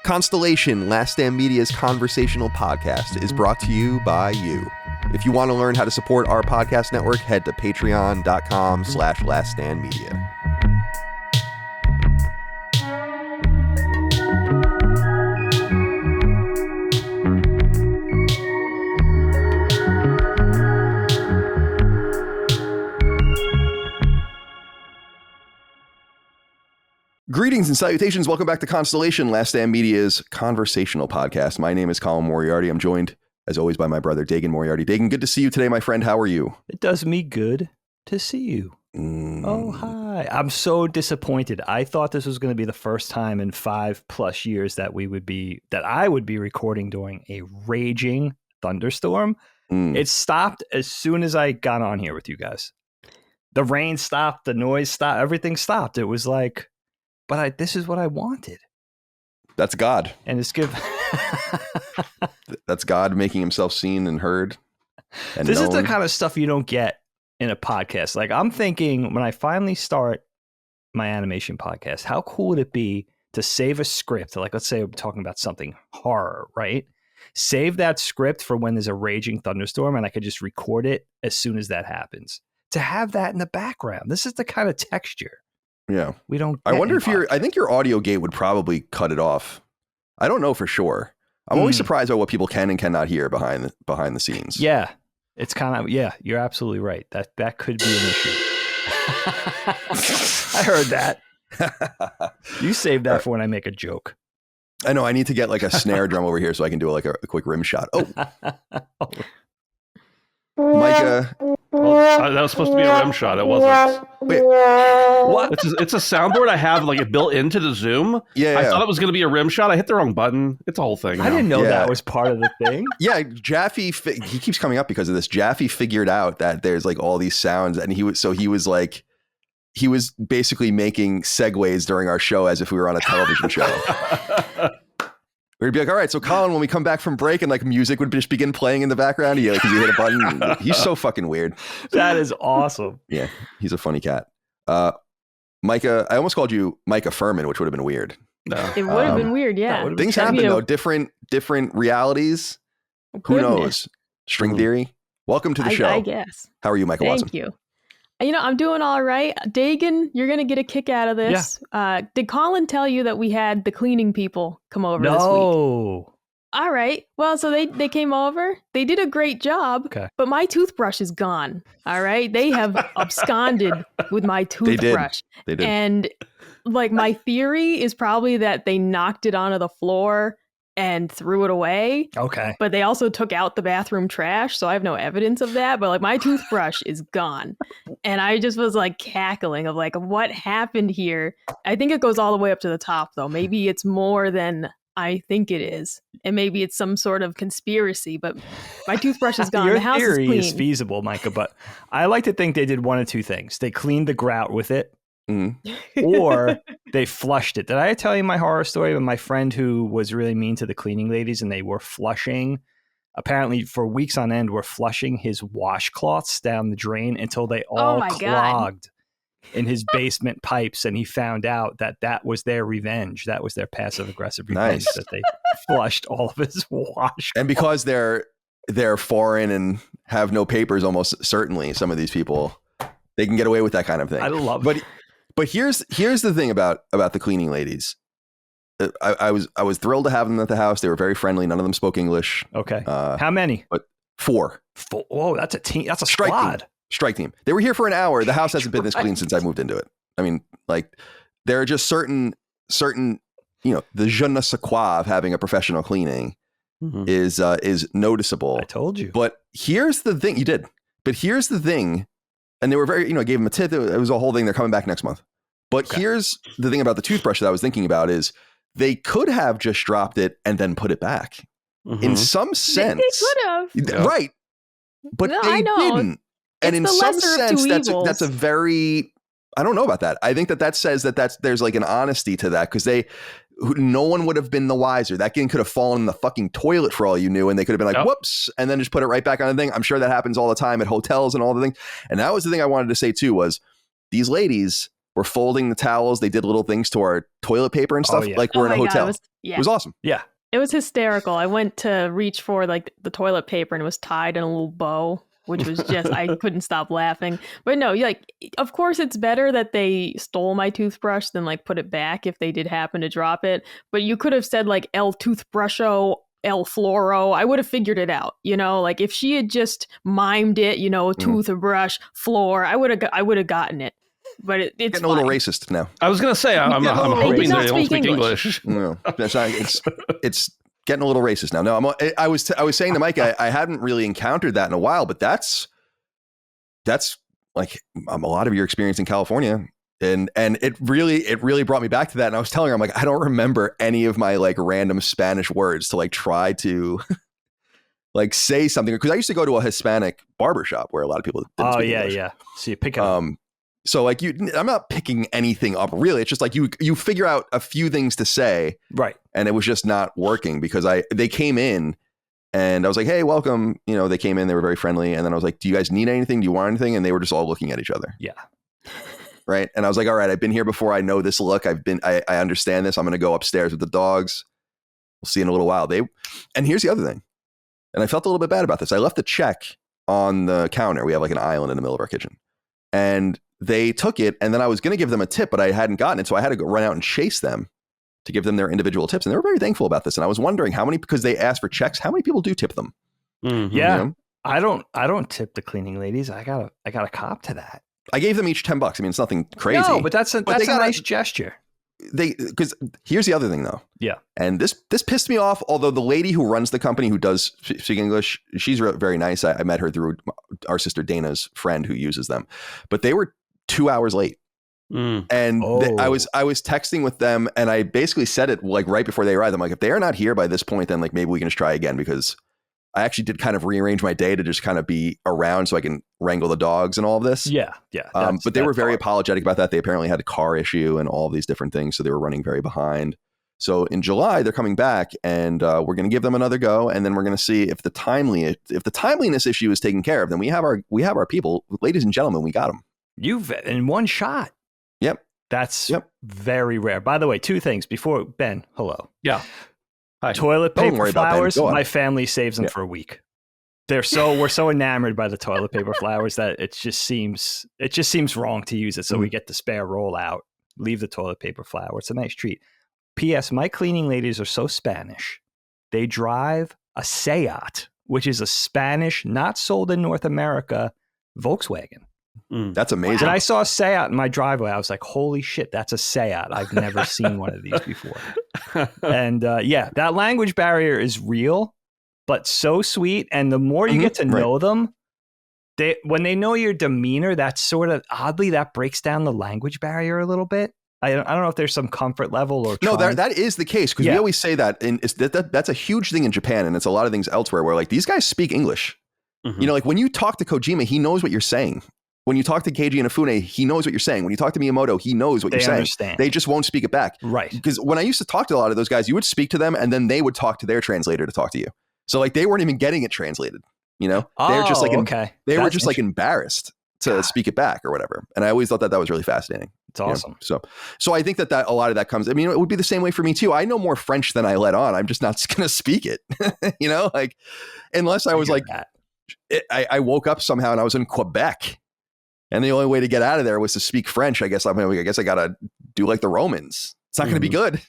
Constellation, Last Stand Media's conversational podcast, is brought to you by you. If you want to learn how to support our podcast network, head to patreon.com/laststandmedia. Greetings and salutations. Welcome back to Constellation, Last Stand Media's conversational podcast. My name is Colin Moriarty. I'm joined, as always, by my brother, Dagan Moriarty. Dagan, good to see you today, my friend. How are you? It does me good to see you. Oh, hi. I'm so disappointed. I thought this was going to be the first time in 5+ years that I would be recording during a raging thunderstorm. It stopped as soon as I got on here with you guys. The rain stopped, the noise stopped, everything stopped. It was like... But this is what I wanted. That's God. And it's good. That's God making himself seen and heard. And this known. is the kind of stuff you don't get in a podcast. Like, I'm thinking when I finally start my animation podcast, how cool would it be to save a script? Like, let's say I'm talking about something horror, right? Save that script for when there's a raging thunderstorm and I could just record it as soon as that happens. To have that in the background. This is the kind of texture. Yeah. We don't. I wonder if I think your audio gate would probably cut it off. I don't know for sure. I'm always surprised by what people can and cannot hear behind the scenes. Yeah. It's kind of, you're absolutely right. That could be an issue. I heard that. You save that for when I make a joke. I know. I need to get like a snare drum over here so I can do like a quick rim shot. Oh. Micah. Well, that was supposed to be a rim shot. It wasn't. Wait, what? It's a soundboard I have like it built into the Zoom. Yeah. I thought it was going to be a rim shot. I hit the wrong button. It's a whole thing. I didn't know that was part of the thing. Yeah, Jaffe, he keeps coming up because of this. Jaffe figured out that there's like all these sounds, and he was basically making segues during our show as if we were on a television show. We'd be like, all right, so Colin, when we come back from break and like music would just begin playing in the background, because you hit a button. He's so fucking weird. That is awesome. Yeah, he's a funny cat. Micah, I almost called you Micah Furman, which would have been weird. No. It would have been weird, yeah. Things happen though, different realities. Who knows? String theory. Welcome to the show. I guess. How are you, Micah Watson? Thank you. I'm doing all right. Dagan, you're going to get a kick out of this. Yeah. Did Colin tell you that we had the cleaning people come over this week? No. All right. Well, so they came over. They did a great job, but my toothbrush is gone. All right. They have absconded with my toothbrush. They did. And like my theory is probably that they knocked it onto the floor and threw it away. Okay. But they also took out the bathroom trash, so I have no evidence of that. But like my toothbrush is gone. And I just was like cackling of like, what happened here? I think it goes all the way up to the top though. Maybe it's more than I think it is. And maybe it's some sort of conspiracy, but my toothbrush is gone. Your the house theory is clean. Is feasible, Micah, but I like to think they did one of two things. They cleaned the grout with it. Or they flushed it. Did I tell you my horror story of my friend who was really mean to the cleaning ladies and they were flushing, apparently for weeks on end, were flushing his washcloths down the drain until they all clogged in his basement pipes, and he found out that was their revenge. That was their passive aggressive revenge. That they flushed all of his wash. And because they're foreign and have no papers, almost certainly some of these people, they can get away with that kind of thing. I love it. But here's the thing about the cleaning ladies. I was thrilled to have them at the house. They were very friendly. None of them spoke English. Okay. How many? But four. Whoa, that's a team. That's a squad. Strike team. They were here for an hour. The house hasn't been this clean since I moved into it. I mean, like, there are just certain, the je ne sais quoi of having a professional cleaning is noticeable. I told you. But here's the thing. You did. But here's the thing. And they were very, I gave them a tip. It was a whole thing. They're coming back next month. But here's the thing about the toothbrush that I was thinking about is they could have just dropped it and then put it back. In some sense. They could have. Right. But they didn't. And in some sense, that's a very, I don't know about that. I think that says there's like an honesty to that, because no one would have been the wiser. That thing could have fallen in the fucking toilet for all you knew, and they could have been like, whoops, and then just put it right back on the thing. I'm sure that happens all the time at hotels and all the things. And that was the thing I wanted to say too, was these ladies, were folding the towels. They did little things to our toilet paper and stuff. Like we're in a hotel. It was awesome. Yeah. It was hysterical. I went to reach for like the toilet paper and it was tied in a little bow, which was just, I couldn't stop laughing. But no, like, of course it's better that they stole my toothbrush than like put it back if they did happen to drop it. But you could have said like El Toothbrusho, El Floro. I would have figured it out, you know, like if she had just mimed it, you know, toothbrush, floor, I would have gotten it. But it's getting a little racist now. I was gonna say I'm hoping they don't speak English. No, that's not. It's getting a little racist now. No, I was saying to Mike, I hadn't really encountered that in a while, but that's like a lot of your experience in California, and it really brought me back to that. And I was telling her, I'm like, I don't remember any of my like random Spanish words to like try to like say something, because I used to go to a Hispanic barbershop where a lot of people didn't speak English. Yeah. So you pick up. So like I'm not picking anything up really. It's just like you figure out a few things to say. Right. And it was just not working because they came in and I was like, hey, welcome. You know, they came in, they were very friendly. And then I was like, do you guys need anything? Do you want anything? And they were just all looking at each other. Yeah. Right. And I was like, all right, I've been here before. I know this look. I understand this. I'm going to go upstairs with the dogs. We'll see in a little while. And here's the other thing. And I felt a little bit bad about this. I left the check on the counter. We have like an island in the middle of our kitchen. And they took it, and then I was going to give them a tip, but I hadn't gotten it. So I had to go run out and chase them to give them their individual tips. And they were very thankful about this. And I was wondering because they asked for checks, how many people do tip them? Mm-hmm. Yeah. You know? I don't tip the cleaning ladies. I got a cop to that. I gave them each $10. I mean, it's nothing crazy. No, but that's a nice gesture. Because here's the other thing though. Yeah. And this pissed me off. Although the lady who runs the company, who does speak English, she's very nice. I met her through our sister Dana's friend who uses them, but they were 2 hours late. And I was texting with them, and I basically said it like right before they arrived. I'm like, if they are not here by this point, then like maybe we can just try again, because I actually did kind of rearrange my day to just kind of be around so I can wrangle the dogs and all of this. Yeah. But they were very apologetic about that. They apparently had a car issue and all of these different things, so they were running very behind. So in July, they're coming back, and we're going to give them another go, and then we're going to see if the timeliness issue is taken care of. Then we have our people, ladies and gentlemen, we got them. You've in one shot. Yep. That's very rare. By the way, two things before Ben. Hello. Yeah. Hi. Toilet paper flowers. My family saves them for a week. We're so enamored by the toilet paper flowers that it just seems wrong to use it. So we get the spare roll out, leave the toilet paper flower. It's a nice treat. P.S. My cleaning ladies are so Spanish. They drive a Seat, which is a Spanish, not sold in North America, Volkswagen. That's amazing. And I saw a Seat in my driveway. I was like, holy shit, that's a Seat. I've never seen one of these before. And that language barrier is real, but so sweet. And the more you get to know them, when they know your demeanor, that's sort of oddly, that breaks down the language barrier a little bit. I don't know if there's some comfort level or no, that is the case, because we always say that, and that's a huge thing in Japan, and it's a lot of things elsewhere where like these guys speak English. Mm-hmm. You know, like when you talk to Kojima, he knows what you're saying. When you talk to Keiji Inafune, he knows what you're saying. When you talk to Miyamoto, he knows what you're saying. Understand. They just won't speak it back. Right. Because when I used to talk to a lot of those guys, you would speak to them and then they would talk to their translator to talk to you. So like they weren't even getting it translated, you know? They're just like they were just like embarrassed to speak it back or whatever. And I always thought that was really fascinating. It's awesome. You know? So I think that a lot of that comes, I mean, it would be the same way for me too. I know more French than I let on. I'm just not going to speak it, you know, like unless I was like, I woke up somehow and I was in Quebec. And the only way to get out of there was to speak French. I guess I got to do like the Romans. It's not going to be good.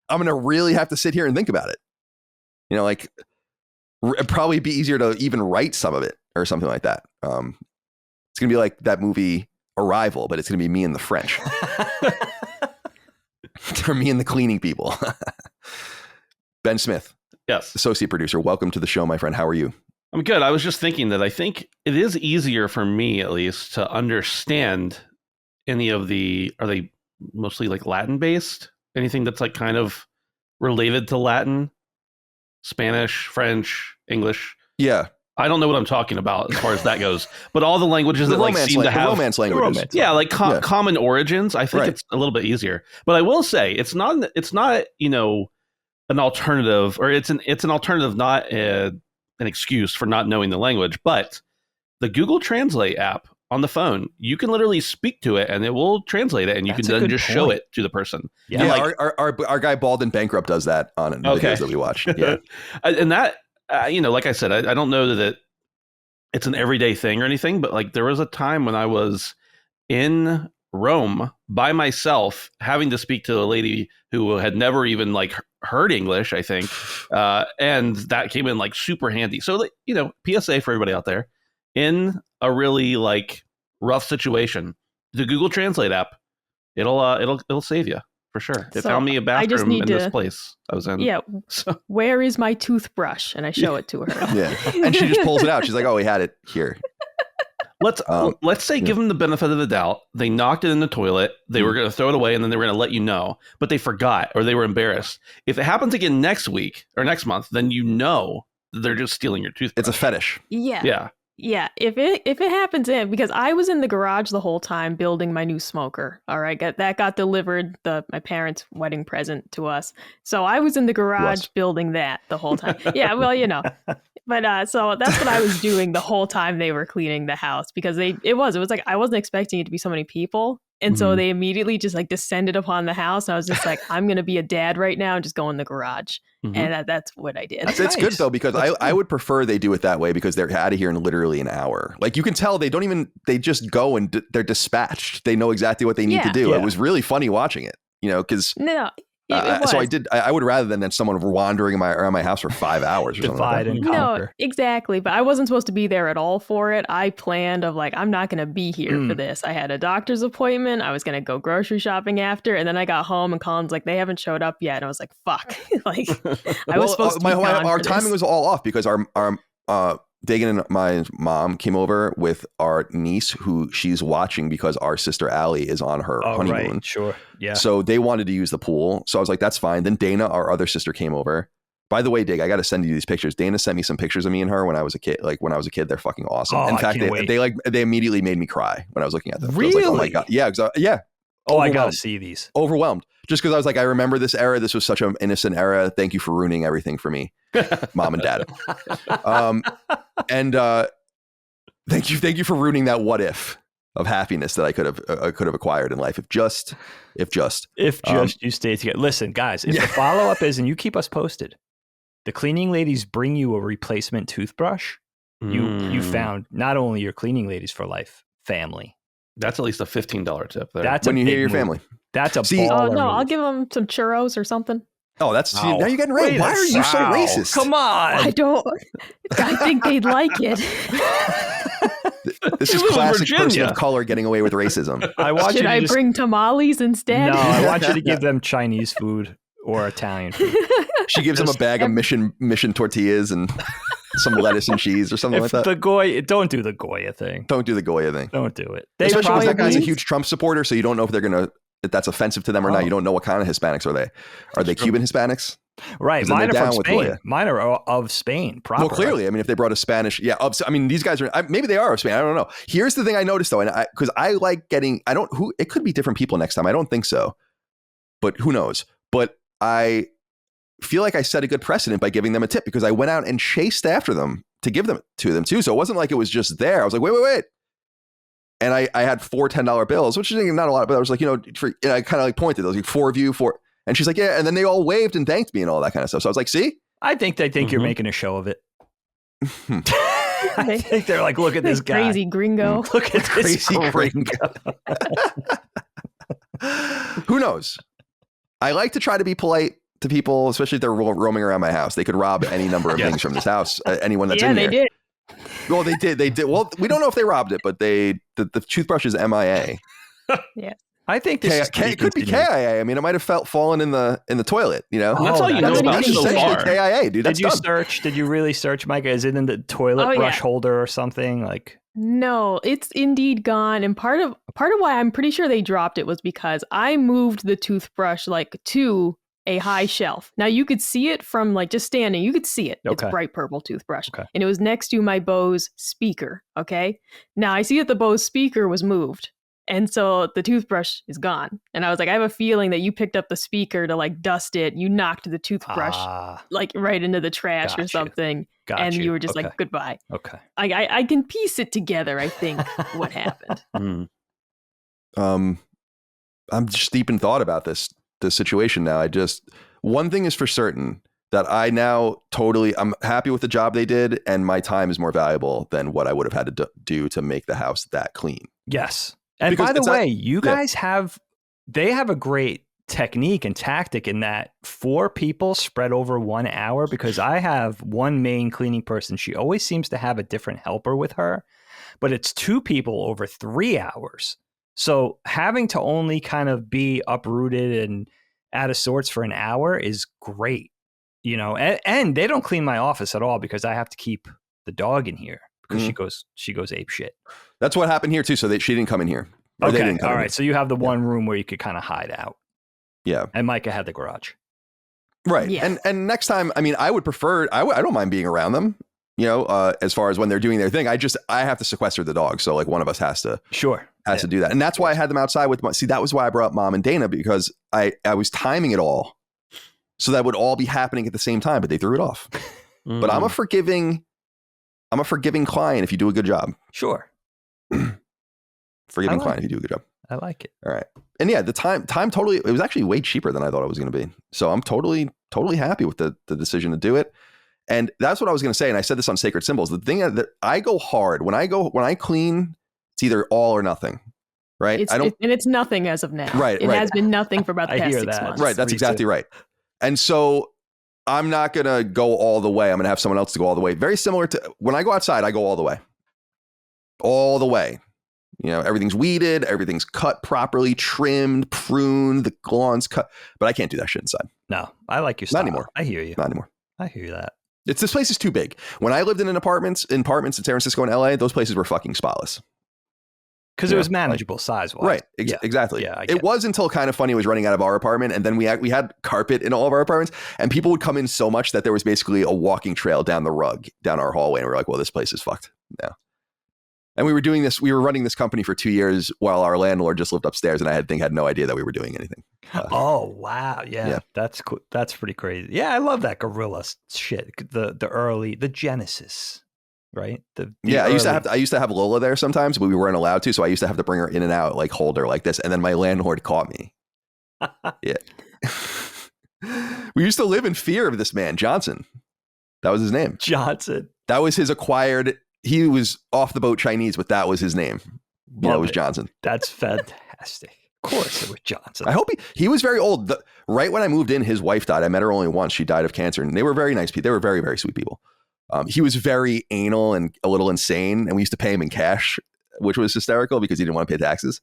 I'm going to really have to sit here and think about it. You know, like it'd probably be easier to even write some of it or something like that. It's going to be like that movie Arrival, but it's going to be me and the French. Or me and the cleaning people. Ben Smith. Yes. Associate producer. Welcome to the show, my friend. How are you? I'm good. I was just thinking that I think it is easier for me, at least, to understand any of are they mostly like Latin based? Anything that's like kind of related to Latin, Spanish, French, English. Yeah. I don't know what I'm talking about as far as that goes, but all the languages that like seem to have romance languages. Yeah, like common origins. I think it's a little bit easier. But I will say it's not you know, an alternative, or it's an alternative, not an excuse for not knowing the language. But the Google Translate app on the phone. You can literally speak to it and it will translate it, and you can then just show it to the person. Yeah, like, our guy Bald and Bankrupt does that on videos that we watch. Yeah. And that, like I said, I don't know that it's an everyday thing or anything, but like there was a time when I was in Rome by myself having to speak to a lady who had never even like heard English, I think. And that came in like super handy. So, PSA for everybody out there, in a really like rough situation, the Google Translate app, it'll save you for sure. It found me a bathroom in this place I was in. Yeah. So. Where is my toothbrush? And I show it to her. Yeah. And she just pulls it out. She's like, oh, we had it here. Let's say give them the benefit of the doubt. They knocked it in the toilet. They were going to throw it away and then they were going to let you know, but they forgot or they were embarrassed. If it happens again next week or next month, then they're just stealing your toothbrush. It's a fetish. Yeah. Yeah. Yeah, if it happens because I was in the garage the whole time building my new smoker. All right, that got delivered, my parents' wedding present to us. So I was in the garage building that the whole time. Yeah, well, But so that's what I was doing the whole time they were cleaning the house, because it was like I wasn't expecting it to be so many people. And so they immediately just like descended upon the house. And I was just like, I'm going to be a dad right now and just go in the garage. And that's what I did. It's good, though, because I would prefer they do it that way, because they're out of here in literally an hour. Like you can tell they just go and they're dispatched. They know exactly what they need to do. Yeah. It was really funny watching it, because so I would rather than someone wandering around my house for 5 hours or Divide something like and conquer. No, exactly. But I wasn't supposed to be there at all for it. I planned I'm not going to be here for this. I had a doctor's appointment. I was going to go grocery shopping after. And then I got home and Colin's like, they haven't showed up yet. And I was like, fuck. I was supposed to be gone our for timing this. was all off, because our Dagan and my mom came over with our niece, who she's watching because our sister Allie is on her honeymoon. Right. Sure. Yeah. So they wanted to use the pool. So I was like, that's fine. Then Dana, our other sister, came over. By the way, Dig, I got to send you these pictures. Dana sent me some pictures of me and her when I was a kid. Like when I was a kid, they're fucking awesome. Oh, in fact, they immediately made me cry when I was looking at them. Really? I was like, oh my God. Yeah. Yeah. Oh, I got to see these. Overwhelmed. Just because I was like, I remember this era. This was such an innocent era. Thank you for ruining everything for me, Mom and Dad. And thank you for ruining that what if of happiness that I could have acquired in life if just you stay together. Listen, guys, if the follow up is, and you keep us posted, the cleaning ladies bring you a replacement toothbrush. You found not only your cleaning ladies for life, family. That's at least a $15 tip there. That's when you hear your family. That's a Oh no, I'll give them some churros or something. Oh, now you're getting ready. Why are you so racist? Come on. I think they'd like it. This is classic person of color getting away with racism. Should I bring tamales instead? No, I want you to give them Chinese food or Italian food. She gives them a bag of mission tortillas and some lettuce and cheese or something like that. Don't do the Goya thing. Don't do the Goya thing. Don't do it. Especially because that guy's a huge Trump supporter, so you don't know if that's offensive to them or not. You don't know what kind of Hispanics are they. Are they Cuban Hispanics? Right. Mine are from Spain. Mine are of Spain, proper. Well, clearly. I mean, if they brought a Spanish, these guys are, maybe they are of Spain. I don't know. Here's the thing I noticed, though, and because I like getting, it could be different people next time. I don't think so, but who knows? But I feel like I set a good precedent by giving them a tip, because I went out and chased after them to give them to them too. So it wasn't like it was just there. I was like, wait. And I had 4 $10 bills, which is not a lot, but I was like, I kind of like pointed. I was like, 4 of you, 4. And she's like, yeah. And then they all waved and thanked me and all that kind of stuff. So I was like, see? I think they think you're making a show of it. I think they're like, look at this guy. Crazy gringo. Look at this crazy gringo. Who knows? I like to try to be polite to people, especially if they're roaming around my house. They could rob any number of things from this house. Anyone that's in here. Yeah, they did. Well, they did. Well, we don't know if they robbed it, but the toothbrush is MIA. Yeah. I think this it could be KIA. I mean, it might have fallen in the toilet, That's all you know about so far. KIA, dude. That's Did you really search, Micah? Is it in the toilet brush holder or something? Like, no, it's indeed gone. And part of why I'm pretty sure they dropped it was because I moved the toothbrush to a high shelf. Now you could see it from just standing. You could see it. Okay. It's bright purple toothbrush. Okay. And it was next to my Bose speaker. Okay. Now I see that the Bose speaker was moved. And so the toothbrush is gone. And I was like, I have a feeling that you picked up the speaker to like dust it. You knocked the toothbrush like right into the trash or something. And you were just like, goodbye. Okay. I can piece it together, I think, what happened. I'm just deep in thought about this situation now. One thing is for certain, that I now I'm happy with the job they did, and my time is more valuable than what I would have had to do to make the house that clean. Yes. And because by the way, you guys they have a great technique and tactic in that 4 people spread over 1 hour, because I have one main cleaning person. She always seems to have a different helper with her, but it's 2 people over 3 hours. So having to only kind of be uprooted and out of sorts for an hour is great. You know, and they don't clean my office at all because I have to keep the dog in here because she goes ape shit. That's what happened here too. So she didn't come in here. Okay, all right. So you have the one room where you could kind of hide out. Yeah, and Micah had the garage. Right, yeah. And next time, I mean, I would prefer. I don't mind being around them. You know, as far as when they're doing their thing, I have to sequester the dog. So like one of us has to to do that, and that's why I had them outside with. That was why I brought up Mom and Dana, because I was timing it all. So that would all be happening at the same time, but they threw it off. But I'm a forgiving client if you do a good job. Sure. Forgiving client if you do a good job. I like it. All right. And yeah, the time totally, it was actually way cheaper than I thought it was going to be. So I'm totally happy with the decision to do it. And that's what I was going to say. And I said this on Sacred Symbols. The thing that I go hard when I clean, it's either all or nothing. Right. It's nothing as of now. Right. It has been nothing for about the past 6 months. Right. That's exactly right. And so I'm not going to go all the way. I'm going to have someone else to go all the way. Very similar to when I go outside, I go all the way. All the way. You know, everything's weeded, everything's cut properly, trimmed, pruned, the lawn's cut. But I can't do that shit inside. No, I like your style. Not anymore. I hear you. Not anymore. I hear that. This place is too big. When I lived in apartments in San Francisco and LA, those places were fucking spotless. Because it was manageable size-wise. Right. Exactly. Yeah, it was until Kind of Funny was running out of our apartment. And then we had carpet in all of our apartments. And people would come in so much that there was basically a walking trail down the rug, down our hallway. And we were like, well, this place is fucked now. And we were running this company for 2 years while our landlord just lived upstairs. And I had no idea that we were doing anything. Oh, wow. Yeah. That's cool. That's pretty crazy. Yeah, I love that guerrilla shit. The Genesis. Right. I used to have Lola there sometimes, but we weren't allowed to. So I used to have to bring her in and out, like hold her like this. And then my landlord caught me. Yeah. We used to live in fear of this man, Johnson. That was his name. Johnson. That was his acquired. He was off the boat Chinese, but that was his name. It was Johnson. That's fantastic. Of course it was Johnson. I hope he was very old. Right when I moved in, his wife died. I met her only once. She died of cancer, and they were very nice people. They were very, very sweet people. He was very anal and a little insane, and we used to pay him in cash, which was hysterical because he didn't want to pay taxes.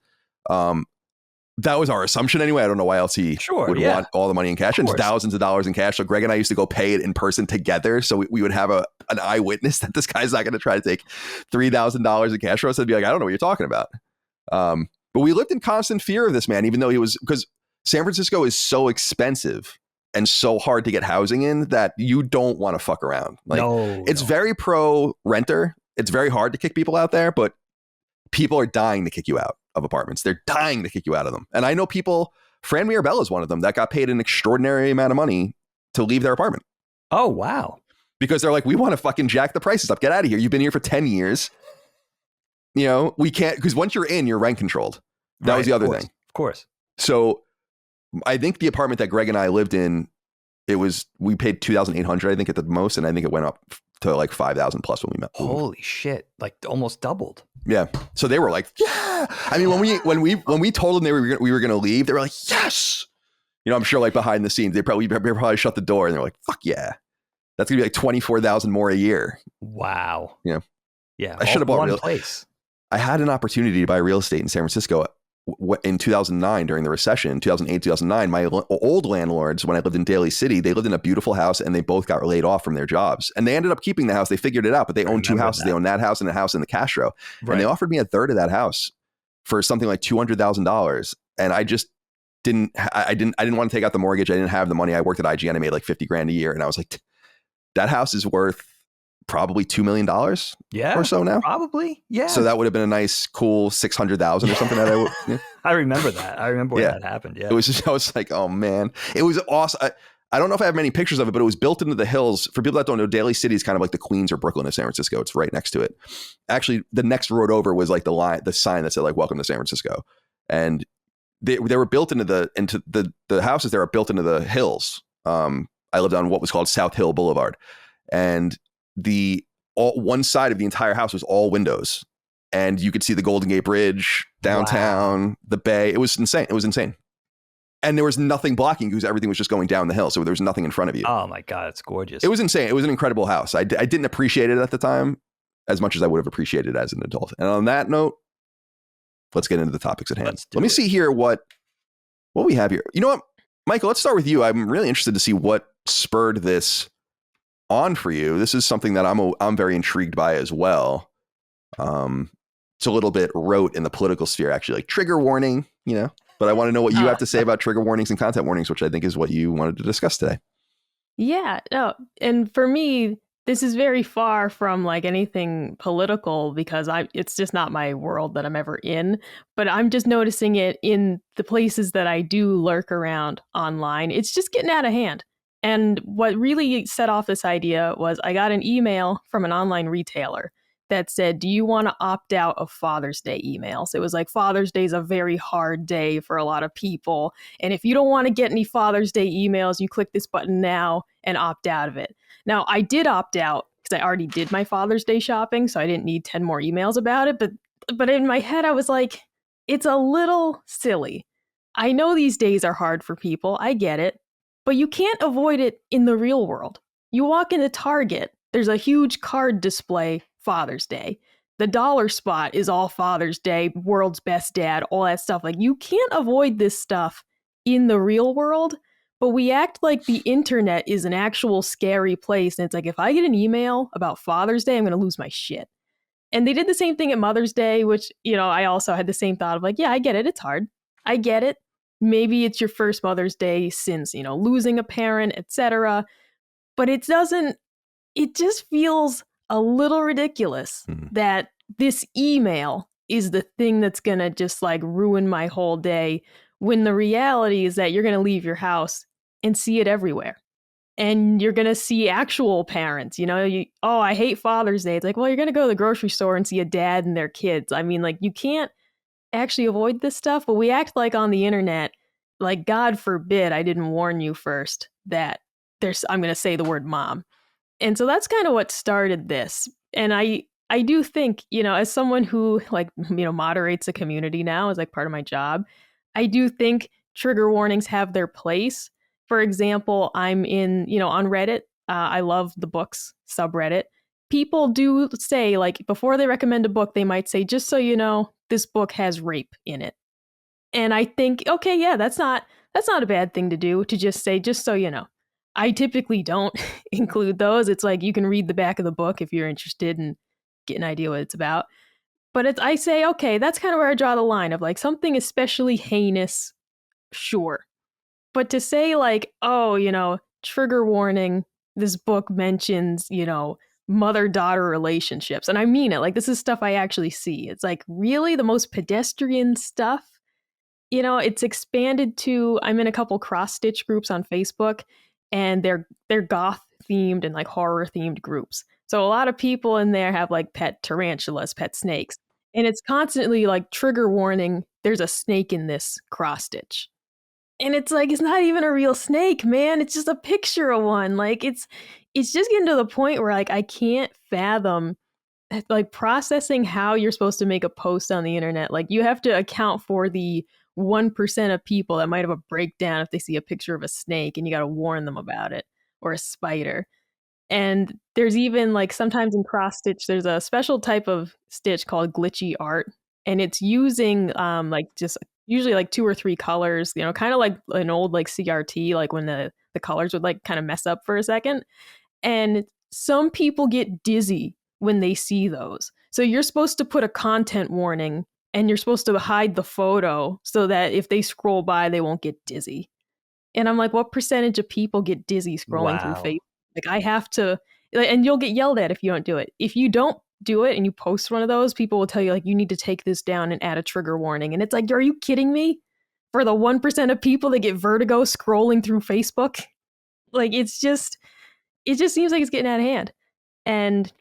That was our assumption anyway. I don't know why else he would want all the money in cash. And thousands of dollars in cash. So Greg and I used to go pay it in person together. So we would have an eyewitness that this guy's not going to try to take $3,000 in cash from us. I'd be like, I don't know what you're talking about. But we lived in constant fear of this man, even though because San Francisco is so expensive and so hard to get housing in that you don't want to fuck around. It's very pro renter. It's very hard to kick people out there, but people are dying to kick you out of apartments. They're dying to kick you out of them. And I know people, Fran Mirabella is one of them, that got paid an extraordinary amount of money to leave their apartment. Oh, wow. Because they're like, we want to fucking jack the prices up. Get out of here. You've been here for 10 years. You know, we can't, because once you're in, you're rent controlled. That was the other thing. Of course. So I think the apartment that Greg and I lived in, we paid $2,800, I think, at the most. And I think it went up to like 5,000 plus when we met. Holy shit. Like almost doubled. Yeah. So they were like, yeah. I mean, when we told them we were going to leave, they were like, yes. You know, I'm sure like behind the scenes, they probably shut the door and they're like, fuck yeah. That's gonna be like 24,000 more a year. Wow. Yeah. Yeah. I should have bought one place. I had an opportunity to buy real estate in San Francisco in 2009 during the recession, 2008, 2009. My old landlords, when I lived in Daly City, they lived in a beautiful house and they both got laid off from their jobs. And they ended up keeping the house. They figured it out, but they owned 2 houses. They owned that house and a house in the Castro. Right. And they offered me a third of that house for something like $200,000. And I just didn't want to take out the mortgage. I didn't have the money. I worked at IGN. I made like 50 grand a year. And I was like, that house is worth probably $2 million or so now. Probably. Yeah. So that would have been a nice, cool 600,000 or something. I remember that. I remember when that happened. Yeah. It was just, I was like, oh man, it was awesome. I don't know if I have many pictures of it, but it was built into the hills. For people that don't know, Daly City is kind of like the Queens or Brooklyn of San Francisco. It's right next to it. Actually, the next road over was like the sign that said like, welcome to San Francisco. And they were built into the houses there are built into the hills. I lived on what was called South Hill Boulevard, and one side of the entire house was all windows, and you could see the Golden Gate Bridge downtown, the bay. It was insane. And there was nothing blocking because everything was just going down the hill. So there was nothing in front of you. Oh my God, it's gorgeous. It was insane. It was an incredible house. I didn't appreciate it at the time as much as I would have appreciated it as an adult. And on that note, let's get into the topics at hand. Let me see here what we have here. You know what, Michael, let's start with you. I'm really interested to see what spurred this on for you. This is something that I'm very intrigued by as well. It's a little bit rote in the political sphere, actually, like trigger warning, but I want to know what you have to say about trigger warnings and content warnings, which I think is what you wanted to discuss today. Yeah, no. And for me, this is very far from like anything political because it's just not my world that I'm ever in, but I'm just noticing it in the places that I do lurk around online. It's just getting out of hand. And what really set off this idea was I got an email from an online retailer that said, do you want to opt out of Father's Day emails? It was like Father's Day is a very hard day for a lot of people. And if you don't want to get any Father's Day emails, you click this button now and opt out of it. Now, I did opt out because I already did my Father's Day shopping, so I didn't need 10 more emails about it. But in my head, I was like, it's a little silly. I know these days are hard for people. I get it. But you can't avoid it in the real world. You walk into Target, there's a huge card display, Father's Day. The dollar spot is all Father's Day, world's best dad, all that stuff. Like, you can't avoid this stuff in the real world, but we act like the internet is an actual scary place. And it's like, if I get an email about Father's Day, I'm going to lose my shit. And they did the same thing at Mother's Day, which, I also had the same thought of like, yeah, I get it. It's hard. I get it. Maybe it's your first Mother's Day since, losing a parent, etc. But it just feels a little ridiculous that this email is the thing that's going to just like ruin my whole day, when the reality is that you're going to leave your house and see it everywhere. And you're going to see actual parents, I hate Father's Day. It's like, well, you're going to go to the grocery store and see a dad and their kids. I mean, like, you can't actually avoid this stuff, but we act like on the internet, like, God forbid I didn't warn you first that I'm going to say the word mom. And so that's kind of what started this. And I do think, as someone who moderates a community now as like part of my job, I do think trigger warnings have their place. For example, I'm in, on Reddit. I love the books subreddit. People do say, like, before they recommend a book, they might say, just so you know, this book has rape in it. And I think, okay, yeah, that's not a bad thing to do, to just say, just so you know. I typically don't include those. It's like, you can read the back of the book if you're interested and get an idea what it's about. But I say, okay, that's kind of where I draw the line of like something especially heinous, sure. But to say like, oh, trigger warning, this book mentions, mother-daughter relationships. And I mean it, like, this is stuff I actually see. It's like, really, the most pedestrian stuff? It's expanded to, I'm in a couple cross-stitch groups on Facebook, and they're goth themed and like horror themed groups. So a lot of people in there have like pet tarantulas, pet snakes. And it's constantly like, trigger warning, there's a snake in this cross stitch. And it's like, it's not even a real snake, man. It's just a picture of one. Like, it's just getting to the point where like, I can't fathom like processing how you're supposed to make a post on the internet. Like, you have to account for the 1% of people that might have a breakdown if they see a picture of a snake, and you got to warn them about it, or a spider. And there's even like, sometimes in cross stitch, there's a special type of stitch called glitchy art, and it's using like just usually like 2 or 3 colors, kind of like an old like CRT, like when the colors would like kind of mess up for a second. And some people get dizzy when they see those. So you're supposed to put a content warning, and you're supposed to hide the photo so that if they scroll by, they won't get dizzy. And I'm like, what percentage of people get dizzy scrolling through Facebook? Like, I have to And you'll get yelled at if you don't do it. If you don't do it and you post one of those, people will tell you like, you need to take this down and add a trigger warning. And it's like, are you kidding me? For the 1% of people that get vertigo scrolling through Facebook? Like, it just seems like it's getting out of hand. And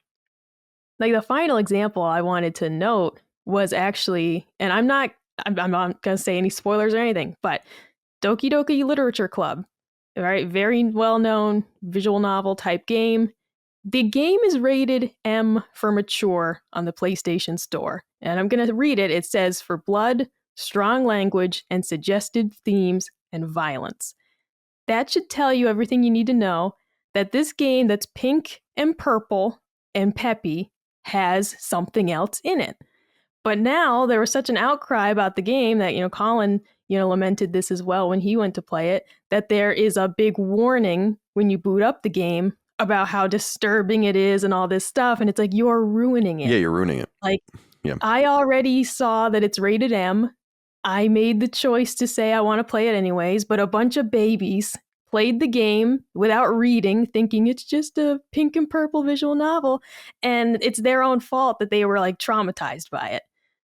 like the final example I wanted to note was actually, and I'm not going to say any spoilers or anything, but Doki Doki Literature Club, right? Very well-known visual novel type game. The game is rated M for mature on the PlayStation Store. And I'm going to read it. It says, for blood, strong language, and suggested themes and violence. That should tell you everything you need to know that this game that's pink and purple and peppy has something else in it. But now there was such an outcry about the game that, Colin, lamented this as well when he went to play it, that there is a big warning when you boot up the game about how disturbing it is and all this stuff. And it's like, you're ruining it. Yeah, you're ruining it. Like, yeah. I already saw that it's rated M. I made the choice to say I want to play it anyways, but a bunch of babies played the game without reading, thinking it's just a pink and purple visual novel. And it's their own fault that they were like traumatized by it.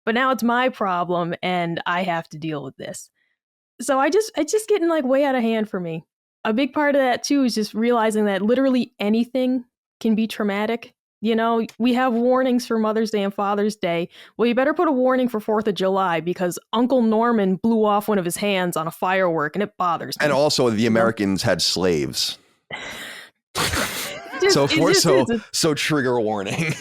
But now it's my problem and I have to deal with this. So it's just getting like way out of hand for me. A big part of that too is just realizing that literally anything can be traumatic. We have warnings for Mother's Day and Father's Day. Well, you better put a warning for 4th of July because Uncle Norman blew off one of his hands on a firework and it bothers me. And also the Americans had slaves. So trigger warning.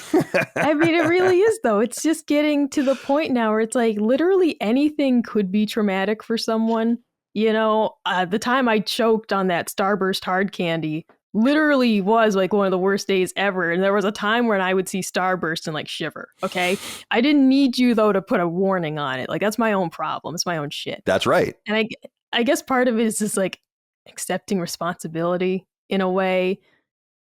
I mean, it really is, though. It's just getting to the point now where it's like literally anything could be traumatic for someone. The time I choked on that Starburst hard candy literally was like one of the worst days ever. And there was a time when I would see Starburst and like shiver. Okay. I didn't need you, though, to put a warning on it. Like, that's my own problem. It's my own shit. That's right. And I guess part of it is just like accepting responsibility in a way.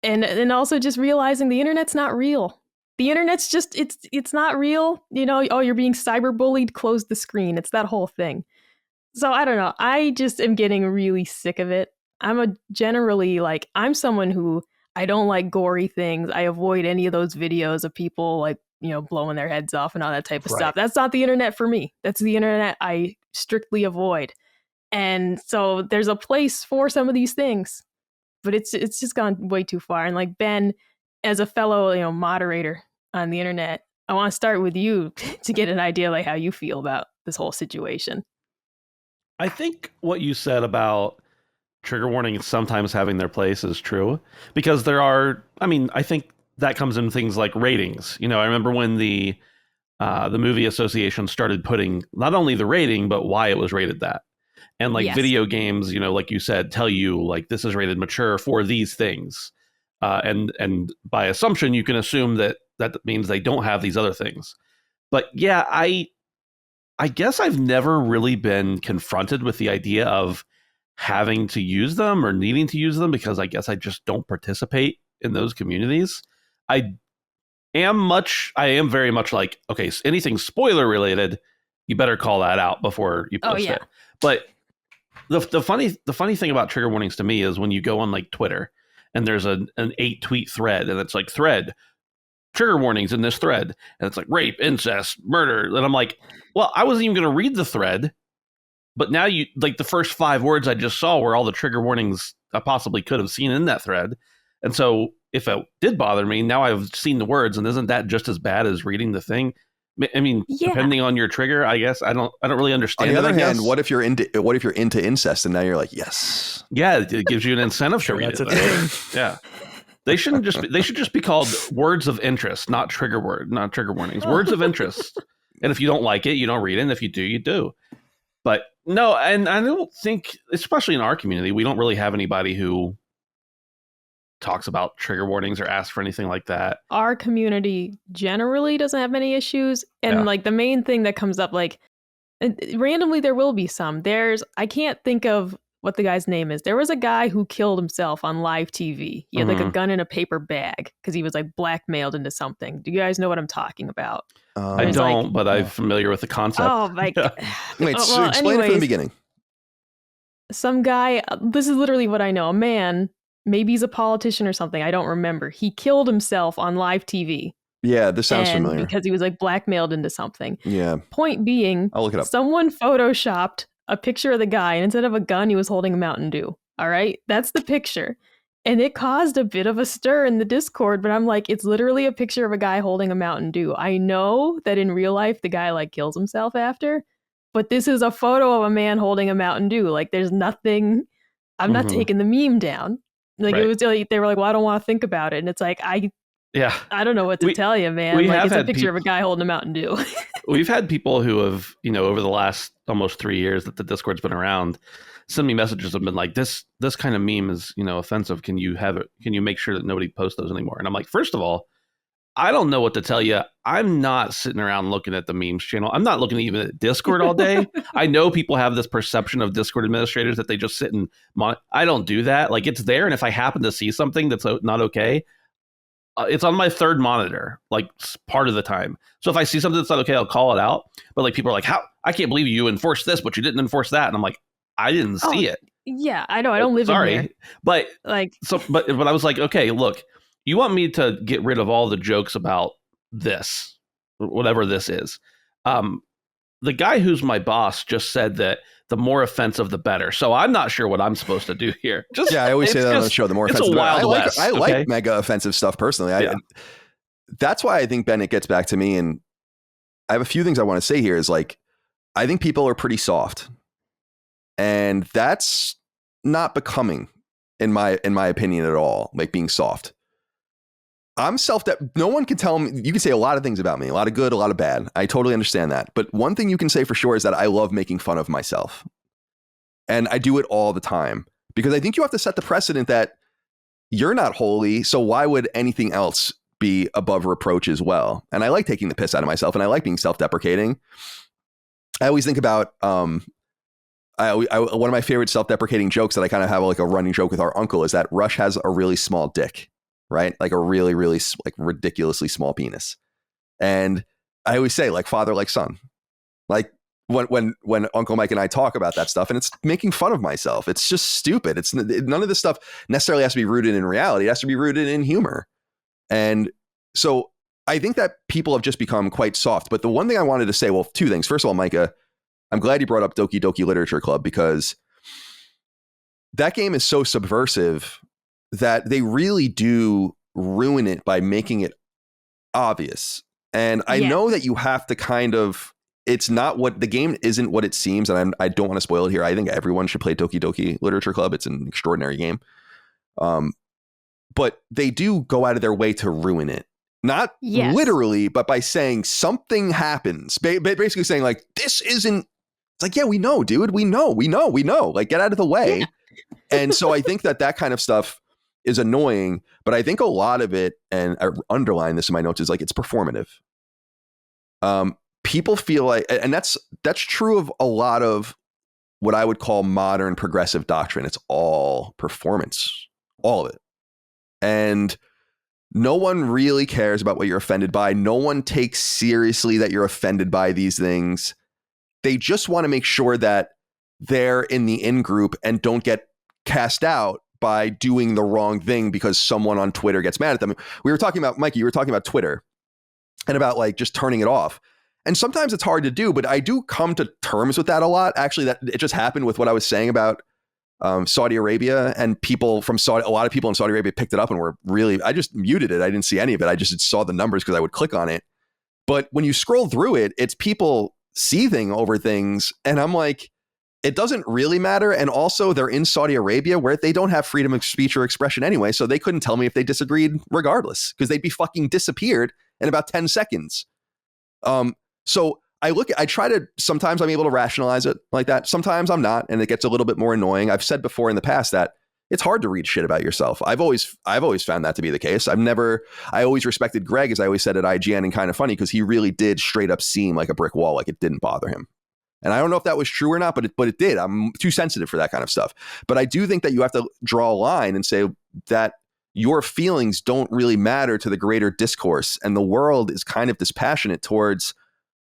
And also just realizing the internet's not real. The internet's just, it's not real. Oh, you're being cyberbullied, close the screen. It's that whole thing. So I don't know. I just am getting really sick of it. I'm someone who, I don't like gory things. I avoid any of those videos of people like, blowing their heads off and all that type of stuff. That's not the internet for me. That's the internet I strictly avoid. And so there's a place for some of these things. But it's just gone way too far. And like Ben, as a fellow, moderator on the internet, I want to start with you to get an idea like how you feel about this whole situation. I think what you said about trigger warnings sometimes having their place is true because I think that comes in things like ratings. I remember when the movie association started putting not only the rating, but why it was rated that. And like video games, like you said, tell you like this is rated mature for these things. And by assumption, you can assume that means they don't have these other things. But yeah, I guess I've never really been confronted with the idea of having to use them or needing to use them because I guess I just don't participate in those communities. I am very much like, okay, so anything spoiler related, you better call that out before you post it. But the funny thing about trigger warnings to me is when you go on like Twitter and there's an 8 tweet thread and it's like thread trigger warnings in this thread and it's like rape, incest, murder. And I'm like, well, I wasn't even going to read the thread, but now you like the first 5 words I just saw were all the trigger warnings I possibly could have seen in that thread. And so if it did bother me, now I've seen the words and isn't that just as bad as reading the thing? I mean, depending on your trigger, I guess I don't really understand. On the other hand, what if you're into incest and now you're like, yes, yeah, it gives you an incentive to read it. Yeah, they should just be called words of interest, not trigger warnings. Words of interest. And if you don't like it, you don't read it. And if you do, you do. But no, and I don't think, especially in our community, we don't really have anybody who talks about trigger warnings or asks for anything like that. Our community generally doesn't have many issues. And like the main thing that comes up, like randomly there will be some. I can't think of what the guy's name is. There was a guy who killed himself on live TV. He had like a gun in a paper bag because he was like blackmailed into something. Do you guys know what I'm talking about? I don't, but I'm familiar with the concept. Oh my God. Wait, explain it from the beginning. Some guy, this is literally what I know. A man maybe he's a politician or something. I don't remember. He killed himself on live TV. Yeah, this sounds familiar. Because he was like blackmailed into something. Yeah. Point being, I'll look it up. Someone photoshopped a picture of the guy, and instead of a gun, he was holding a Mountain Dew. All right, that's the picture. And it caused a bit of a stir in the Discord, but I'm like, it's literally a picture of a guy holding a Mountain Dew. I know that in real life, the guy like kills himself after, but this is a photo of a man holding a Mountain Dew. Like, there's nothing, I'm not taking the meme down. Like, It was like, they were like, well, I don't want to think about it. And it's like, I don't know what to tell you, man. Like, it's a picture of a guy holding a Mountain Dew. We've had people who have, over the last almost 3 years that the Discord's been around, send me messages have been like, this kind of meme is, offensive. Can you make sure that nobody posts those anymore? And I'm like, first of all, I don't know what to tell you. I'm not sitting around looking at the memes channel. I'm not looking even at Discord all day. I know people have this perception of Discord administrators that they just sit and I don't do that. Like, it's there. And if I happen to see something that's not okay, it's on my third monitor, like, part of the time. So if I see something that's not okay, I'll call it out. But like, people are like, how? I can't believe you enforced this, but you didn't enforce that. And I'm like, I didn't see it. Yeah, I know. I don't live in there. But I was like, okay, look, you want me to get rid of all the jokes about this, whatever this is. The guy who's my boss just said that the more offensive, the better. So I'm not sure what I'm supposed to do here. I always say that on the show. The more offensive, the better. I like mega offensive stuff personally. That's why I think Bennett gets back to me. And I have a few things I want to say here. Is like, I think people are pretty soft, and that's not becoming, in my opinion, at all. Like, being soft. No one can tell me. You can say a lot of things about me, a lot of good, a lot of bad. I totally understand that. But one thing you can say for sure is that I love making fun of myself. And I do it all the time, because I think you have to set the precedent that you're not holy. So why would anything else be above reproach as well? And I like taking the piss out of myself, and I like being self-deprecating. I always think about, one of my favorite self-deprecating jokes that I kind of have like a running joke with our uncle is that Rush has a really small dick. Right? Like a really, really like ridiculously small penis. And I always say, like, father, like son. Like, when Uncle Mike and I talk about that stuff, and it's making fun of myself. It's just stupid. None of this stuff necessarily has to be rooted in reality. It has to be rooted in humor. And so I think that people have just become quite soft. But the one thing I wanted to say, well, two things. First of all, Micah, I'm glad you brought up Doki Doki Literature Club, because that game is so subversive that they really do ruin it by making it obvious. And I know that you have to kind of, it's not what the game isn't what it seems. And I don't want to spoil it here. I think everyone should play Doki Doki Literature Club. It's an extraordinary game. But they do go out of their way to ruin it. Not literally, but by saying something happens. Basically saying like, this isn't, it's like, yeah, we know, dude. We know. Like, get out of the way. Yeah. And so I think that kind of stuff is annoying, but I think a lot of it, and I underline this in my notes, is like, it's performative. People feel like, and that's true of a lot of what I would call modern progressive doctrine. It's all performance, all of it. And no one really cares about what you're offended by. No one takes seriously that you're offended by these things. They just want to make sure that they're in the in-group and don't get cast out by doing the wrong thing because someone on Twitter gets mad at them. We were talking about, Mikey, you were talking about Twitter and about like just turning it off. And sometimes it's hard to do, but I do come to terms with that a lot. Actually, that it just happened with what I was saying about Saudi Arabia, and people from Saudi, a lot of people in Saudi Arabia picked it up and were really, I just muted it. I didn't see any of it. I just saw the numbers because I would click on it. But when you scroll through it, it's people seething over things. And I'm like, it doesn't really matter. And also they're in Saudi Arabia where they don't have freedom of speech or expression anyway. So they couldn't tell me if they disagreed regardless, because they'd be fucking disappeared in about 10 seconds. So I try to, sometimes I'm able to rationalize it like that. Sometimes I'm not. And it gets a little bit more annoying. I've said before in the past that it's hard to read shit about yourself. I've always found that to be the case. I always respected Greg, as I always said at IGN, and Kind of Funny, because he really did straight up seem like a brick wall. Like, it didn't bother him. And I don't know if that was true or not, but it did. I'm too sensitive for that kind of stuff. But I do think that you have to draw a line and say that your feelings don't really matter to the greater discourse. And the world is kind of dispassionate towards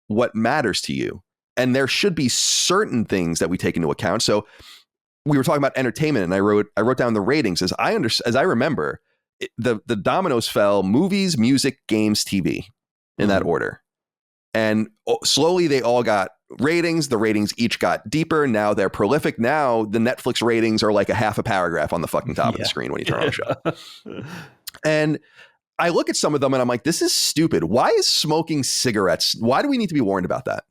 what matters to you. And there should be certain things that we take into account. So we were talking about entertainment, and I wrote down the ratings as I remember. The dominoes fell: movies, music, games, TV, in that order. And slowly they all got ratings. The ratings each got deeper. Now they're prolific. Now the Netflix ratings are like a half a paragraph on the fucking top of the screen when you turn on the show. And I look at some of them and I'm like, this is stupid. Why is smoking cigarettes? Why do we need to be warned about that?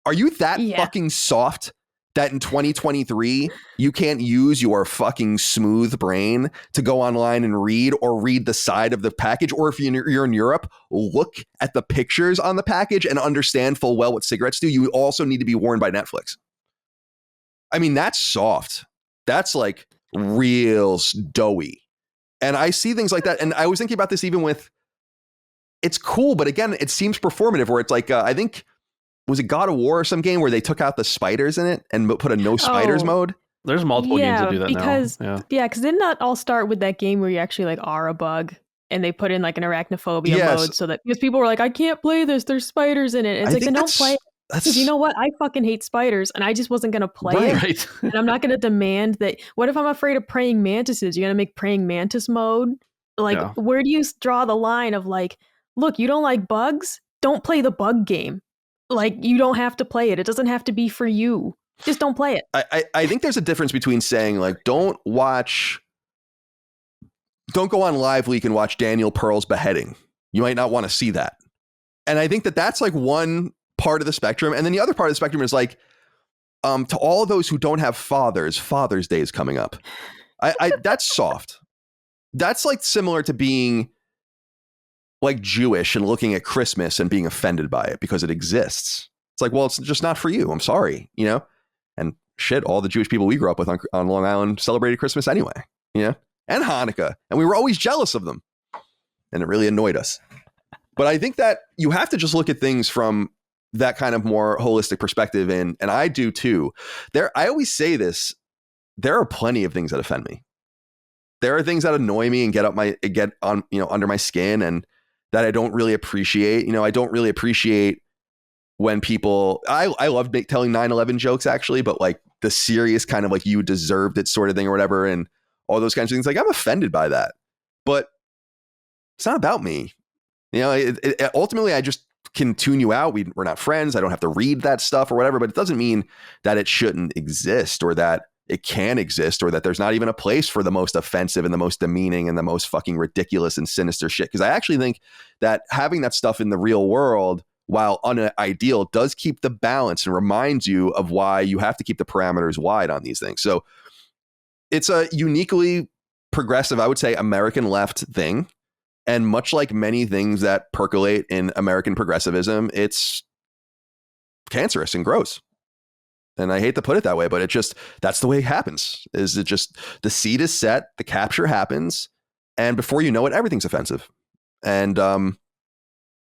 Are you that fucking soft that in 2023 you can't use your fucking smooth brain to go online and read the side of the package? Or if you're in Europe, look at the pictures on the package and understand full well what cigarettes do. You also need to be warned by Netflix. I mean, that's soft. That's like real doughy. And I see things like that. And I was thinking about this even with, it's cool, but again, it seems performative where it's like, I think, was it God of War or some game where they took out the spiders in it and put a no spiders mode? There's multiple games that do that because, now. Because didn't that all start with that game where you actually like are a bug and they put in like an arachnophobia mode so that because people were like, I can't play this, there's spiders in it. And it's like, then don't play it. Because you know what? I fucking hate spiders and I just wasn't going to play it. Right. And I'm not going to demand that. What if I'm afraid of praying mantises? You're going to make praying mantis mode? Like, where do you draw the line of like, look, you don't like bugs? Don't play the bug game. Like, you don't have to play it. It doesn't have to be for you. Just don't play it. I think there's a difference between saying like, don't go on Live Leak and watch Daniel Pearl's beheading. You might not want to see that. And I think that that's like one part of the spectrum. And then the other part of the spectrum is like, to all of those who don't have fathers, Father's Day is coming up. That's soft. That's like similar to being like Jewish and looking at Christmas and being offended by it because it exists. It's like, well, it's just not for you. I'm sorry, you know? And shit, all the Jewish people we grew up with on Long Island celebrated Christmas anyway, you know? And Hanukkah. And we were always jealous of them. And it really annoyed us. But I think that you have to just look at things from that kind of more holistic perspective. And I do too. I always say this, there are plenty of things that offend me. There are things that annoy me and get on, you know, under my skin and that I don't really appreciate. You know, I don't really appreciate when people, I love telling 9/11 jokes actually, but like the serious kind of like you deserved it sort of thing or whatever. And all those kinds of things. Like I'm offended by that, but it's not about me. You know, ultimately I just can tune you out. We're not friends. I don't have to read that stuff or whatever, but it doesn't mean that it shouldn't exist or that it can exist or that there's not even a place for the most offensive and the most demeaning and the most fucking ridiculous and sinister shit. Because I actually think that having that stuff in the real world, while unideal, does keep the balance and reminds you of why you have to keep the parameters wide on these things. So it's a uniquely progressive, I would say, American left thing. And much like many things that percolate in American progressivism, it's cancerous and gross. And I hate to put it that way, but that's the way it happens. Is it just the seed is set, the capture happens, and before you know it, everything's offensive. And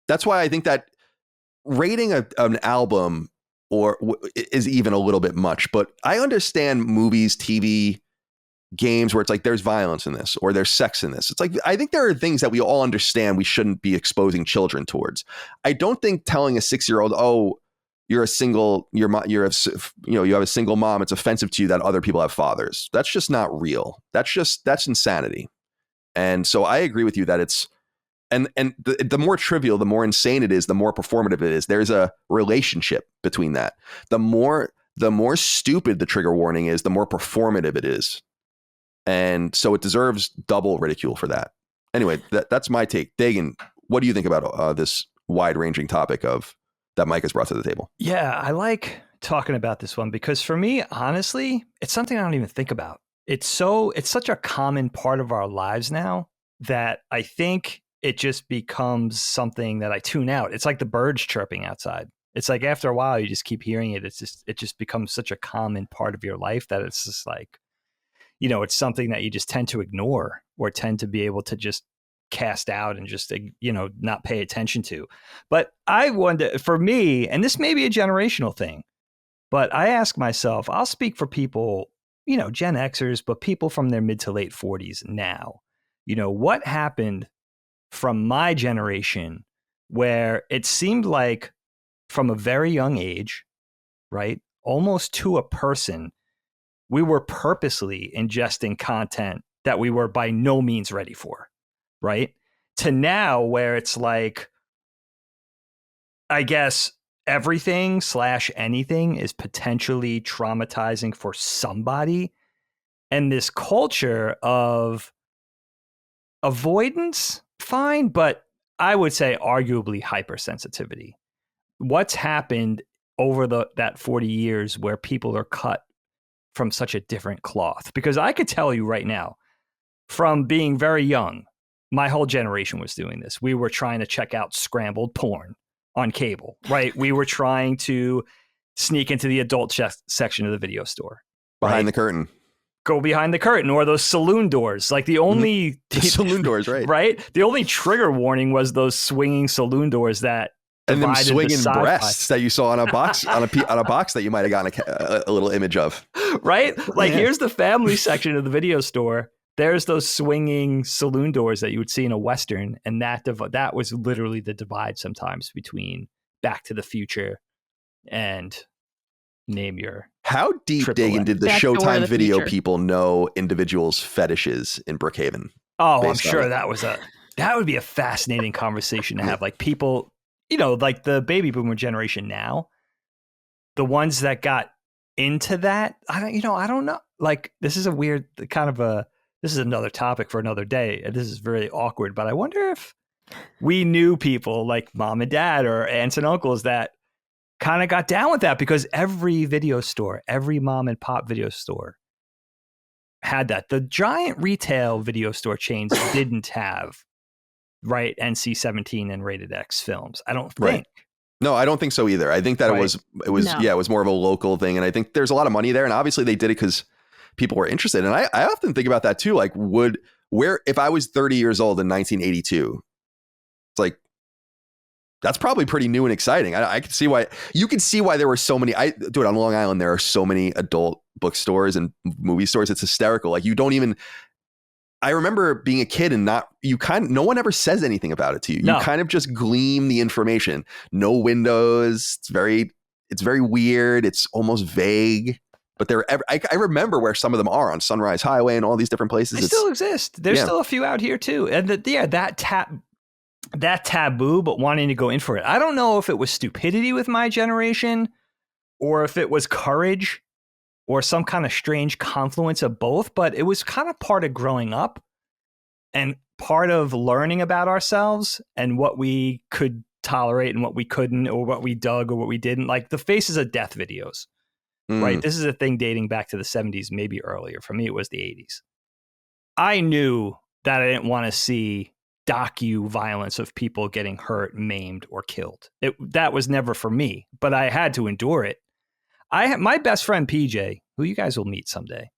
that's why I think that rating an album is even a little bit much. But I understand movies, TV, games where it's like there's violence in this or there's sex in this. It's like I think there are things that we all understand we shouldn't be exposing children towards. I don't think telling a 6-year-old, oh, you have a single mom, it's offensive to you that other people have fathers. That's just not real. That's insanity. And so I agree with you that it's and the more trivial, the more insane it is, the more performative it is. There's a relationship between that. The more stupid the trigger warning is, the more performative it is. And so it deserves double ridicule for that. Anyway, that's my take. Dagan, what do you think about this wide-ranging topic that Mike has brought to the table? Yeah, I like talking about this one because for me, honestly, it's something I don't even think about. It's such a common part of our lives now that I think it just becomes something that I tune out. It's like the birds chirping outside. It's like after a while, you just keep hearing it. It just becomes such a common part of your life that it's just like, you know, it's something that you just tend to ignore or tend to be able to just cast out and just, you know, not pay attention to. But I wonder, for me, and this may be a generational thing, but I ask myself, I'll speak for people, you know, Gen Xers, but people from their mid to late 40s now, you know, what happened from my generation where it seemed like from a very young age, right, almost to a person, we were purposely ingesting content that we were by no means ready for, right? To now where it's like, I guess everything / anything is potentially traumatizing for somebody. And this culture of avoidance, fine, but I would say arguably hypersensitivity. What's happened over that 40 years where people are cut from such a different cloth? Because I could tell you right now, from being very young, my whole generation was doing this. We were trying to check out scrambled porn on cable, right? We were trying to sneak into the adult section of the video store. Behind the curtain. Go behind the curtain, or those saloon doors. Like the only the saloon doors, right? Right. The only trigger warning was those swinging saloon doors that and them swinging breasts that you saw on a box on a box that you might have gotten a little image of. Right. Like here's the family section of the video store. There's those swinging saloon doors that you would see in a Western, and that was literally the divide sometimes between Back to the Future and name your. How deep, Dagan, did the Showtime video people know individuals' fetishes in Brookhaven? Oh, I'm sure that would be a fascinating conversation to have. Like people, like the baby boomer generation now, the ones that got into that, I don't know. Like this is a weird kind of this is another topic for another day. And this is very awkward, but I wonder if we knew people like mom and dad or aunts and uncles that kind of got down with that, because every video store, every mom and pop video store had that. The giant retail video store chains didn't have, right, NC-17 and rated X films. I don't think. Right. No, I don't think so either. I think that it was more of a local thing. And I think there's a lot of money there. And obviously they did it because people were interested. And I often think about that too. Like if I was 30 years old in 1982, it's like, that's probably pretty new and exciting. I can see why there were so many. On Long Island, there are so many adult bookstores and movie stores. It's hysterical. Like I remember being a kid and no one ever says anything about it to you. No. You kind of just glean the information. No windows. It's very weird. It's almost vague. But I remember where some of them are on Sunrise Highway and all these different places. They still exist. There's still a few out here too. And that taboo, but wanting to go in for it. I don't know if it was stupidity with my generation or if it was courage or some kind of strange confluence of both, but it was kind of part of growing up and part of learning about ourselves and what we could tolerate and what we couldn't, or what we dug or what we didn't. Like the Faces of Death videos, right? This is a thing dating back to the 70s, maybe earlier. For me, it was the 80s. I knew that I didn't want to see docu-violence of people getting hurt, maimed, or killed. That was never for me, but I had to endure it. My best friend PJ, who you guys will meet someday,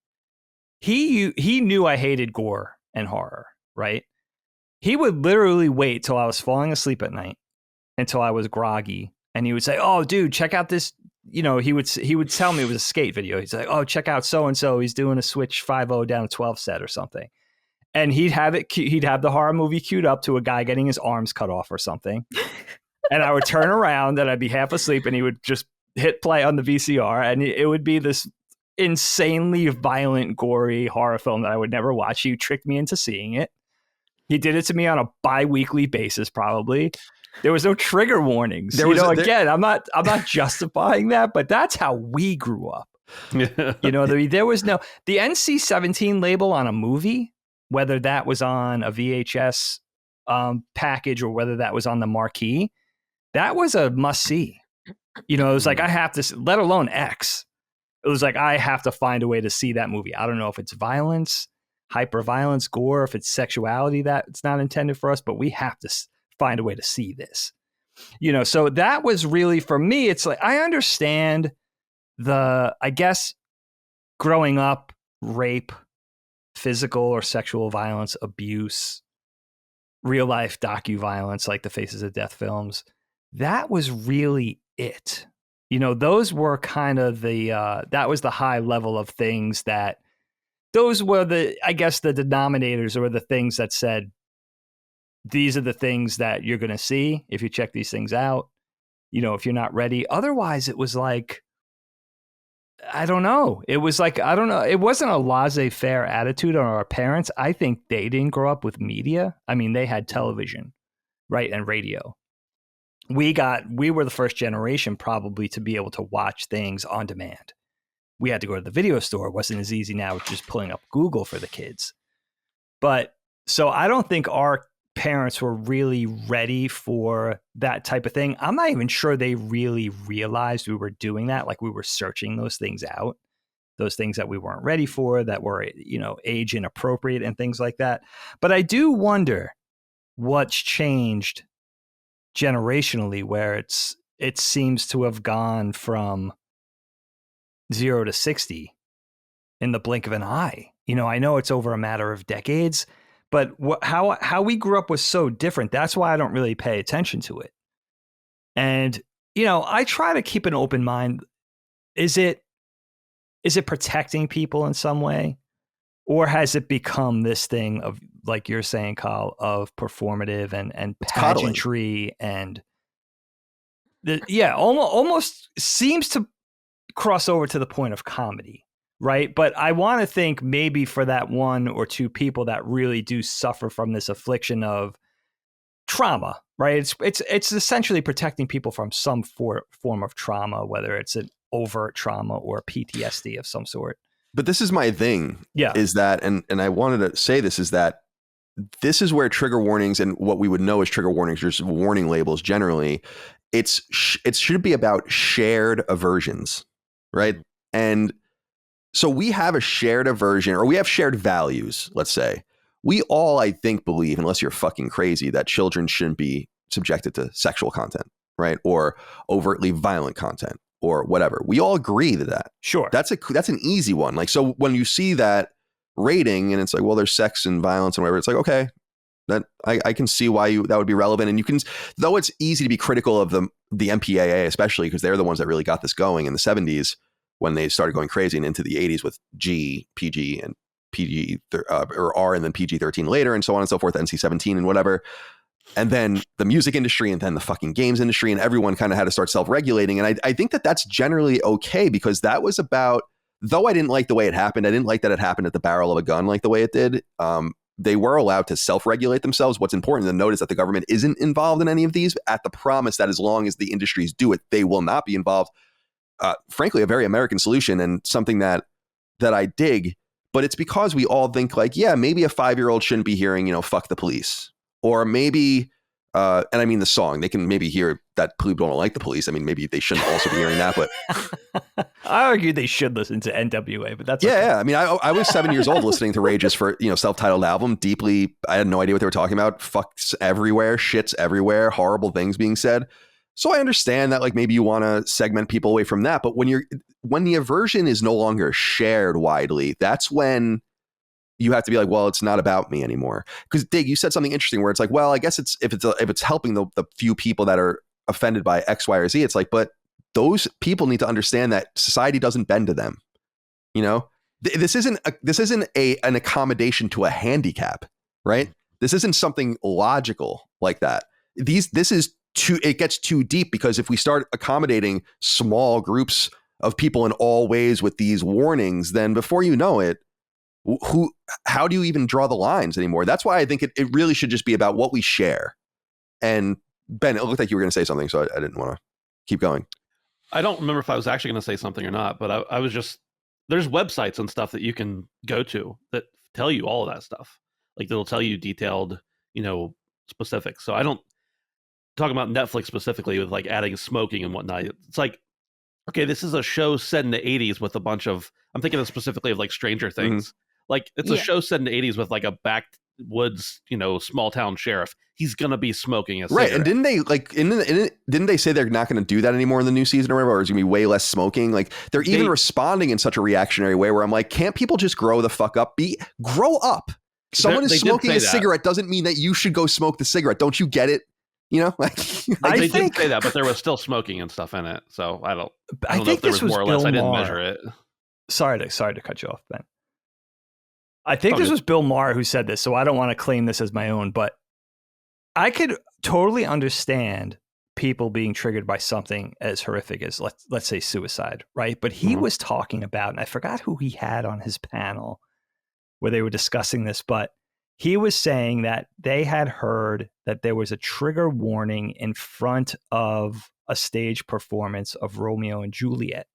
he knew I hated gore and horror, right? He would literally wait till I was falling asleep at night until I was groggy, and he would say, "Oh, dude, check out this." He would tell me it was a skate video. He's like, "Oh, check out so and so. He's doing a switch 5-0 down a 12 set or something." And he'd have the horror movie queued up to a guy getting his arms cut off or something. And I would turn around and I'd be half asleep and he would just hit play on the VCR and it would be this insanely violent, gory horror film that I would never watch. He tricked me into seeing it. He did it to me on a bi-weekly basis, probably. There was no trigger warnings. I'm not justifying that, but that's how we grew up. There was no, the NC-17 label on a movie, whether that was on a VHS package or whether that was on the marquee, that was a must-see. It was like, I have to, let alone X. It was like, I have to find a way to see that movie. I don't know if it's violence, hyper-violence, gore, if it's sexuality that it's not intended for us, but we have to find a way to see this. So that was really, for me, it's like, I understand I guess, growing up, rape, physical or sexual violence, abuse, real life docu-violence like the Faces of Death films. That was really it. Those were kind of that was the high level of things that those were the denominators or the things that said, these are the things that you're going to see if you check these things out, if you're not ready. Otherwise, it was like, I don't know. It was like, I don't know. It wasn't a laissez-faire attitude on our parents. I think they didn't grow up with media. I mean, they had television, right, and radio. We were the first generation probably to be able to watch things on demand. We had to go to the video store. It wasn't as easy now with just pulling up Google for the kids. But so I don't think our parents were really ready for that type of thing. I'm not even sure they really realized we were doing that. Like we were searching those things out, those things that we weren't ready for, that were, age inappropriate and things like that. But I do wonder what's changed generationally, where it seems to have gone from 0 to 60 in the blink of an eye. I know it's over a matter of decades, but how we grew up was so different. That's why I don't really pay attention to it. And, I try to keep an open mind. Is it protecting people in some way? Or has it become this thing of, like you're saying, Kyle, of performative and pageantry and almost seems to cross over to the point of comedy, right? But I want to think maybe for that one or two people that really do suffer from this affliction of trauma, right? It's essentially protecting people from some form of trauma, whether it's an overt trauma or PTSD of some sort. But this is my thing, is that, and I wanted to say this, is that this is where trigger warnings and what we would know as trigger warnings, just warning labels generally, it should be about shared aversions, right? And so we have a shared aversion, or we have shared values, let's say. We all, I think, believe, unless you're fucking crazy, that children shouldn't be subjected to sexual content, right? Or overtly violent content or whatever. We all agree to that. Sure. That's an easy one. Like, so when you see that rating and it's like, well, there's sex and violence and whatever, it's like, okay, that I can see why that would be relevant. And you can, though it's easy to be critical of the MPAA, especially because they're the ones that really got this going in the 70s when they started going crazy, and into the 80s with G, PG, and PG or R, and then PG-13 later, and so on and so forth, NC-17 and whatever. And then the music industry, and then the fucking games industry, and everyone kind of had to start self-regulating. And I think that that's generally okay, because that was about, though I didn't like the way it happened, I didn't like that it happened at the barrel of a gun like the way it did. They were allowed to self-regulate themselves. What's important to note is that the government isn't involved in any of these, at the promise that as long as the industries do it, they will not be involved. Frankly, a very American solution, and something that I dig. But it's because we all think like, yeah, maybe a 5-year-old shouldn't be hearing, fuck the police. Or maybe, and I mean the song, they can maybe hear that people don't like the police. I mean, maybe they shouldn't also be hearing that, but I argue they should listen to NWA, but that's yeah, okay. Yeah. I mean, I was 7 years old listening to Rage's for, self-titled album. Deeply, I had no idea what they were talking about. Fucks everywhere, shits everywhere, horrible things being said. So I understand that, like, maybe you want to segment people away from that, but when the aversion is no longer shared widely, that's when you have to be like, well, it's not about me anymore. Because Dig, you said something interesting where it's like, well, I guess if it's helping the few people that are offended by X, Y, or Z, it's like, but those people need to understand that society doesn't bend to them. This isn't an accommodation to a handicap, right? This isn't something logical like that. It gets too deep, because if we start accommodating small groups of people in all ways with these warnings, then before you know it, how do you even draw the lines anymore? That's why I think it really should just be about what we share. And Ben, it looked like you were going to say something, so I didn't want to keep going. I don't remember if I was actually going to say something or not, but I was just, there's websites and stuff that you can go to that tell you all of that stuff. Like, they'll tell you detailed, specifics. So I don't talk about Netflix specifically with like adding smoking and whatnot. It's like, okay, this is a show set in the 80s with a bunch of, I'm thinking of specifically of like Stranger Things. Mm-hmm. Like, it's a show set in the 80s with like a backwoods, small town sheriff. He's going to be smoking a cigarette. Right. And didn't they say they're not going to do that anymore in the new season or whatever, or it's going to be way less smoking? Like, they're even responding in such a reactionary way where I'm like, can't people just grow the fuck up? Grow up. Someone is smoking a cigarette doesn't mean that you should go smoke the cigarette. Don't you get it? They did say that, but there was still smoking and stuff in it. So I don't know if there was more or less. I didn't measure it. Sorry to cut you off, Ben. I think this was Bill Maher who said this, so I don't want to claim this as my own, but I could totally understand people being triggered by something as horrific as let's say suicide, right? But he was talking about, and I forgot who he had on his panel where they were discussing this, but he was saying that they had heard that there was a trigger warning in front of a stage performance of Romeo and Juliet,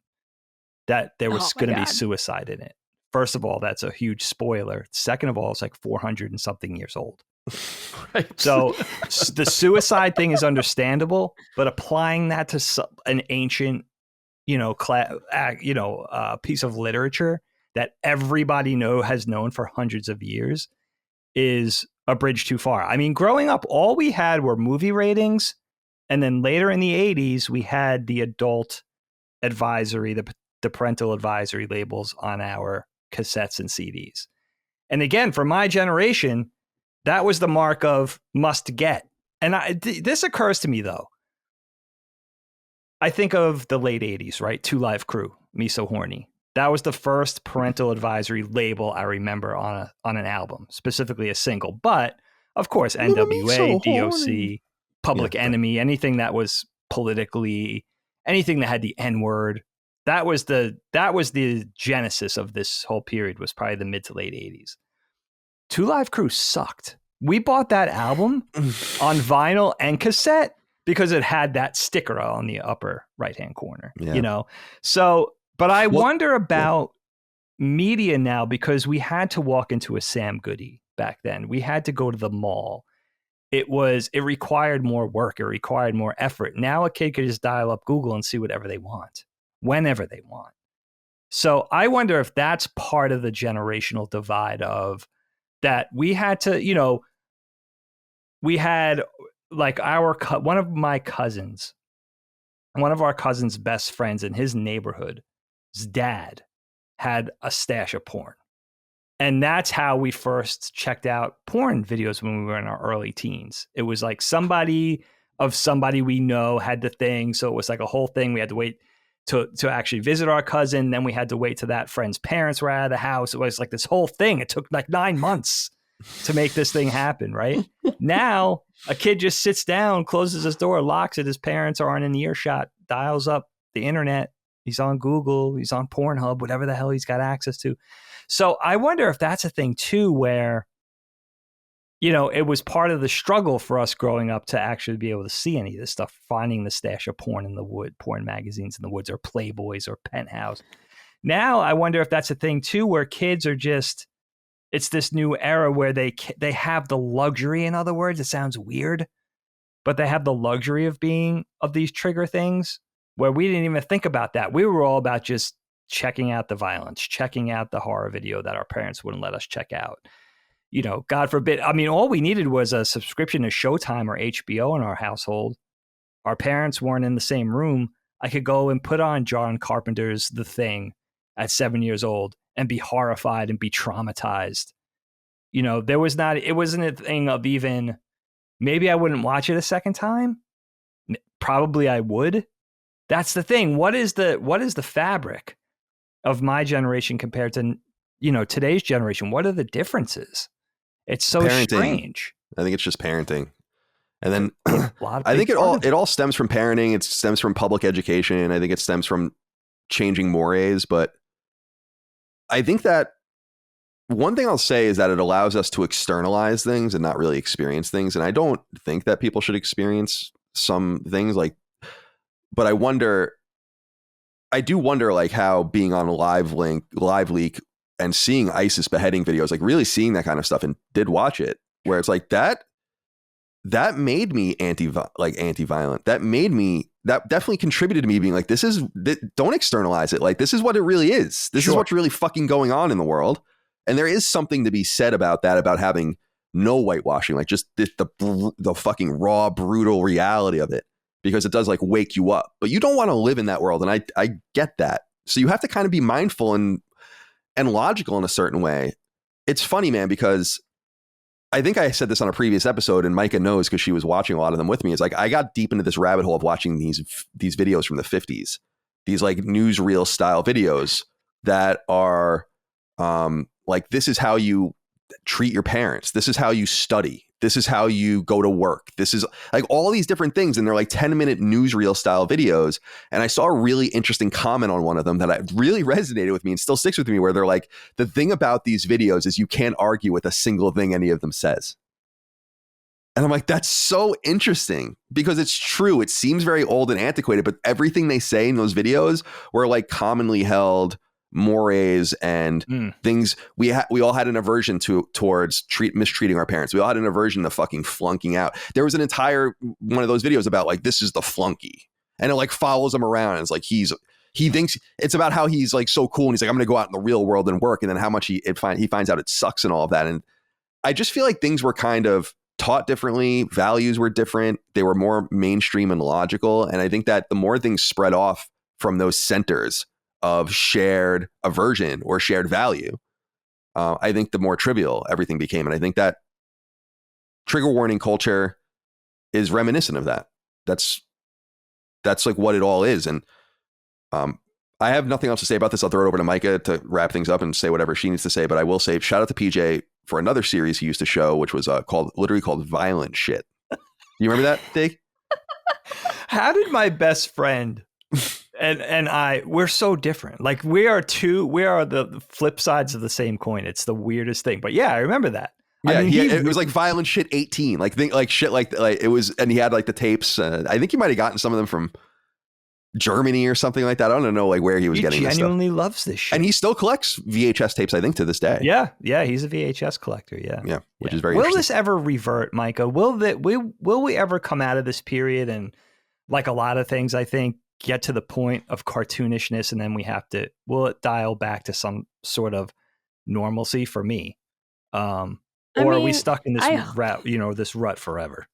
that there was going to be suicide in it. First of all, that's a huge spoiler. Second of all, it's like 400 and something years old. Right. So the suicide thing is understandable, but applying that to an ancient, piece of literature that everybody has known for hundreds of years is a bridge too far. I mean, growing up, all we had were movie ratings. And then later in the 80s, we had the adult advisory, the parental advisory labels on our cassettes and CDs. And again, for my generation, that was the mark of must get. And this occurs to me, though. I think of the late 80s, right? 2 Live Crew, Me So Horny. That was the first parental advisory label I remember on an album, specifically a single. But, of course, NWA, DOC, Public Enemy, anything that was politically, anything that had the N-word, that was the genesis of this whole period, was probably the mid to late 80s. 2 Live Crew sucked. We bought that album on vinyl and cassette because it had that sticker on the upper right-hand corner, So, but I wonder about media now, because we had to walk into a Sam Goody back then. We had to go to the mall. It required more work. It required more effort. Now a kid could just dial up Google and see whatever they want, whenever they want. So I wonder if that's part of the generational divide of that we had to, we had like one of our cousin's best friends in his neighborhood, his dad had a stash of porn. And that's how we first checked out porn videos when we were in our early teens. It was like somebody we know had the thing. So it was like a whole thing. We had to wait to actually visit our cousin. Then we had to wait till that friend's parents were out of the house. It was like this whole thing. It took like 9 months to make this thing happen, right? Now, a kid just sits down, closes his door, locks it. His parents aren't in earshot, dials up the internet. He's on Google. He's on Pornhub, whatever the hell he's got access to. So I wonder if that's a thing too, where, it was part of the struggle for us growing up to actually be able to see any of this stuff, finding the stash of porn in the wood, porn magazines in the woods, or Playboys or Penthouse. Now I wonder if that's a thing too, where kids are just, it's this new era where they have the luxury, in other words, it sounds weird, but they have the luxury of these trigger things, where we didn't even think about that. We were all about just checking out the violence, checking out the horror video that our parents wouldn't let us check out. God forbid. I mean, all we needed was a subscription to Showtime or HBO in our household. Our parents weren't in the same room. I could go and put on John Carpenter's The Thing at 7 years old and be horrified and be traumatized. It wasn't a thing of even, maybe I wouldn't watch it a second time. Probably I would. That's the thing. What is the fabric of my generation compared to, today's generation? What are the differences? It's so strange. I think it's just parenting. And then I think it all stems from parenting. It stems from public education. I think it stems from changing mores. But I think that one thing I'll say is that it allows us to externalize things and not really experience things. And I don't think that people should experience some things but I do wonder like how being on a live leak and seeing ISIS beheading videos, like really seeing that kind of stuff, and did watch it, where it's like that made me anti-violent. That definitely contributed to me being like, don't externalize it. Like, this is what it really is. This is what's really fucking going on in the world. And there is something to be said about that, about having no whitewashing, like just the fucking raw, brutal reality of it, because it does like wake you up. But you don't want to live in that world. And I get that. So you have to kind of be mindful and logical in a certain way. It's funny, man, because I think I said this on a previous episode, and Micah knows because she was watching a lot of them with me. It's like I got deep into this rabbit hole of watching these videos from the 50s, these like newsreel style videos that are like, this is how you treat your parents. This is how you study. This is how you go to work. This is like all these different things. And they're like 10-minute newsreel style videos. And I saw a really interesting comment on one of them that really resonated with me and still sticks with me, where they're like, the thing about these videos is you can't argue with a single thing any of them says. And I'm like, that's so interesting, because it's true. It seems very old and antiquated, but everything they say in those videos were like commonly held mores and things we all had an aversion towards mistreating our parents. We all had an aversion to fucking flunking out. There was an entire one of those videos about like, this is the flunky, and it like follows him around. And it's like he thinks it's about how he's like so cool, and he's like, I'm going to go out in the real world and work, and then how much he finds out it sucks and all of that. And I just feel like things were kind of taught differently. Values were different. They were more mainstream and logical. And I think that the more things spread off from those centers of shared aversion or shared value, I think the more trivial everything became. And I think that trigger warning culture is reminiscent of that. That's like what it all is. And I have nothing else to say about this. I'll throw it over to Micah to wrap things up and say whatever she needs to say. But I will say, shout out to PJ for another series he used to show, which was called Violent Shit. You remember that, Dig? How did my best friend and we're so different. Like we are the flip sides of the same coin. It's the weirdest thing. But yeah, I remember that. Yeah, I mean, it was like Violent Shit 18. Like shit like it was, and he had like the tapes. I think he might have gotten some of them from Germany or something like that. I don't know like where he was getting this stuff. He genuinely loves this shit. And he still collects VHS tapes, I think, to this day. Yeah, he's a VHS collector, yeah. Which is very Will interesting. this ever revert, Micah? Will we ever come out of this period and, like a lot of things, I think, get to the point of cartoonishness, and then will it dial back to some sort of normalcy for me? Or are we stuck in this rut forever?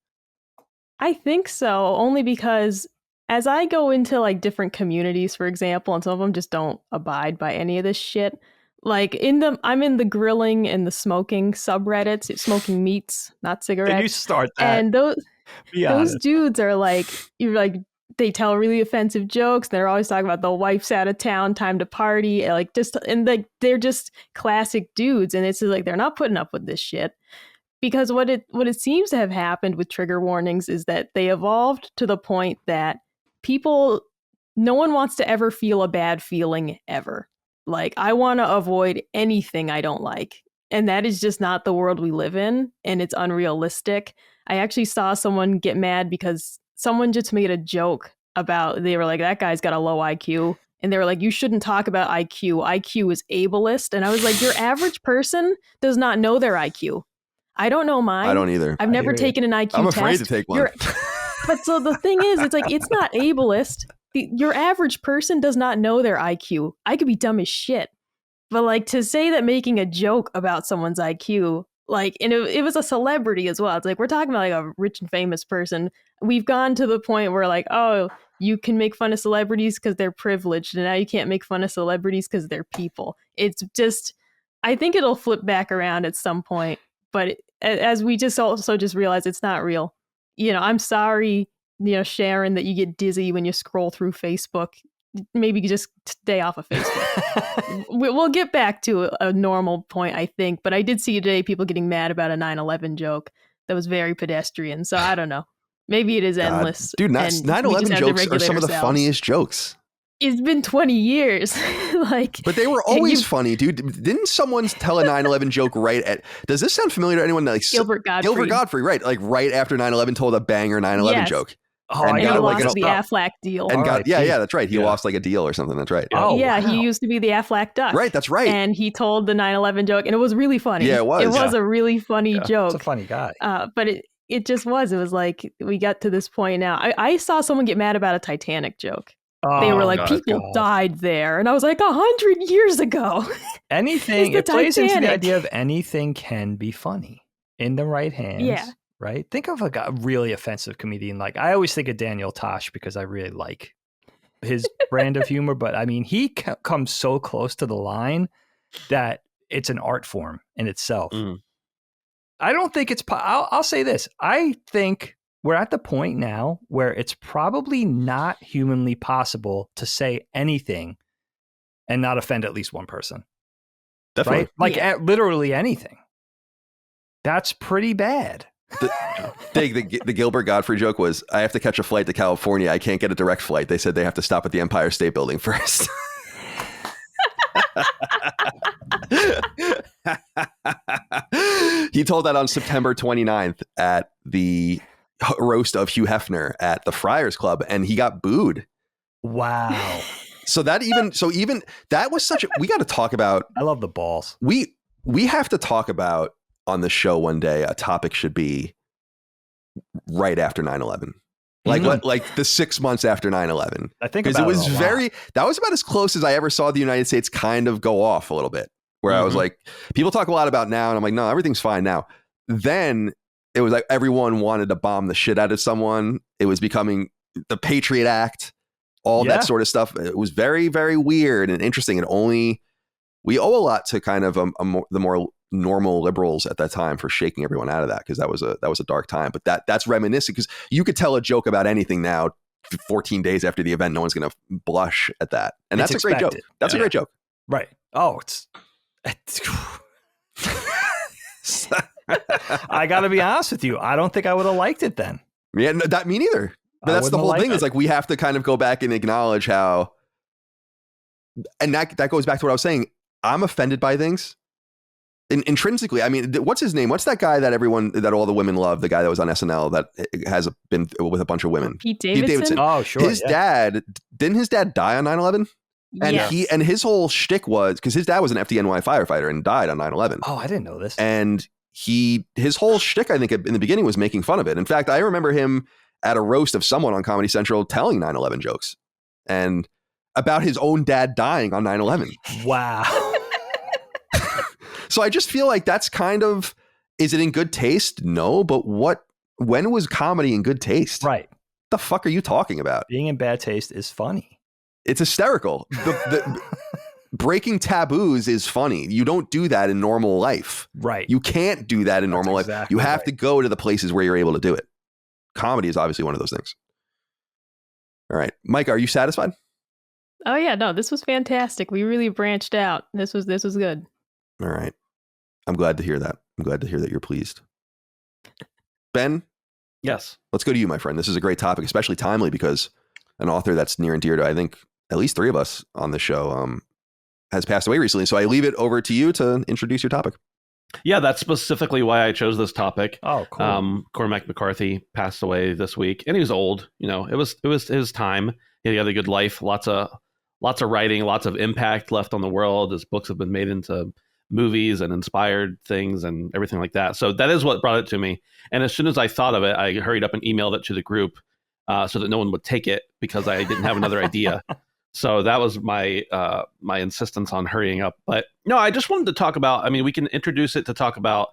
I think so, only because as I go into like different communities, for example, and some of them just don't abide by any of this shit. Like I'm in the grilling and the smoking subreddits, smoking meats, not cigarettes. Can you start that? And those dudes are like, they tell really offensive jokes. They're always talking about the wife's out of town, time to party, they're just classic dudes. And it's like, they're not putting up with this shit. Because what it seems to have happened with trigger warnings is that they evolved to the point that no one wants to ever feel a bad feeling ever. Like, I want to avoid anything I don't like. And that is just not the world we live in. And it's unrealistic. I actually saw someone get mad because someone just made a joke about, they were like, that guy's got a low IQ. And they were like, you shouldn't talk about IQ. IQ is ableist. And I was like, your average person does not know their IQ. I don't know mine. I don't either. I've never taken an IQ test. I'm afraid to take one. But so the thing is, it's like, it's not ableist. Your average person does not know their IQ. I could be dumb as shit. But like, to say that making a joke about someone's IQ, like, and it was a celebrity as well. It's like, we're talking about like a rich and famous person. We've gone to the point where like, oh, you can make fun of celebrities because they're privileged. And now you can't make fun of celebrities because they're people. It's just, I think it'll flip back around at some point. But as we just also just realize, it's not real. I'm sorry, Sharon, that you get dizzy when you scroll through Facebook. Maybe just stay off of Facebook. We'll get back to a normal point, I think. But I did see today people getting mad about a 9/11 joke that was very pedestrian. So I don't know. Maybe it is endless. Dude, 9/11 jokes are some of the funniest jokes. It's been 20 years. But they were always funny, dude. Didn't someone tell a 9/11 joke does this sound familiar to anyone? Like Gilbert Godfrey, right? Like right after 9/11 told a banger 9/11 joke. Oh, and he lost the Aflac deal. And that's right. He lost like a deal or something. That's right. Oh, yeah. Wow. He used to be the Aflac Duck. Right. That's right. And he told the 9/11 joke, and it was really funny. Yeah, it was. It was a really funny joke. He's a funny guy. But it just was. It was like, we got to this point now. I saw someone get mad about a Titanic joke. They were like, people died there. And I was like, 100 years ago. Anything, it plays into the idea of anything can be funny in the right hands. Yeah. Right? Think of like a really offensive comedian. Like, I always think of Daniel Tosh because I really like his brand of humor. But I mean, he comes so close to the line that it's an art form in itself. I don't think it's, I'll say this. I think we're at the point now where it's probably not humanly possible to say anything and not offend at least one person. Definitely. Right? Like literally anything. That's pretty bad. The Gilbert Godfrey joke was, I have to catch a flight to California. I can't get a direct flight. They said they have to stop at the Empire State Building first. He told that on September 29th at the roast of Hugh Hefner at the Friars Club, and he got booed. Wow. So that was such a, we got to talk about. I love the balls. We have to talk about on the show one day. A topic should be right after 9/11. Like the 6 months after 9/11. I think because it was that was about as close as I ever saw the United States kind of go off a little bit, where I was like, people talk a lot about now, and I'm like, no, everything's fine now. Then it was like everyone wanted to bomb the shit out of someone. It was becoming the Patriot Act, all that sort of stuff. It was very, very weird and interesting. And we owe a lot to kind of the more normal liberals at that time for shaking everyone out of that, because that was a dark time. But that's reminiscent, because you could tell a joke about anything now 14 days after the event. No one's going to blush at that, and that's a great joke. That's a great joke, right? Oh, it's I gotta be honest with you, I don't think I would have liked it then. Yeah, no, me neither. But that's the whole thing, is like, we have to kind of go back and acknowledge how, and that goes back to what I was saying. I'm offended by things intrinsically. I mean, what's his name? What's that guy that all the women love? The guy that was on SNL that has been with a bunch of women. Pete Davidson. Oh, sure. Didn't his dad die on 9/11? And yes. his whole shtick was, because his dad was an FDNY firefighter and died on 9/11. Oh, I didn't know this. And his whole shtick, I think, in the beginning was making fun of it. In fact, I remember him at a roast of someone on Comedy Central telling 9/11 jokes and about his own dad dying on 9/11. Wow. So I just feel like that's kind of, is it in good taste? No, but when was comedy in good taste? Right. The fuck are you talking about? Being in bad taste is funny. It's hysterical. The breaking taboos is funny. You don't do that in normal life. Right. You can't do that in normal life. You have to go to the places where you're able to do it. Comedy is obviously one of those things. All right. Mike, are you satisfied? Oh yeah, no, this was fantastic. We really branched out. This was good. All right. I'm glad to hear that. I'm glad to hear that you're pleased. Ben? Yes. Let's go to you, my friend. This is a great topic, especially timely, because an author that's near and dear to, I think, at least three of us on the show has passed away recently. So I leave it over to you to introduce your topic. Yeah, that's specifically why I chose this topic. Oh, cool. Cormac McCarthy passed away this week, and he was old. You know, it was his time. He had a good life, lots of writing, lots of impact left on the world. His books have been made into movies and inspired things and everything like that. So that is what brought it to me. And as soon as I thought of it, I hurried up and emailed it to the group so that no one would take it, because I didn't have another idea. So that was my insistence on hurrying up. But no, I just wanted to talk about, I mean, we can introduce it to talk about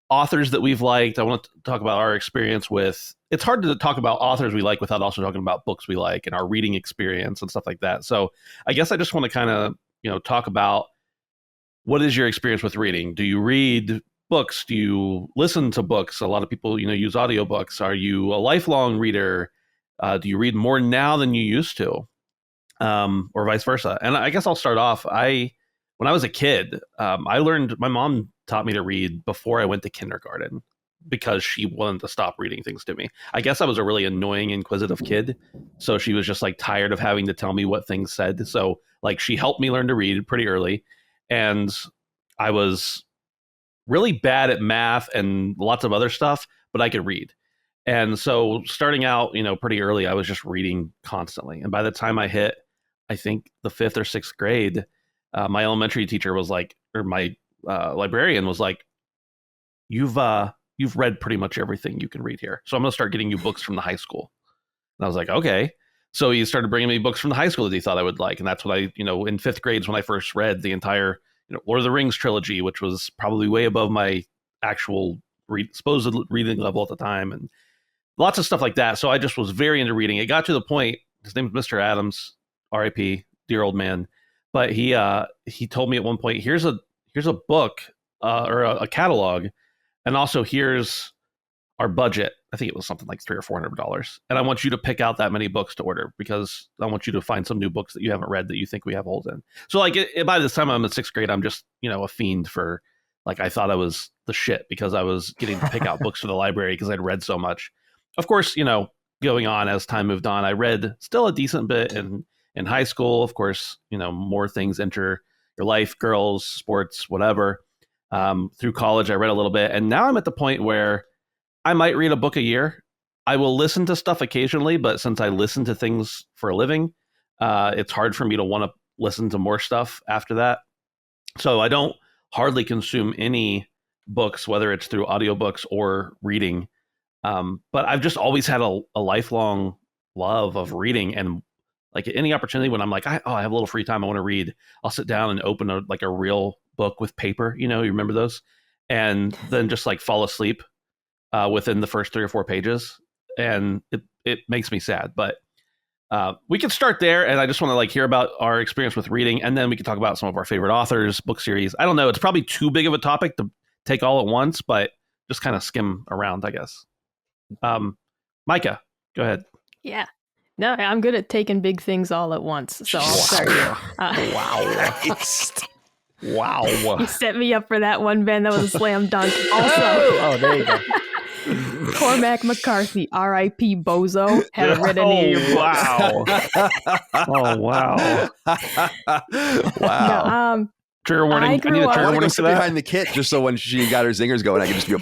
authors that we've liked. I want to talk about our experience with, it's hard to talk about authors we like without also talking about books we like and our reading experience and stuff like that. So I guess I just want to kind of, talk about, what is your experience with reading? Do you read books? Do you listen to books? A lot of people, use audiobooks. Are you a lifelong reader? Do you read more now than you used to? Or vice versa? And I guess I'll start off. When I was a kid, my mom taught me to read before I went to kindergarten, because she wanted to stop reading things to me. I guess I was a really annoying, inquisitive kid. So she was just like tired of having to tell me what things said. So like she helped me learn to read pretty early. And I was really bad at math and lots of other stuff, but I could read. And so starting out, pretty early, I was just reading constantly. And by the time I hit, I think the 5th or 6th grade, my elementary teacher was like, or my librarian was like, you've read pretty much everything you can read here. So I'm going to start getting you books from the high school. And I was like, okay. So he started bringing me books from the high school that he thought I would like. And that's what I, in 5th grade is when I first read the entire, Lord of the Rings trilogy, which was probably way above my actual supposed reading level at the time. And lots of stuff like that. So I just was very into reading. It got to the point, his name was Mr. Adams, R.I.P., dear old man. But he told me at one point, here's a book or a catalog. And also here's our budget. I think it was something like $300 or $400. And I want you to pick out that many books to order, because I want you to find some new books that you haven't read that you think we have holes in. So like by this time I'm in 6th grade, I'm just, a fiend for Like I thought I was the shit because I was getting to pick out books for the library because I'd read so much. Of course, going on as time moved on, I read still a decent bit in high school. Of course, more things enter your life, girls, sports, whatever. Through college, I read a little bit. And now I'm at the point where I might read a book a year. I will listen to stuff occasionally, but since I listen to things for a living, it's hard for me to want to listen to more stuff after that. So I don't hardly consume any books, whether it's through audiobooks or reading. But I've just always had a lifelong love of reading, and like any opportunity when I'm like, I have a little free time, I want to read, I'll sit down and open a real book with paper, you remember those, and then just like fall asleep within the first 3 or 4 pages, and it makes me sad. But we can start there, and I just want to hear about our experience with reading, and then we can talk about some of our favorite authors, book series. I don't know, it's probably too big of a topic to take all at once, but just kind of skim around, I guess. Micah, go ahead. Yeah. No, I'm good at taking big things all at once, so I'll start here. Wow. You set me up for that one, Ben. That was a slam dunk. Also, there you go. Cormac McCarthy, R.I.P. Bozo. Haven't read any of your books. Oh, wow. Wow. No, trigger warning. I need a trigger warning for that. Behind the kit, just so when she got her zingers going, I can just be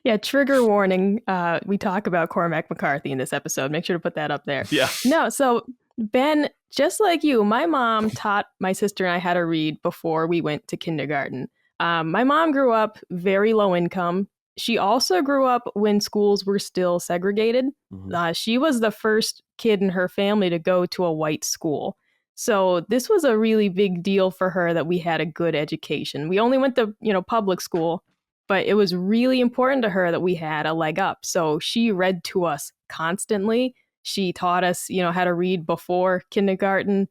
yeah, trigger warning. We talk about Cormac McCarthy in this episode. Make sure to put that up there. Yeah. No, so Ben, just like you, my mom taught my sister and I how to read before we went to kindergarten. My mom grew up very low income. She also grew up when schools were still segregated. Mm-hmm. She was the first kid in her family to go to a white school. So this was a really big deal for her that we had a good education. We only went to, public school, but it was really important to her that we had a leg up. So she read to us constantly. She taught us, how to read before kindergarten.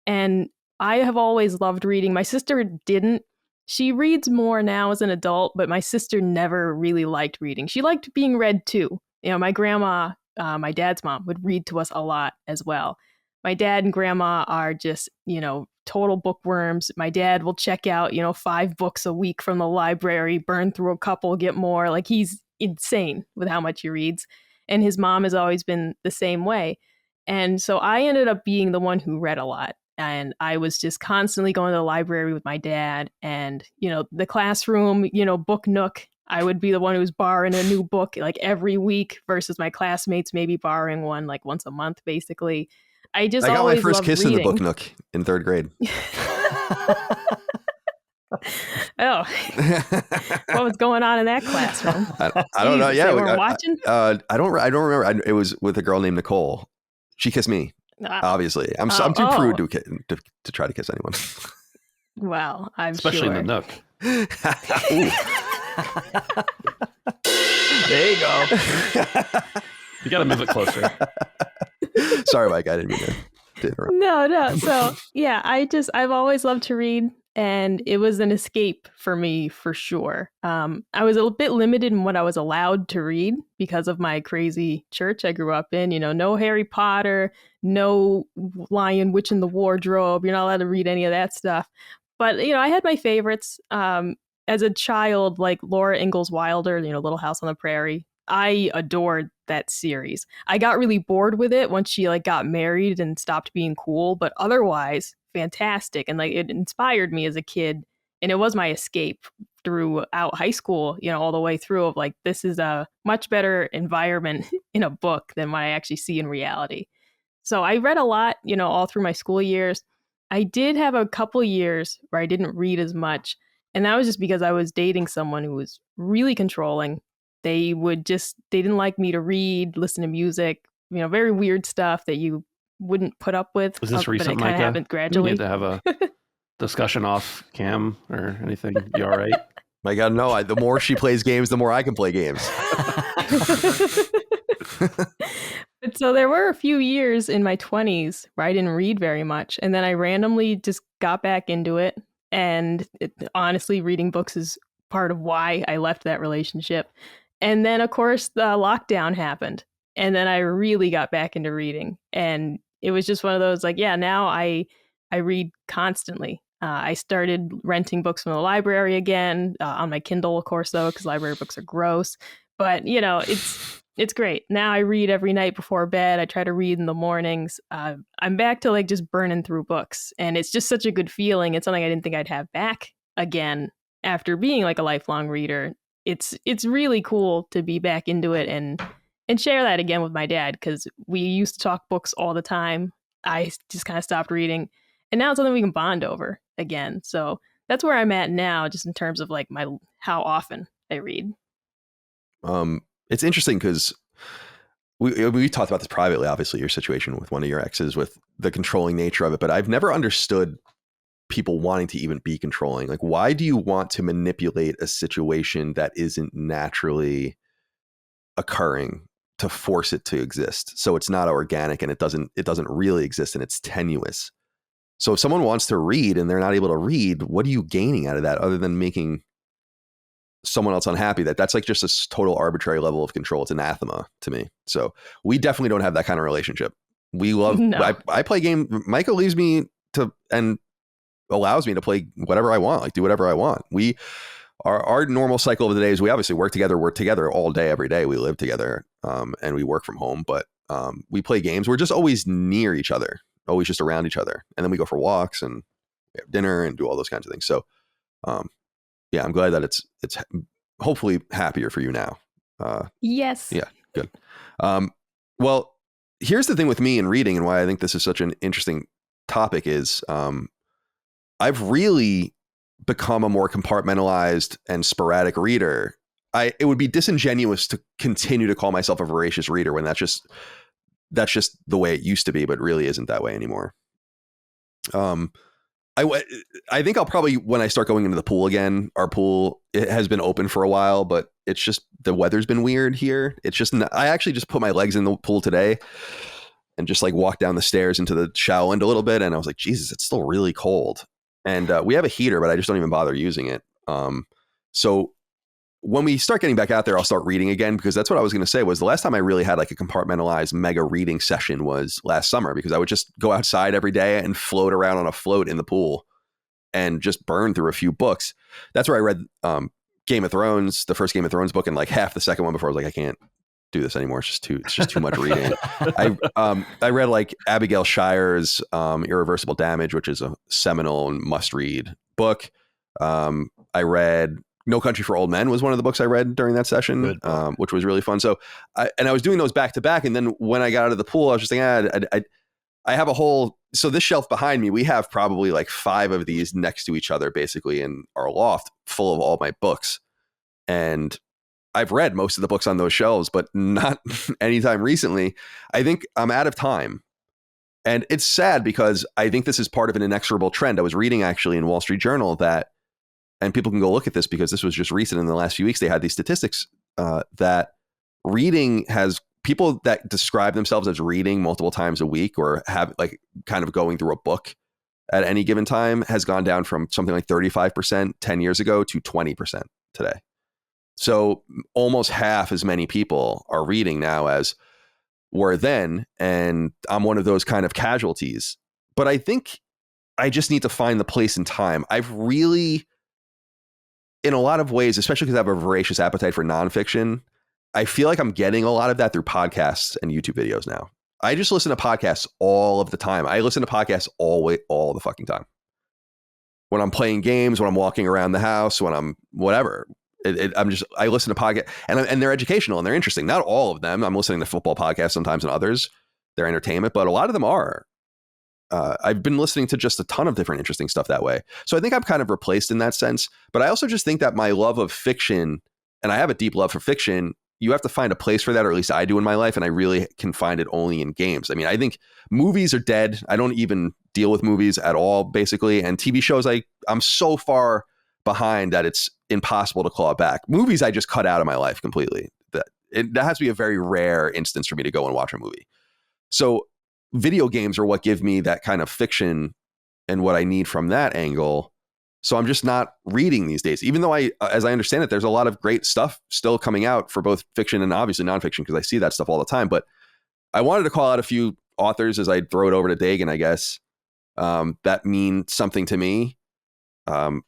And I have always loved reading. My sister didn't. She reads more now as an adult, but my sister never really liked reading. She liked being read too. My grandma, my dad's mom, would read to us a lot as well. My dad and grandma are just, total bookworms. My dad will check out, 5 books a week from the library, burn through a couple, get more. He's insane with how much he reads. And his mom has always been the same way. And so I ended up being the one who read a lot. And I was just constantly going to the library with my dad, and, the classroom, book nook. I would be the one who was borrowing a new book every week versus my classmates maybe borrowing one once a month, basically. I got my first kiss reading. In the book nook in 3rd grade. Oh, what was going on in that classroom? I don't know. Yeah, they were watching. I don't remember. It was with a girl named Nicole. She kissed me. Obviously, I'm too prude to try to kiss anyone. Well, I'm especially sure. in the nook. There you go. You got to move it closer. Sorry, Mike. I didn't mean to interrupt. No. So yeah, I've always loved to read, and it was an escape for me for sure. I was a bit limited in what I was allowed to read because of my crazy church I grew up in. No Harry Potter, no Lion, Witch in the Wardrobe. You're not allowed to read any of that stuff. But I had my favorites. As a child, like Laura Ingalls Wilder, Little House on the Prairie. I adored that series. I got really bored with it once she got married and stopped being cool, but otherwise fantastic. And it inspired me as a kid, and it was my escape throughout high school, all the way through of this is a much better environment in a book than what I actually see in reality. So I read a lot, all through my school years. I did have a couple years where I didn't read as much, and that was just because I was dating someone who was really controlling. They didn't like me to read, listen to music, very weird stuff that you wouldn't put up with. Was this recent, Micah? Happened gradually. You had to have a discussion off cam or anything. You all right? My God, no. The more she plays games, the more I can play games. But so there were a few years in my 20s where I didn't read very much. And then I randomly just got back into it. And honestly, reading books is part of why I left that relationship. And then, of course, the lockdown happened. And then I really got back into reading. And it was just one of those now I read constantly. I started renting books from the library again on my Kindle, of course, though, because library books are gross. But, it's great. Now I read every night before bed. I try to read in the mornings. I'm back to like just burning through books. And it's just such a good feeling. It's something I didn't think I'd have back again after being like a lifelong reader. It's really cool to be back into it and share that again with my dad, because we used to talk books all the time. I just kind of stopped reading. And now it's something we can bond over again. So that's where I'm at now, just in terms of like how often I read. It's interesting because we talked about this privately, obviously, your situation with one of your exes, with the controlling nature of it. But I've never understood people wanting to even be controlling. Like, why do you want to manipulate a situation that isn't naturally occurring to force it to exist? So it's not organic and it doesn't really exist and it's tenuous. So if someone wants to read and they're not able to read, what are you gaining out of that other than making someone else unhappy? That's like just a total arbitrary level of control. It's anathema to me. So we definitely don't have that kind of relationship. We love, no. I play game. Micah leaves me to, and allows me to play whatever I want, like do whatever I want. Our normal cycle of the day is we obviously work together all day, every day. We live together and we work from home, but we play games. We're just always near each other, always just around each other. And then we go for walks and we have dinner and do all those kinds of things. So yeah, I'm glad that it's hopefully happier for you now. Yes. Yeah, good. Well, here's the thing with me and reading and why I think this is such an interesting topic is I've really become a more compartmentalized and sporadic reader. It would be disingenuous to continue to call myself a voracious reader when that's just the way it used to be, but it really isn't that way anymore. I think I'll probably, when I start going into the pool again, our pool, it has been open for a while, but it's just, the weather's been weird here. It's just, I actually just put my legs in the pool today and just like walked down the stairs into the shallow end a little bit. And I was like, Jesus, it's still really cold. And we have a heater, but I just don't even bother using it. So when we start getting back out there, I'll start reading again, because that's what I was going to say was the last time I really had like a compartmentalized mega reading session was last summer, because I would just go outside every day and float around on a float in the pool and just burn through a few books. That's where I read Game of Thrones, the first Game of Thrones book, and like half the second one before I was like, I can't do this anymore. It's just too much reading. I read like Abigail Shire's Irreversible Damage, which is a seminal and must read book. I read No Country for Old Men was one of the books I read during that session, which was really fun. So I was doing those back to back. And then when I got out of the pool, I was just thinking, I have a whole, so this shelf behind me, we have probably like 5 of these next to each other, basically in our loft, full of all my books. And I've read most of the books on those shelves, but not anytime recently. I think I'm out of time. And it's sad because I think this is part of an inexorable trend. I was reading actually in Wall Street Journal that, and people can go look at this because this was just recent in the last few weeks, they had these statistics that reading has, people that describe themselves as reading multiple times a week or have like kind of going through a book at any given time has gone down from something like 35% 10 years ago to 20% today. So almost half as many people are reading now as were then. And I'm one of those kind of casualties. But I think I just need to find the place and time. I've really, in a lot of ways, especially because I have a voracious appetite for nonfiction, I feel like I'm getting a lot of that through podcasts and YouTube videos now. I just listen to podcasts all of the time. I listen to podcasts all the fucking time. When I'm playing games, when I'm walking around the house, when I'm whatever. I listen to podcasts and they're educational and they're interesting. Not all of them. I'm listening to football podcasts sometimes and others. They're entertainment, but a lot of them are. I've been listening to just a ton of different interesting stuff that way. So I think I'm kind of replaced in that sense. But I also just think that my love of fiction, and I have a deep love for fiction, you have to find a place for that, or at least I do in my life. And I really can find it only in games. I mean, I think movies are dead. I don't even deal with movies at all, basically. And TV shows, I'm so far behind that it's impossible to claw back. Movies I just cut out of my life completely. That has to be a very rare instance for me to go and watch a movie. So video games are what give me that kind of fiction and what I need from that angle. So I'm just not reading these days, even though as I understand it, there's a lot of great stuff still coming out for both fiction and obviously nonfiction, because I see that stuff all the time. But I wanted to call out a few authors as I throw it over to Dagan, I guess, that mean something to me. From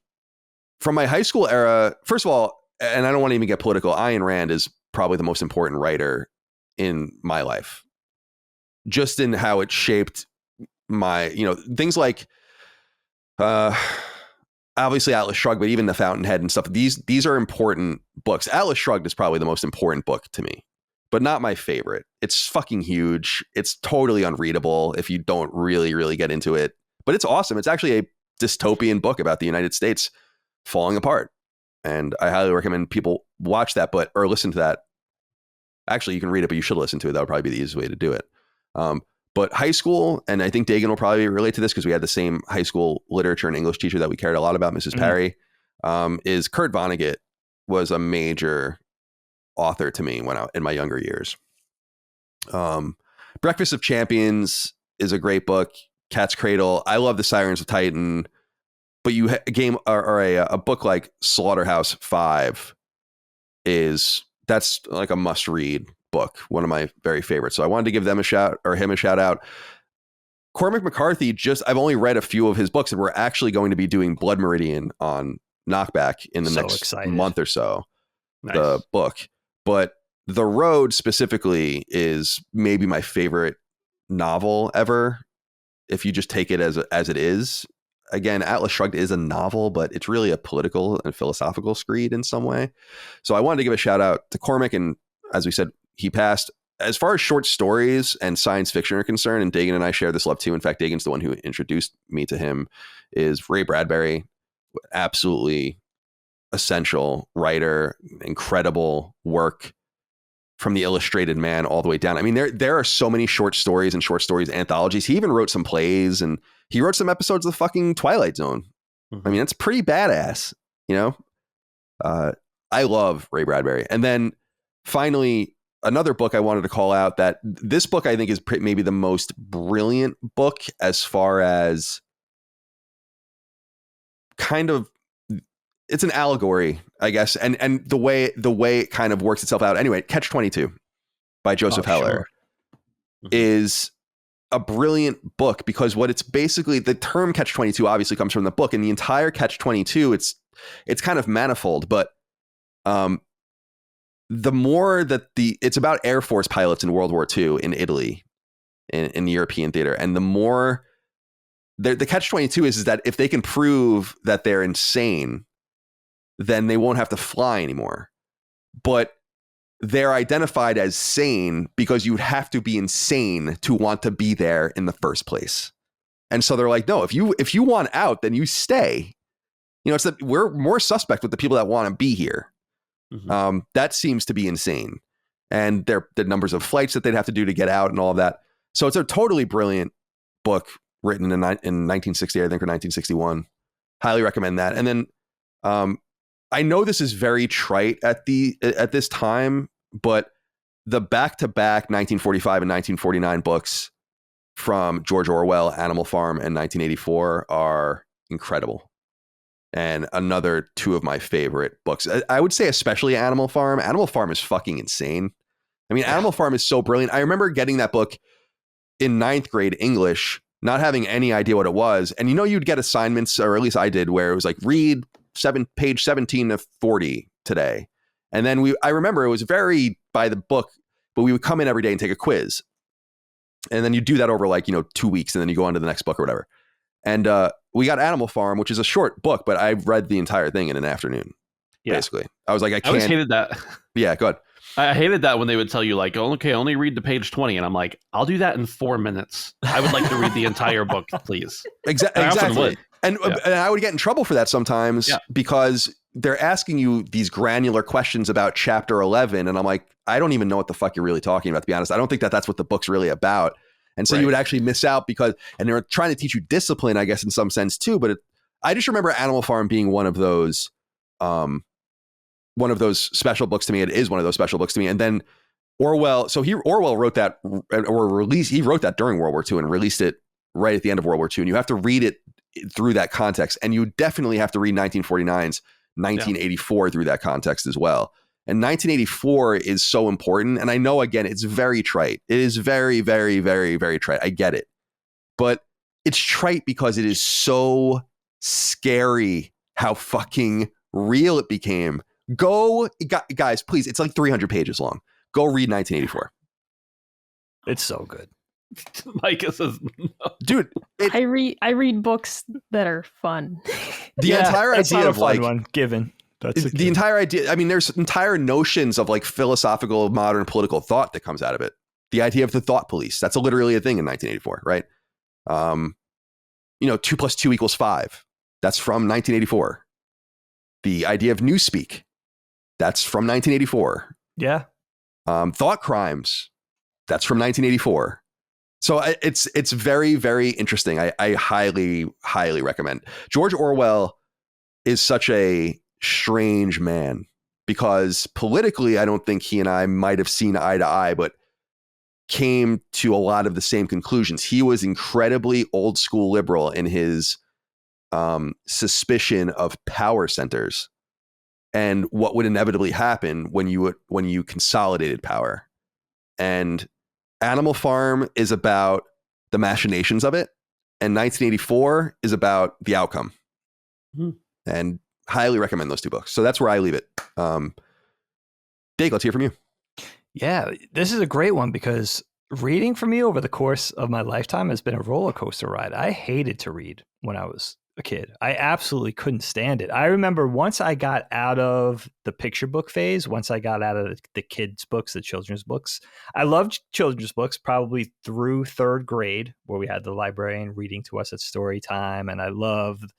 my high school era, first of all, and I don't want to even get political, Ayn Rand is probably the most important writer in my life, just in how it shaped my, things like, obviously Atlas Shrugged, but even The Fountainhead and stuff. These are important books. Atlas Shrugged is probably the most important book to me, but not my favorite. It's fucking huge. It's totally unreadable if you don't really, really get into it, but it's awesome. It's actually a dystopian book about the United States falling apart. And I highly recommend people watch that, or listen to that. Actually, you can read it, but you should listen to it. That would probably be the easiest way to do it. But high school, and I think Dagan will probably relate to this because we had the same high school literature and English teacher that we cared a lot about, Mrs. Parry, is Kurt Vonnegut was a major author to me in my younger years. Breakfast of Champions is a great book. Cat's Cradle. I love The Sirens of Titan. But a book like Slaughterhouse 5 that's like a must read book, one of my very favorites. So I wanted to give him a shout out. Cormac McCarthy, I've only read a few of his books, and we're actually going to be doing Blood Meridian on Knockback in the next month or so. Nice. The book, but The Road specifically is maybe my favorite novel ever. If you just take it as it is. Again, Atlas Shrugged is a novel, but it's really a political and philosophical screed in some way. So I wanted to give a shout out to Cormac, and as we said, he passed. As far as short stories and science fiction are concerned, and Dagan and I share this love too. In fact, Dagan's the one who introduced me to him, is Ray Bradbury. Absolutely essential writer, incredible work from The Illustrated Man all the way down. I mean, there are so many short stories anthologies. He even wrote some plays, and he wrote some episodes of the fucking Twilight Zone. I mean, that's pretty badass, I love Ray Bradbury. And then finally, another book I wanted to call out, that this book I think is maybe the most brilliant book as far as kind of, it's an allegory, I guess. And the way it kind of works itself out. Anyway, Catch-22 by Joseph Heller is a brilliant book, because what it's basically, the term Catch-22 obviously comes from the book, and the entire Catch-22, it's kind of manifold, but the more that it's about Air Force pilots in World War II in Italy, in the European theater. And the more the Catch-22 is that if they can prove that they're insane, then they won't have to fly anymore. But they're identified as sane because you'd have to be insane to want to be there in the first place. And so they're like, no, if you want out, then you stay. It's that we're more suspect with the people that want to be here. That seems to be insane. And the numbers of flights that they'd have to do to get out and all of that. So it's a totally brilliant book written in 1960, I think, or 1961. Highly recommend that. And then I know this is very trite at this time, but the back-to-back 1945 and 1949 books from George Orwell, Animal Farm, and 1984 are incredible. And another two of my favorite books. I would say especially Animal Farm. Animal Farm is fucking insane. I mean, Animal Farm is so brilliant. I remember getting that book in 9th grade English, not having any idea what it was. And you'd get assignments, or at least I did, where it was like, read page 17 to 40 today. And then I remember it was very by the book, but we would come in every day and take a quiz. And then you do that over 2 weeks, and then you go on to the next book or whatever. And we got Animal Farm, which is a short book, but I read the entire thing in an afternoon. Yeah. Basically, I was like, I always hated that. Yeah, go ahead. I hated that when they would tell you okay, only read to page 20, and I'm like, I'll do that in 4 minutes. I would like to read the entire book, please. Exactly. And I would get in trouble for that sometimes because they're asking you these granular questions about chapter 11, and I'm like, I don't even know what the fuck you're really talking about, to be honest. I don't think that's what the book's really about. And so you would actually miss out and they're trying to teach you discipline, I guess, in some sense too. But I just remember Animal Farm being one of those special books to me. It is one of those special books to me. And then Orwell. So Orwell wrote that, he wrote that during World War II and released it right at the end of World War II. And you have to read it through that context. And you definitely have to read 1949's 1984 through that context as well. And 1984 is so important. And I know, again, it's very trite. It is very, very, very, very trite. I get it. But it's trite because it is so scary how fucking real it became. Guys, please, it's like 300 pages long. Go read 1984. It's so good. Micah says no. Dude, I read books that are fun. The entire idea of like one given. That's the entire idea. I mean, there's entire notions of like philosophical modern political thought that comes out of it. The idea of the thought police. That's literally a thing in 1984, right? 2 + 2 = 5. That's from 1984. The idea of newspeak. That's from 1984. Yeah. Thought crimes. That's from 1984. So it's very, very interesting. I highly, highly recommend. George Orwell is such a strange man because politically, I don't think he and I might have seen eye to eye, but came to a lot of the same conclusions. He was incredibly old school liberal in his suspicion of power centers and what would inevitably happen when you consolidated power. And Animal Farm is about the machinations of it, and 1984 is about the outcome. And highly recommend those 2 books. So that's where I leave it. Dave, let's hear from you. Yeah, this is a great one because reading for me over the course of my lifetime has been a roller coaster ride. I hated to read when I was a kid. I absolutely couldn't stand it. I remember once I got out of the picture book phase, once I got out of the kids' books, the children's books, I loved children's books probably through 3rd grade, where we had the librarian reading to us at story time. And I loved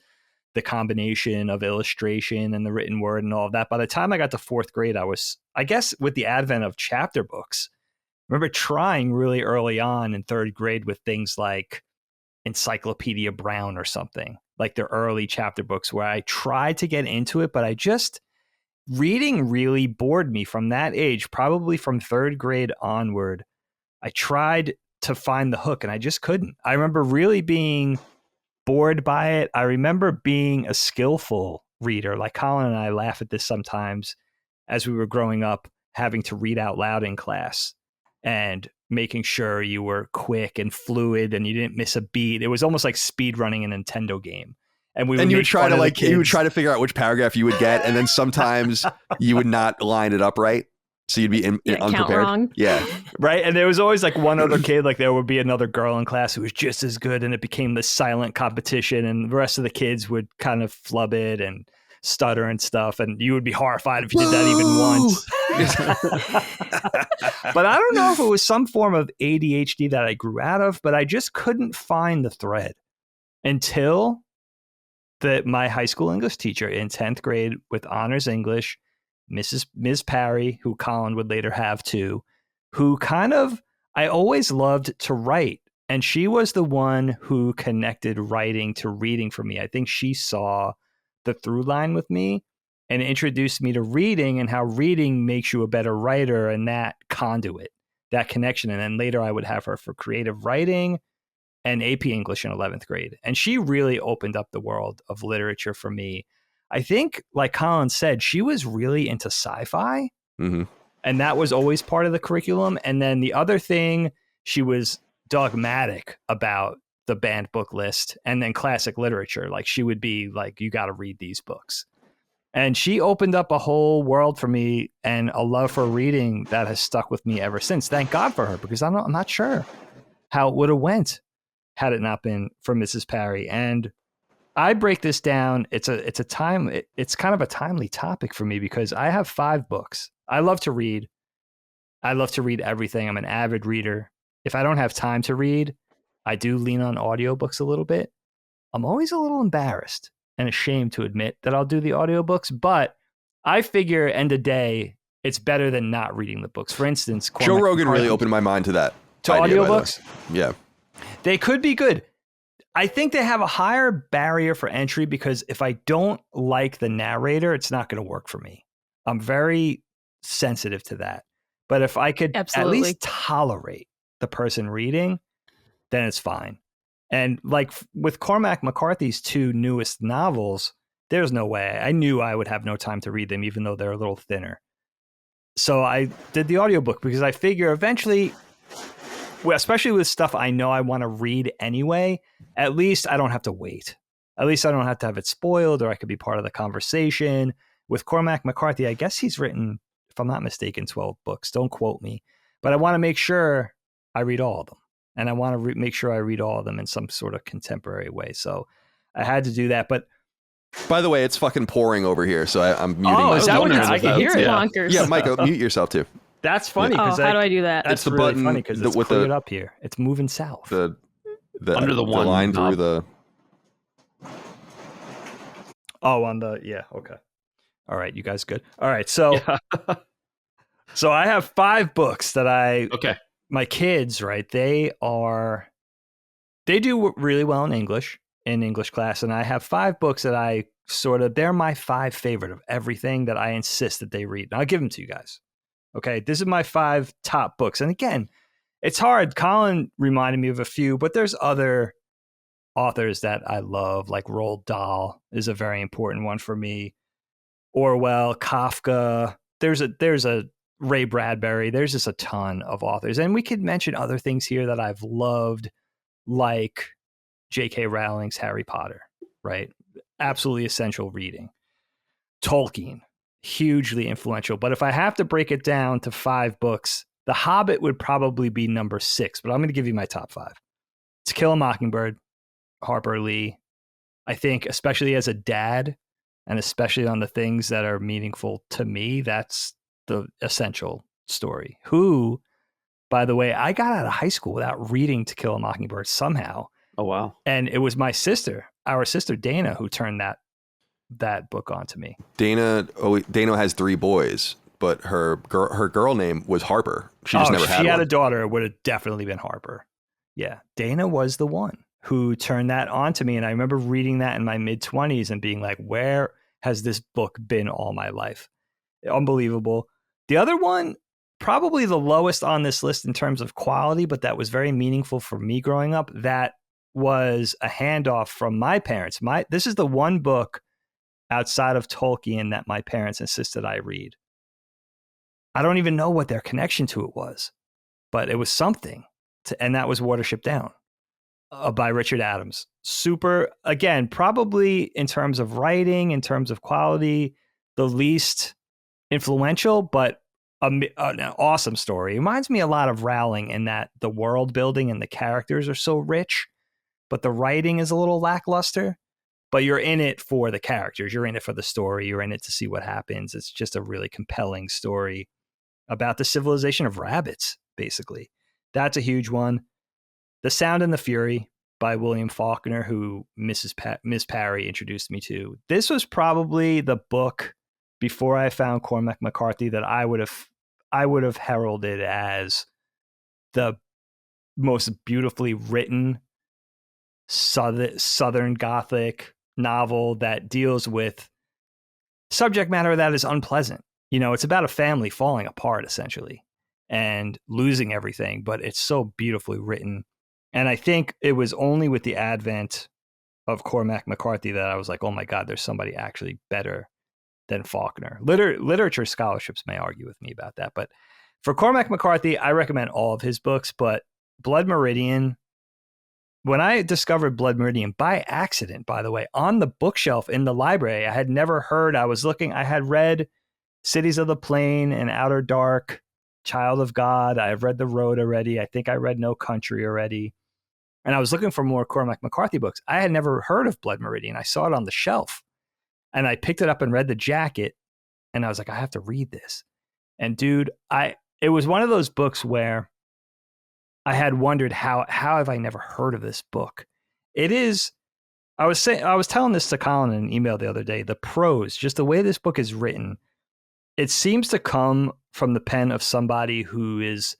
the combination of illustration and the written word and all of that. By the time I got to 4th grade, I guess with the advent of chapter books, I remember trying really early on in 3rd grade with things like Encyclopedia Brown or something, like the early chapter books where I tried to get into it, but reading really bored me from that age, probably from 3rd grade onward. I tried to find the hook and I just couldn't. I remember really being bored by it. I remember being a skillful reader. Like Colin and I laugh at this sometimes as we were growing up, having to read out loud in class and making sure you were quick and fluid and you didn't miss a beat. It was almost like speed running a Nintendo game. And you would try to figure out which paragraph you would get, and then sometimes you would not line it up right. So you'd be unprepared. Count wrong. Yeah. Right. And there was always like one other kid, like there would be another girl in class who was just as good. And it became this silent competition. And the rest of the kids would kind of flub it and stutter and stuff. And you would be horrified if you did that even once. But I don't know if it was some form of ADHD that I grew out of, but I just couldn't find the thread until my high school English teacher in 10th grade with honors English, Ms. Parry, who Colin would later have too, who I always loved to write. And she was the one who connected writing to reading for me. I think she saw the through line with me and introduced me to reading and how reading makes you a better writer and that conduit, that connection. And then later I would have her for creative writing and AP English in 11th grade. And she really opened up the world of literature for me. I think, like Colin said, she was really into sci-fi, and that was always part of the curriculum. And then the other thing, she was dogmatic about the banned book list and then classic literature. Like she would be like, you got to read these books. And she opened up a whole world for me and a love for reading that has stuck with me ever since. Thank God for her, because I'm not sure how it would have went had it not been for Mrs. Parry. And I break this down. It's kind of a timely topic for me because I have 5 books. I love to read. I love to read everything. I'm an avid reader. If I don't have time to read, I do lean on audiobooks a little bit. I'm always a little embarrassed and ashamed to admit that I'll do the audiobooks, but I figure end of day, it's better than not reading the books. For instance, Joe Rogan really opened my mind to that. To audiobooks? Yeah. They could be good. I think they have a higher barrier for entry because if I don't like the narrator, it's not going to work for me. I'm very sensitive to that. But if I could at least tolerate the person reading, then it's fine. And like with Cormac McCarthy's 2 newest novels, there's no way. I knew I would have no time to read them, even though they're a little thinner. So I did the audiobook because I figure eventually, especially with stuff I know I want to read anyway, at least I don't have to wait. At least I don't have to have it spoiled, or I could be part of the conversation. With Cormac McCarthy, I guess he's written, if I'm not mistaken, 12 books. Don't quote me. But I want to make sure I read all of them. And I want to make sure I read all of them in some sort of contemporary way. So I had to do that. But by the way, it's fucking pouring over here, so I'm muting. Oh, is that what I can hear it? Bonkers. Yeah, Micah, mute yourself too. That's funny. Oh, how do I do that? That's the really button funny because it's cleared up here. It's moving south. The under the one line knob. through the. Oh, on the okay. All right, you guys good? All right, so so I have 5 books that my kids, right? They do really well in English class, and I have 5 books that they're my 5 favorite of everything that I insist that they read. And I'll give them to you guys. Okay, this is my 5 top books. And again, it's hard. Colin reminded me of a few, but there's other authors that I love, like Roald Dahl is a very important one for me. Orwell, Kafka. There's a Ray Bradbury. There's just a ton of authors. And we could mention other things here that I've loved, like J.K. Rowling's Harry Potter, right? Absolutely essential reading. Tolkien, hugely influential. But if I have to break it down to 5 books, The Hobbit would probably be number 6, but I'm going to give you my top 5. To Kill a Mockingbird, Harper Lee. I think, especially as a dad, and especially on the things that are meaningful to me, that's the essential story. Who, by the way, I got out of high school without reading To Kill a Mockingbird somehow. Oh, wow. And it was my sister, our sister Dana, who turned that book onto me. Dana has 3 boys, but her girl name was Harper. She just never had one. She had a daughter. It would have definitely been Harper. Yeah. Dana was the one who turned that on to me. And I remember reading that in my mid-20s and being like, where has this book been all my life? Unbelievable. The other one, probably the lowest on this list in terms of quality, but that was very meaningful for me growing up. That was a handoff from my parents. This is the one book outside of Tolkien that my parents insisted I read. I don't even know what their connection to it was, but it was something. And that was Watership Down by Richard Adams. Super, again, probably in terms of writing, in terms of quality, the least influential, but an awesome story. It reminds me a lot of Rowling in that the world building and the characters are so rich, but the writing is a little lackluster. But you're in it for the characters. You're in it for the story. You're in it to see what happens. It's just a really compelling story about the civilization of rabbits, basically. That's a huge one. The Sound and the Fury by William Faulkner, who Miss Parry introduced me to. This was probably the book before I found Cormac McCarthy that I would have heralded as the most beautifully written Southern Gothic novel that deals with subject matter that is unpleasant. It's about a family falling apart, essentially, and losing everything, but it's so beautifully written. And I think it was only with the advent of Cormac McCarthy that I was like, oh my God, there's somebody actually better than Faulkner. Literature scholarships may argue with me about that. But for Cormac McCarthy, I recommend all of his books, but Blood Meridian, when I discovered Blood Meridian by accident, by the way, on the bookshelf in the library, I had never heard, I had read Cities of the Plain and Outer Dark, Child of God. I've read The Road already. I think I read No Country already. And I was looking for more Cormac McCarthy books. I had never heard of Blood Meridian. I saw it on the shelf and I picked it up and read the jacket and I was like, I have to read this. And dude, it was one of those books where I had wondered how have I never heard of this book? It is, I was telling this to Colin in an email the other day, the prose, just the way this book is written, it seems to come from the pen of somebody who is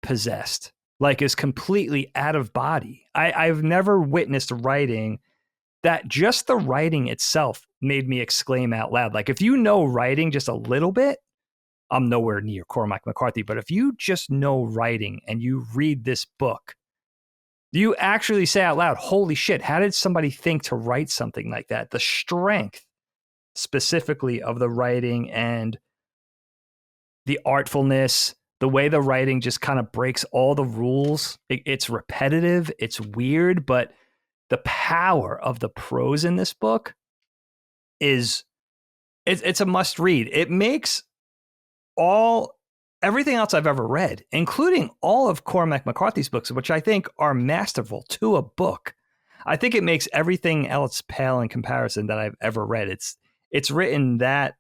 possessed, like is completely out of body. I've never witnessed writing that just the writing itself made me exclaim out loud. Like if you know writing just a little bit, I'm nowhere near Cormac McCarthy, but if you just know writing and you read this book, you actually say out loud, holy shit, how did somebody think to write something like that? The strength specifically of the writing and the artfulness, the way the writing just kind of breaks all the rules. It's repetitive, it's weird, but the power of the prose in this book is it's a must read. It makes everything else I've ever read, including all of Cormac McCarthy's books, which I think are masterful to a book. I think it makes everything else pale in comparison that I've ever read. It's written that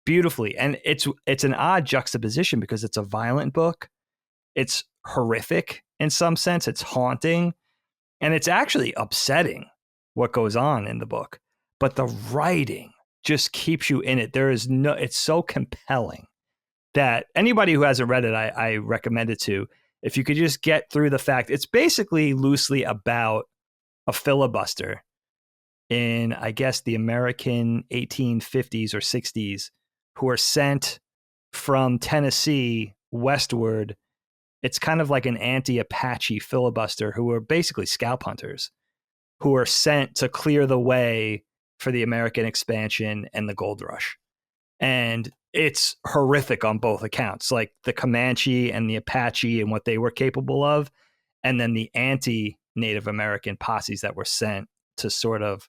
beautifully, and it's an odd juxtaposition because it's a violent book. It's horrific in some sense. It's haunting, and it's actually upsetting what goes on in the book. But the writing just keeps you in it. It's so compelling that anybody who hasn't read it, I recommend it to. If you could just get through the fact, it's basically loosely about a filibuster in, I guess, the American 1850s or 60s who are sent from Tennessee westward. It's kind of like an anti-Apache filibuster who are basically scalp hunters who are sent to clear the way for the American expansion and the gold rush. And it's horrific on both accounts, like the Comanche and the Apache and what they were capable of, and then the anti-Native American posses that were sent to sort of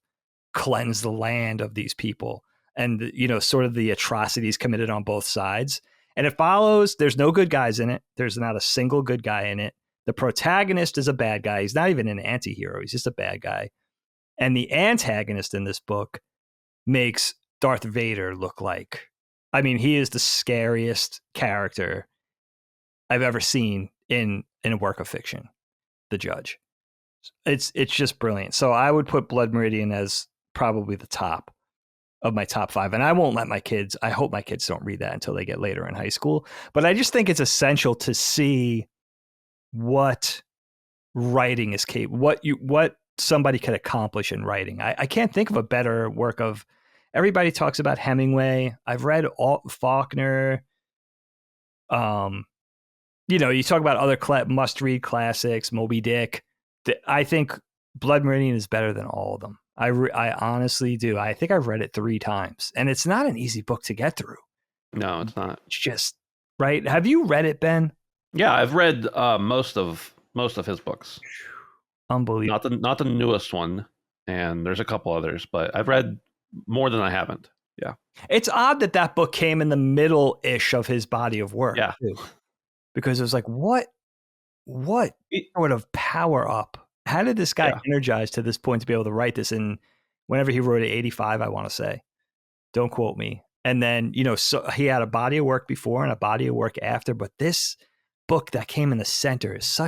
cleanse the land of these people, and, you know, sort of the atrocities committed on both sides. And it follows, there's no good guys in it. There's not a single good guy in it. The protagonist is a bad guy. He's not even an anti-hero. He's just a bad guy. And the antagonist in this book makes Darth Vader look like, I mean, he is the scariest character I've ever seen in a work of fiction, the Judge. It's just brilliant. So I would put Blood Meridian as probably the top of my top 5. And I won't let my kids, I hope my kids don't read that until they get later in high school. But I just think it's essential to see what writing is capable, what somebody could accomplish in writing. I can't think of a better work of, everybody talks about Hemingway. I've read Faulkner. You know, you talk about other must-read classics, Moby Dick. I think Blood Meridian is better than all of them. I honestly do. I think I've read it 3 times, and it's not an easy book to get through. No, it's not. It's just, right? Have you read it, Ben? Yeah, I've read most of his books. Unbelievable. Not the newest one, and there's a couple others, but I've read more than I haven't. Yeah. It's odd that book came in the middle-ish of his body of work. Yeah. Too, because it was like, what sort of power up? How did this guy energize to this point to be able to write this in whenever he wrote it, 85, I want to say. Don't quote me. And then, you know, so he had a body of work before and a body of work after, but this book that came in the center is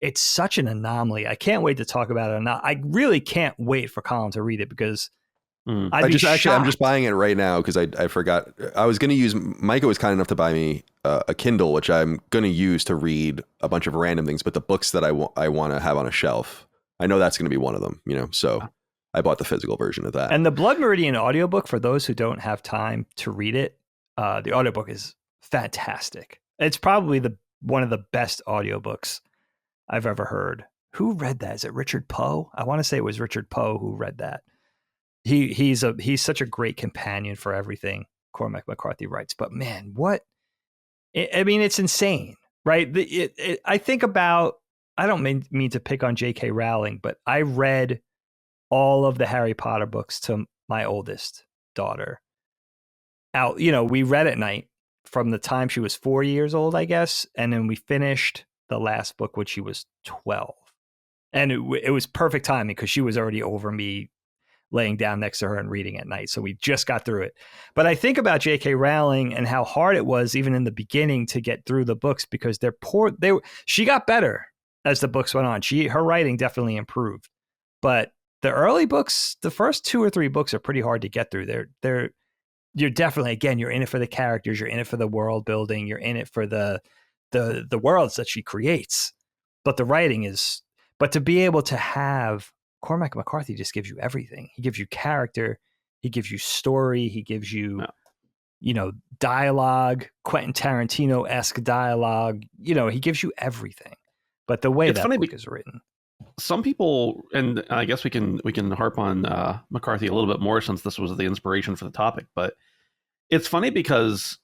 it's such an anomaly. I can't wait to talk about it. I really can't wait for Colin to read it because I'm just buying it right now because I forgot. I was going to use, Micah was kind enough to buy me a Kindle, which I'm going to use to read a bunch of random things, but the books that I want to have on a shelf, I know that's going to be one of them, you know, so I bought the physical version of that. And the Blood Meridian audiobook, for those who don't have time to read it, the audiobook is fantastic. It's probably one of the best audiobooks I've ever heard. Who read that? Is it Richard Poe? I want to say it was Richard Poe who read that. He's such a great companion for everything Cormac McCarthy writes. But man, it's insane, right? I think about, I don't mean to pick on J.K. Rowling, but I read all of the Harry Potter books to my oldest daughter. We read at night from the time she was 4 years old, I guess. And then we finished the last book when she was 12. And it was perfect timing because she was already over me laying down next to her and reading at night. So we just got through it. But I think about J.K. Rowling and how hard it was even in the beginning to get through the books because she got better as the books went on. Her writing definitely improved. But the early books, the first 2 or 3 books are pretty hard to get through. You're definitely, again, you're in it for the characters, you're in it for the world building, you're in it for the worlds that she creates. But the writing but to be able to have Cormac McCarthy just gives you everything. He gives you character, he gives you story, he gives you, dialogue, Quentin Tarantino-esque dialogue. He gives you everything. But the way that book is written, some people, and I guess we can harp on McCarthy a little bit more since this was the inspiration for the topic. But it's funny because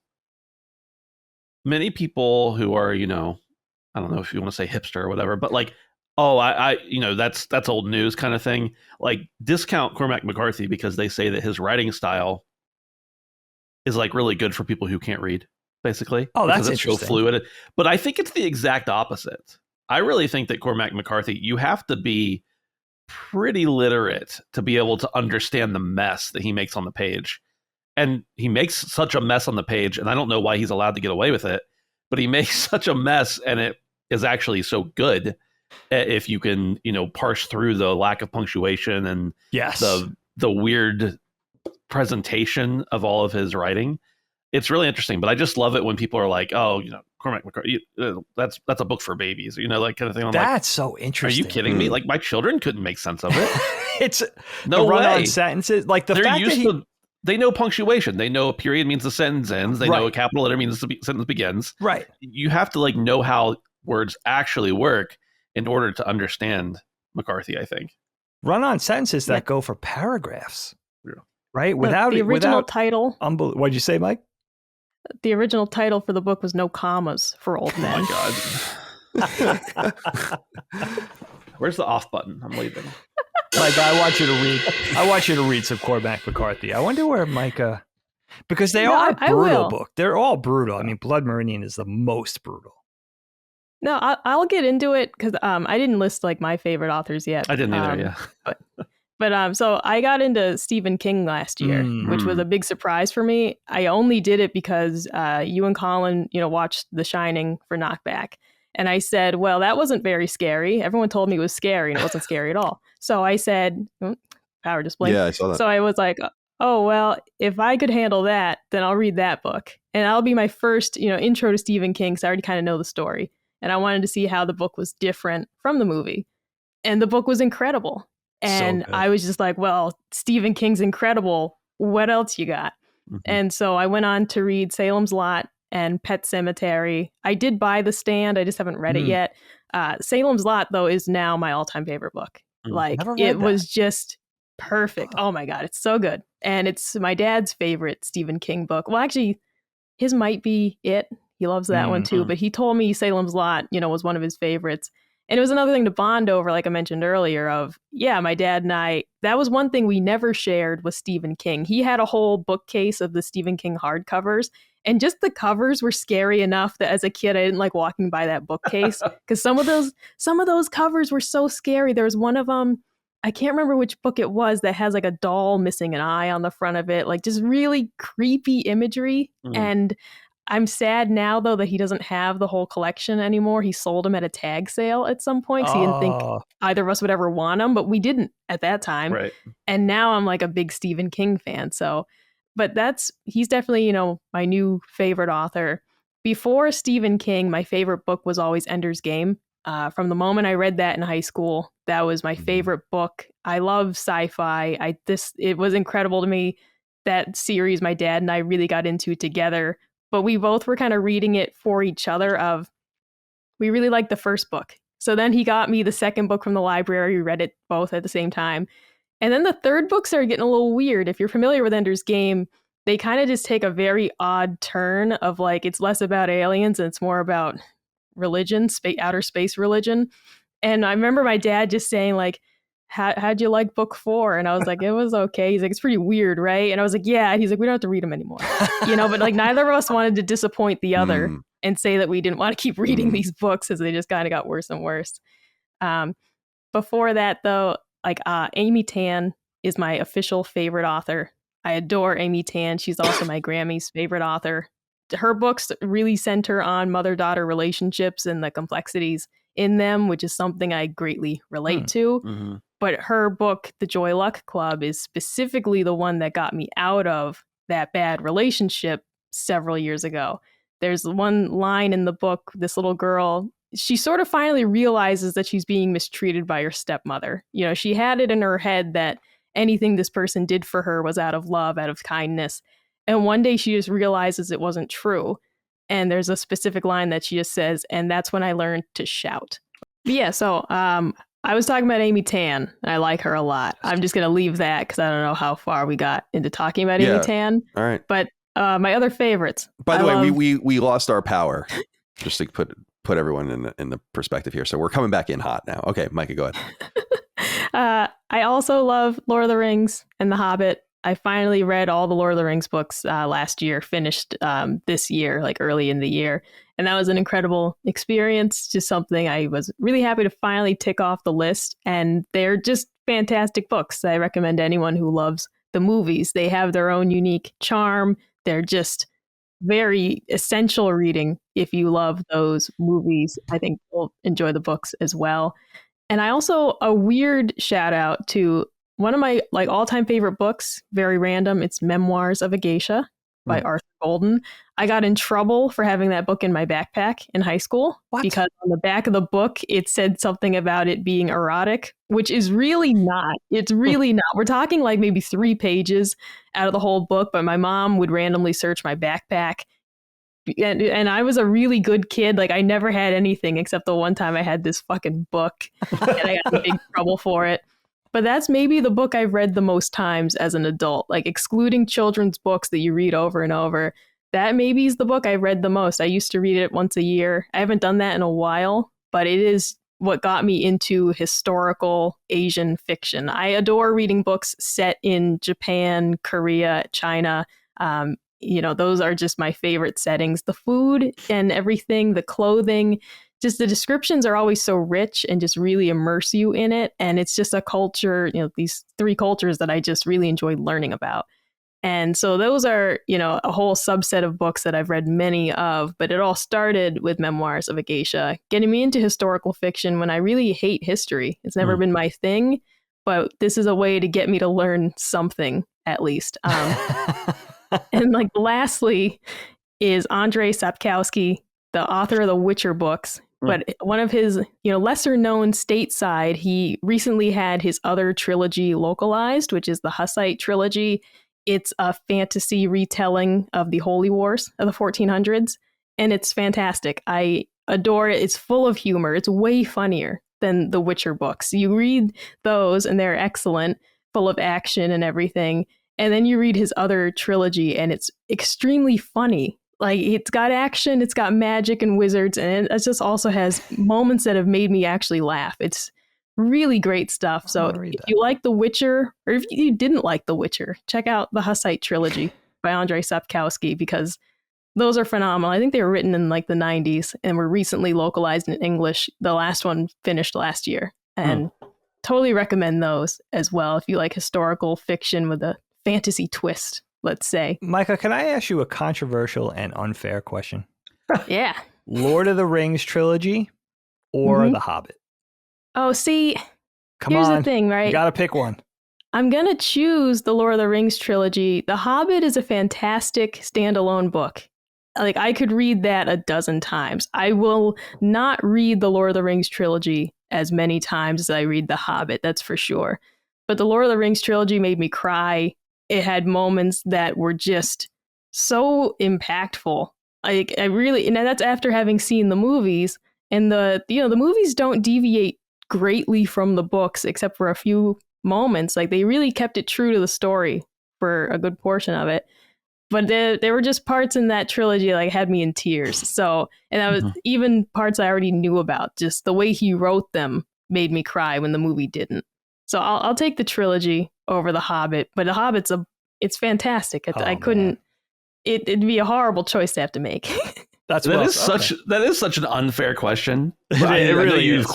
many people who are, I don't know if you want to say hipster or whatever, but like Oh, I that's old news kind of thing. Like, discount Cormac McCarthy because they say that his writing style is like really good for people who can't read, basically. Oh, that's because it's interesting. so fluid. But I think it's the exact opposite. I really think that Cormac McCarthy, you have to be pretty literate to be able to understand the mess that he makes on the page. And he makes such a mess on the page, and I don't know why he's allowed to get away with it, but he makes such a mess, and it is actually so good if you can, parse through the lack of punctuation and the weird presentation of all of his writing. It's really interesting, but I just love it when people are like, "Oh, Cormac McCarthy, that's a book for babies," like kind of thing. I'm that's so interesting. Are you kidding me? Like, my children couldn't make sense of it. It's no run way. On sentences, like the They're fact used that to. They know punctuation. They know a period means the sentence ends. They know a capital letter means the sentence begins. Right. You have to know how words actually work in order to understand McCarthy, I think. Run-on sentences that go for paragraphs. Yeah. Right? The original title. What'd you say, Mike? The original title for the book was No Commas for Old Men. Oh my God. Where's the off button? I'm leaving. Mike, I want you to read some Cormac McCarthy. I wonder where Micah, because they are brutal book. They're all brutal. I mean, Blood Meridian is the most brutal. No, I'll get into it because I didn't list my favorite authors yet. I didn't either. Yeah. But so I got into Stephen King last year, which was a big surprise for me. I only did it because you and Colin, watched The Shining for Knockback. And I said, well, that wasn't very scary. Everyone told me it was scary, and it wasn't scary at all. So I said, power display. Yeah, I saw that. So I was like, oh, well, if I could handle that, then I'll read that book. And that'll be my first, intro to Stephen King, because I already kind of know the story. And I wanted to see how the book was different from the movie. And the book was incredible. And I was just like, well, Stephen King's incredible. What else you got? Mm-hmm. And so I went on to read Salem's Lot and Pet Sematary. I did buy The Stand. I just haven't read it yet. Salem's Lot, though, is now my all-time favorite book. It was just perfect. Oh my God, it's so good. And it's my dad's favorite Stephen King book. Well, actually, his might be it. He loves that one too. But he told me Salem's Lot, was one of his favorites. And it was another thing to bond over, like I mentioned earlier, my dad and I, that was one thing we never shared was Stephen King. He had a whole bookcase of the Stephen King hardcovers. And just the covers were scary enough that as a kid, I didn't like walking by that bookcase because some of those covers were so scary. There was one of them, I can't remember which book it was, that has like a doll missing an eye on the front of it, like just really creepy imagery. And I'm sad now, though, that he doesn't have the whole collection anymore. He sold them at a tag sale at some point because he didn't think either of us would ever want them, but we didn't at that time. Right. And now I'm like a big Stephen King fan. So, but he's definitely, my new favorite author. Before Stephen King, my favorite book was always Ender's Game. From the moment I read that in high school, that was my favorite book. I love sci-fi. It was incredible to me. That series my dad and I really got into together. But we both were kind of reading it for each other we really liked the first book. So then he got me the second book from the library. We read it both at the same time. And then the third book started getting a little weird. If you're familiar with Ender's Game, they kind of just take a very odd turn of it's less about aliens and it's more about religion, outer space religion. And I remember my dad just saying how'd you like book 4? And I was like, it was okay. He's like, it's pretty weird, right? And I was like, yeah. He's like, we don't have to read them anymore. But neither of us wanted to disappoint the other and say that we didn't want to keep reading these books as they just kind of got worse and worse. Before that, though, Amy Tan is my official favorite author. I adore Amy Tan. She's also my Grammy's favorite author. Her books really center on mother-daughter relationships and the complexities in them, which is something I greatly relate to. Mm-hmm. But her book, The Joy Luck Club, is specifically the one that got me out of that bad relationship several years ago. There's one line in the book, this little girl, she sort of finally realizes that she's being mistreated by her stepmother. She had it in her head that anything this person did for her was out of love, out of kindness. And one day she just realizes it wasn't true. And there's a specific line that she just says, and that's when I learned to shout. But yeah, so I was talking about Amy Tan. I like her a lot. I'm just going to leave that because I don't know how far we got into talking about Amy Tan. All right. But my other favorites. By the way, we lost our power. Just to put put everyone in the perspective here. So we're coming back in hot now. Okay, Micah, go ahead. I also love Lord of the Rings and The Hobbit. I finally read all the Lord of the Rings books last year, finished this year, like early in the year. And that was an incredible experience, just something I was really happy to finally tick off the list. And they're just fantastic books. I recommend anyone who loves the movies. They have their own unique charm. They're just very essential reading if you love those movies. I think you'll enjoy the books as well. And I also, a weird shout out to one of my like all-time favorite books, very random. It's Memoirs of a Geisha by Arthur Golden. I got in trouble for having that book in my backpack in high school because on the back of the book, it said something about it being erotic, which is really not. It's really not. We're talking like maybe 3 pages out of the whole book, but my mom would randomly search my backpack. And I was a really good kid. Like I never had anything except the one time I had this fucking book and I got in big trouble for it. But that's maybe the book I've read the most times as an adult, like excluding children's books that you read over and over. That maybe is the book I've read the most. I used to read it once a year. I haven't done that in a while, but it is what got me into historical Asian fiction. I adore reading books set in Japan, Korea, China. Those are just my favorite settings. The food and everything, the clothing, just the descriptions are always so rich and just really immerse you in it. And it's just a culture, these 3 cultures that I just really enjoy learning about. And so those are, a whole subset of books that I've read many of, but it all started with Memoirs of a Geisha, getting me into historical fiction when I really hate history. It's never been my thing, but this is a way to get me to learn something at least. And like lastly is Andrzej Sapkowski, the author of the Witcher books. But one of his, lesser known stateside, he recently had his other trilogy localized, which is the Hussite trilogy. It's a fantasy retelling of the Holy Wars of the 1400s, and it's fantastic. I adore it. It's full of humor. It's way funnier than the Witcher books. You read those, and they're excellent, full of action and everything. And then you read his other trilogy, and it's extremely funny. Like, it's got action, it's got magic and wizards, and it just also has moments that have made me actually laugh. It's really great stuff. So if you like The Witcher, or if you didn't like The Witcher, check out the Hussite trilogy by Andrzej Sapkowski, because those are phenomenal. I think they were written in like the 90s and were recently localized in English. The last one finished last year, and totally recommend those as well if you like historical fiction with a fantasy twist, let's say. Micah, can I ask you a controversial and unfair question? Yeah. Lord of the Rings trilogy or The Hobbit? Oh, see, here's the thing, right? You gotta pick one. I'm gonna choose the Lord of the Rings trilogy. The Hobbit is a fantastic standalone book. Like, I could read that a dozen times. I will not read the Lord of the Rings trilogy as many times as I read The Hobbit, that's for sure. But the Lord of the Rings trilogy made me cry. It had moments that were just so impactful. Like, and that's after having seen the movies. And the movies don't deviate greatly from the books, except for a few moments. Like, they really kept it true to the story for a good portion of it. But there were just parts in that trilogy like had me in tears. So, and that was even parts I already knew about. Just the way he wrote them made me cry when the movie didn't. So I'll take the trilogy over The Hobbit. But The Hobbit's it's fantastic. I couldn't. It'd be a horrible choice to have to make. That is such an unfair question. It really is.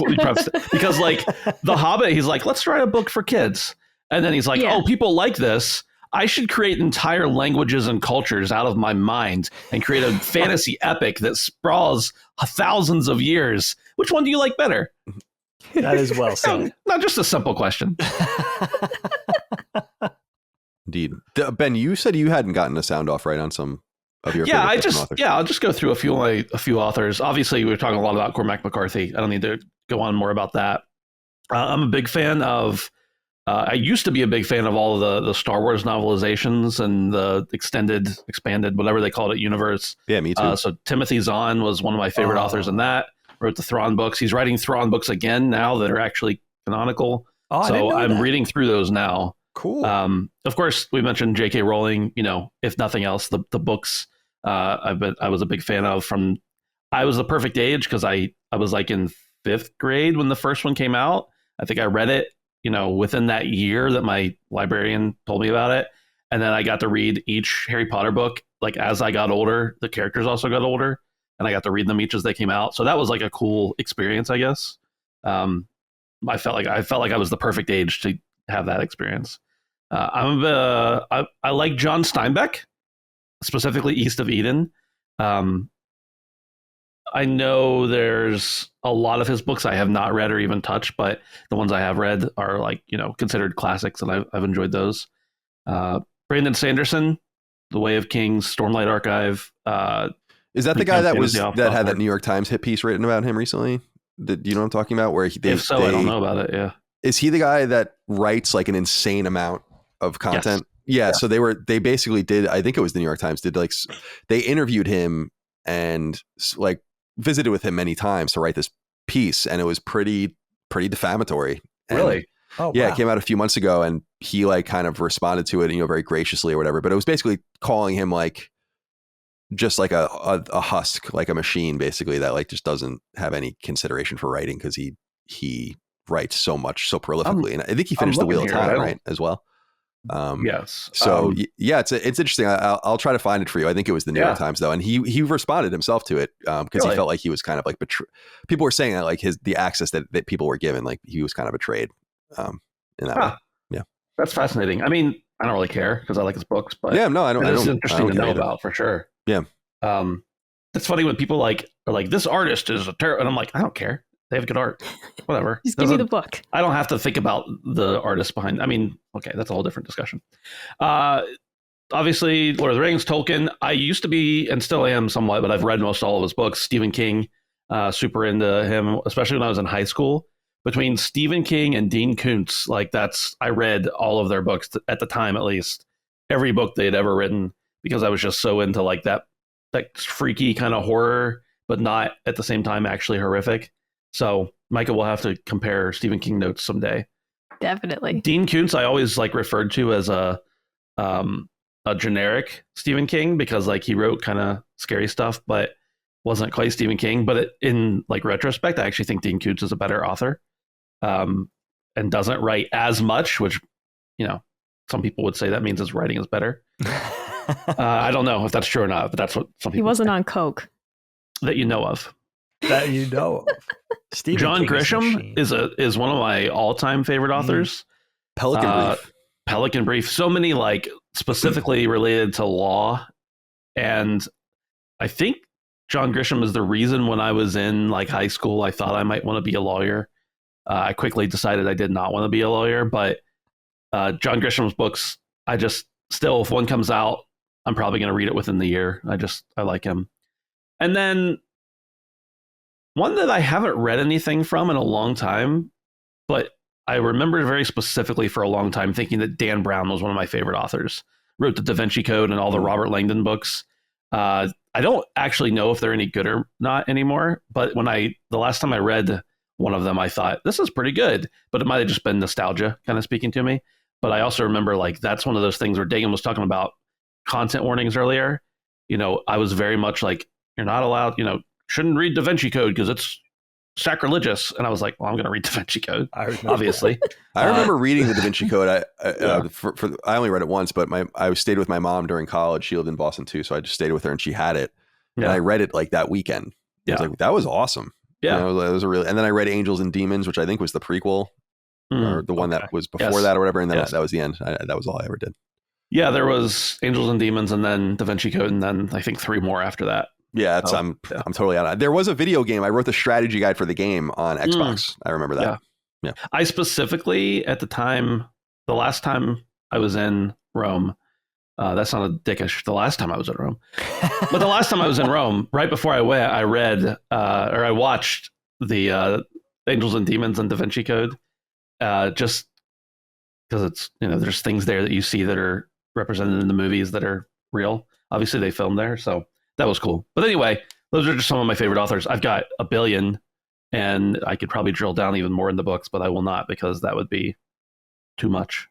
Because like The Hobbit, he's like, let's write a book for kids, and then he's like, oh, people like this. I should create entire languages and cultures out of my mind and create a fantasy epic that sprawls thousands of years. Which one do you like better? That is well said. Not just a simple question. Indeed. Ben, you said you hadn't gotten a sound off right on some of your favorite authors. I'll just go through a few authors. Obviously, we're talking a lot about Cormac McCarthy. I don't need to go on more about that. I'm a big fan of. I used to be a big fan of all of the Star Wars novelizations and the expanded, whatever they called it, universe. Yeah, me too. So Timothy Zahn was one of my favorite authors in that. Wrote the Thrawn books. He's writing Thrawn books again now that are actually canonical. So I'm reading through those now. Cool. Of course, we mentioned J.K. Rowling. If nothing else, the books I was a big fan of. I was the perfect age because I was like in 5th grade when the first one came out. I think I read it, within that year that my librarian told me about it. And then I got to read each Harry Potter book. Like as I got older, the characters also got older, and I got to read them each as they came out. So that was like a cool experience, I guess. I felt like I was the perfect age to have that experience. I like John Steinbeck, specifically East of Eden. I know there's a lot of his books I have not read or even touched, but the ones I have read are like, considered classics, and I've enjoyed those. Brandon Sanderson, The Way of Kings, Stormlight Archive. Is that the guy that had that New York Times hit piece written about him recently? Do you know what I'm talking about? Where if so, I don't know about it. Yeah. Is he the guy that writes like an insane amount of content? Yes. Yeah. So they basically did, I think it was the New York Times did they interviewed him and like visited with him many times to write this piece. And it was pretty defamatory. And really? Oh, yeah. Wow. It came out a few months ago and he like kind of responded to it, very graciously or whatever, but it was basically calling him like just like a husk, like a machine, basically, that like just doesn't have any consideration for writing because he writes so much, so prolifically. And I think he finished The Wheel of Time, right, as well. Yes. So yeah, it's interesting. I'll try to find it for you. I think it was the New York Times though, and he responded himself to it because he felt like he was kind of like people were saying that like the access that people were given, like he was kind of betrayed in that way. Yeah, that's fascinating. I mean, I don't really care because I like his books, but yeah, no, I don't. It's interesting to know about for sure. Yeah. It's funny when people are like, this artist is a terror, and I'm like, I don't care. They have good art. Whatever. Just give me the book. I don't have to think about the artist behind. I mean, okay, that's a whole different discussion. Obviously, Lord of the Rings, Tolkien. I used to be, and still am somewhat, but I've read most all of his books. Stephen King, super into him, especially when I was in high school. Between Stephen King and Dean Koontz, I read all of their books at the time, at least every book they had ever written, because I was just so into like that freaky kind of horror, but not at the same time actually horrific. So Micah will have to compare Stephen King notes someday. Definitely. Dean Koontz, I always like referred to as a generic Stephen King because like he wrote kind of scary stuff, but wasn't quite Stephen King. But in like retrospect, I actually think Dean Koontz is a better author, and doesn't write as much, which some people would say that means his writing is better. I don't know if that's true or not, but that's what some people. He wasn't on coke that you know of. That you know of. Stephen John King's Grisham is one of my all-time favorite authors. Pelican Brief. So many like specifically related to law, and I think John Grisham is the reason when I was in like high school I thought I might want to be a lawyer. I quickly decided I did not want to be a lawyer, but John Grisham's books, I just still, if one comes out, I'm probably going to read it within the year. I like him. And then one that I haven't read anything from in a long time, but I remember very specifically for a long time thinking that Dan Brown was one of my favorite authors. Wrote the Da Vinci Code and all the Robert Langdon books. I don't actually know if they're any good or not anymore, but the last time I read one of them, I thought, this is pretty good, but it might have just been nostalgia kind of speaking to me. But I also remember like that's one of those things where Dagan was talking about content warnings earlier. I was very much like, you're not allowed, shouldn't read Da Vinci Code because it's sacrilegious. And I was like, well, I'm going to read Da Vinci Code, obviously. I remember reading the Da Vinci Code. I only read it once, but I stayed with my mom during college. She lived in Boston too. So I just stayed with her and she had it. And I read it like that weekend. I was like, that was awesome. Yeah. It was and then I read Angels and Demons, which I think was the prequel or the one that was before that or whatever. And then that was the end. That was all I ever did. Yeah, there was Angels and Demons and then Da Vinci Code and then I think 3 more after that. Yeah, I'm totally out. There was a video game. I wrote the strategy guide for the game on Xbox. I remember that. Yeah. I specifically at the time, the last time I was in Rome, that sounded dickish. The last time I was in Rome, but the last time I was in Rome, right before I went, I read or I watched the Angels and Demons and Da Vinci Code, just because it's there's things there that you see that are represented in the movies that are real. Obviously, they filmed there, so. That was cool. But anyway, those are just some of my favorite authors. I've got a billion, and I could probably drill down even more in the books, but I will not because that would be too much.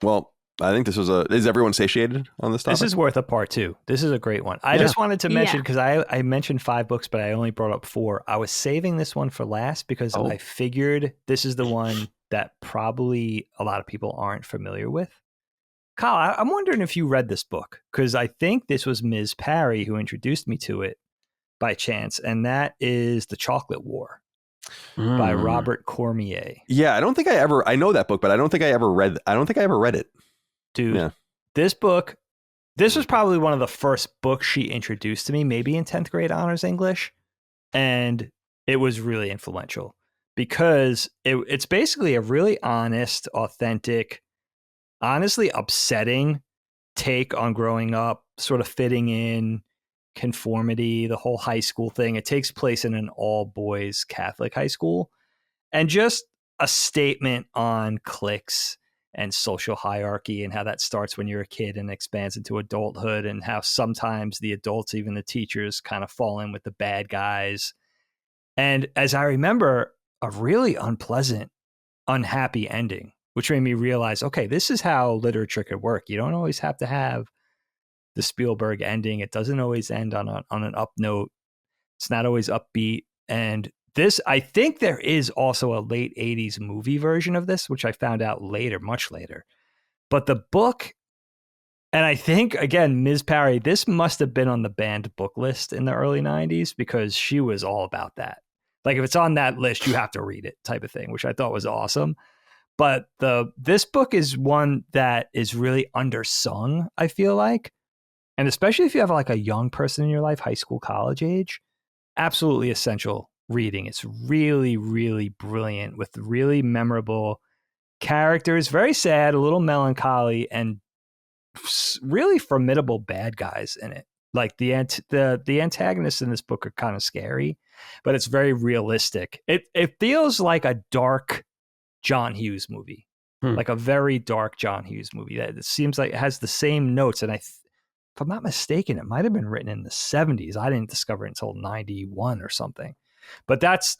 Well, I think this was is everyone satiated on this topic? This is worth a part 2. This is a great one. I just wanted to mention, because I mentioned 5 books, but I only brought up 4. I was saving this one for last because I figured this is the one that probably a lot of people aren't familiar with. Kyle, I'm wondering if you read this book, because I think this was Ms. Parry who introduced me to it by chance, and that is The Chocolate War by Robert Cormier. Yeah, I know that book, but I don't think I ever read it. Dude, this book, this was probably one of the first books she introduced to me, maybe in 10th grade honors English. And it was really influential because it's basically a really honest, authentic, honestly upsetting take on growing up, sort of fitting in, conformity, the whole high school thing. It takes place in an all boys Catholic high school, and just a statement on cliques and social hierarchy and how that starts when you're a kid and expands into adulthood, and how sometimes the adults, even the teachers, kind of fall in with the bad guys. And as I remember, a really unpleasant, unhappy ending, which made me realize, okay, this is how literature could work. You don't always have to have the Spielberg ending. It doesn't always end on an up note. It's not always upbeat. And this, I think there is also a late 80s movie version of this, which I found out later, much later. But the book, and I think, again, Ms. Parry, this must have been on the banned book list in the early 90s, because she was all about that. Like, if it's on that list, you have to read it, type of thing, which I thought was awesome. But this book is one that is really undersung, I feel like. And especially if you have like a young person in your life, high school, college age, absolutely essential reading. It's really, really brilliant with really memorable characters, very sad, a little melancholy, and really formidable bad guys in it. Like the antagonists in this book are kind of scary, but it's very realistic. It feels like a dark John Hughes movie, like a very dark John Hughes movie. That it seems like it has the same notes, and if I'm not mistaken, it might have been written in the 70s. I didn't discover it until 91 or something. But that's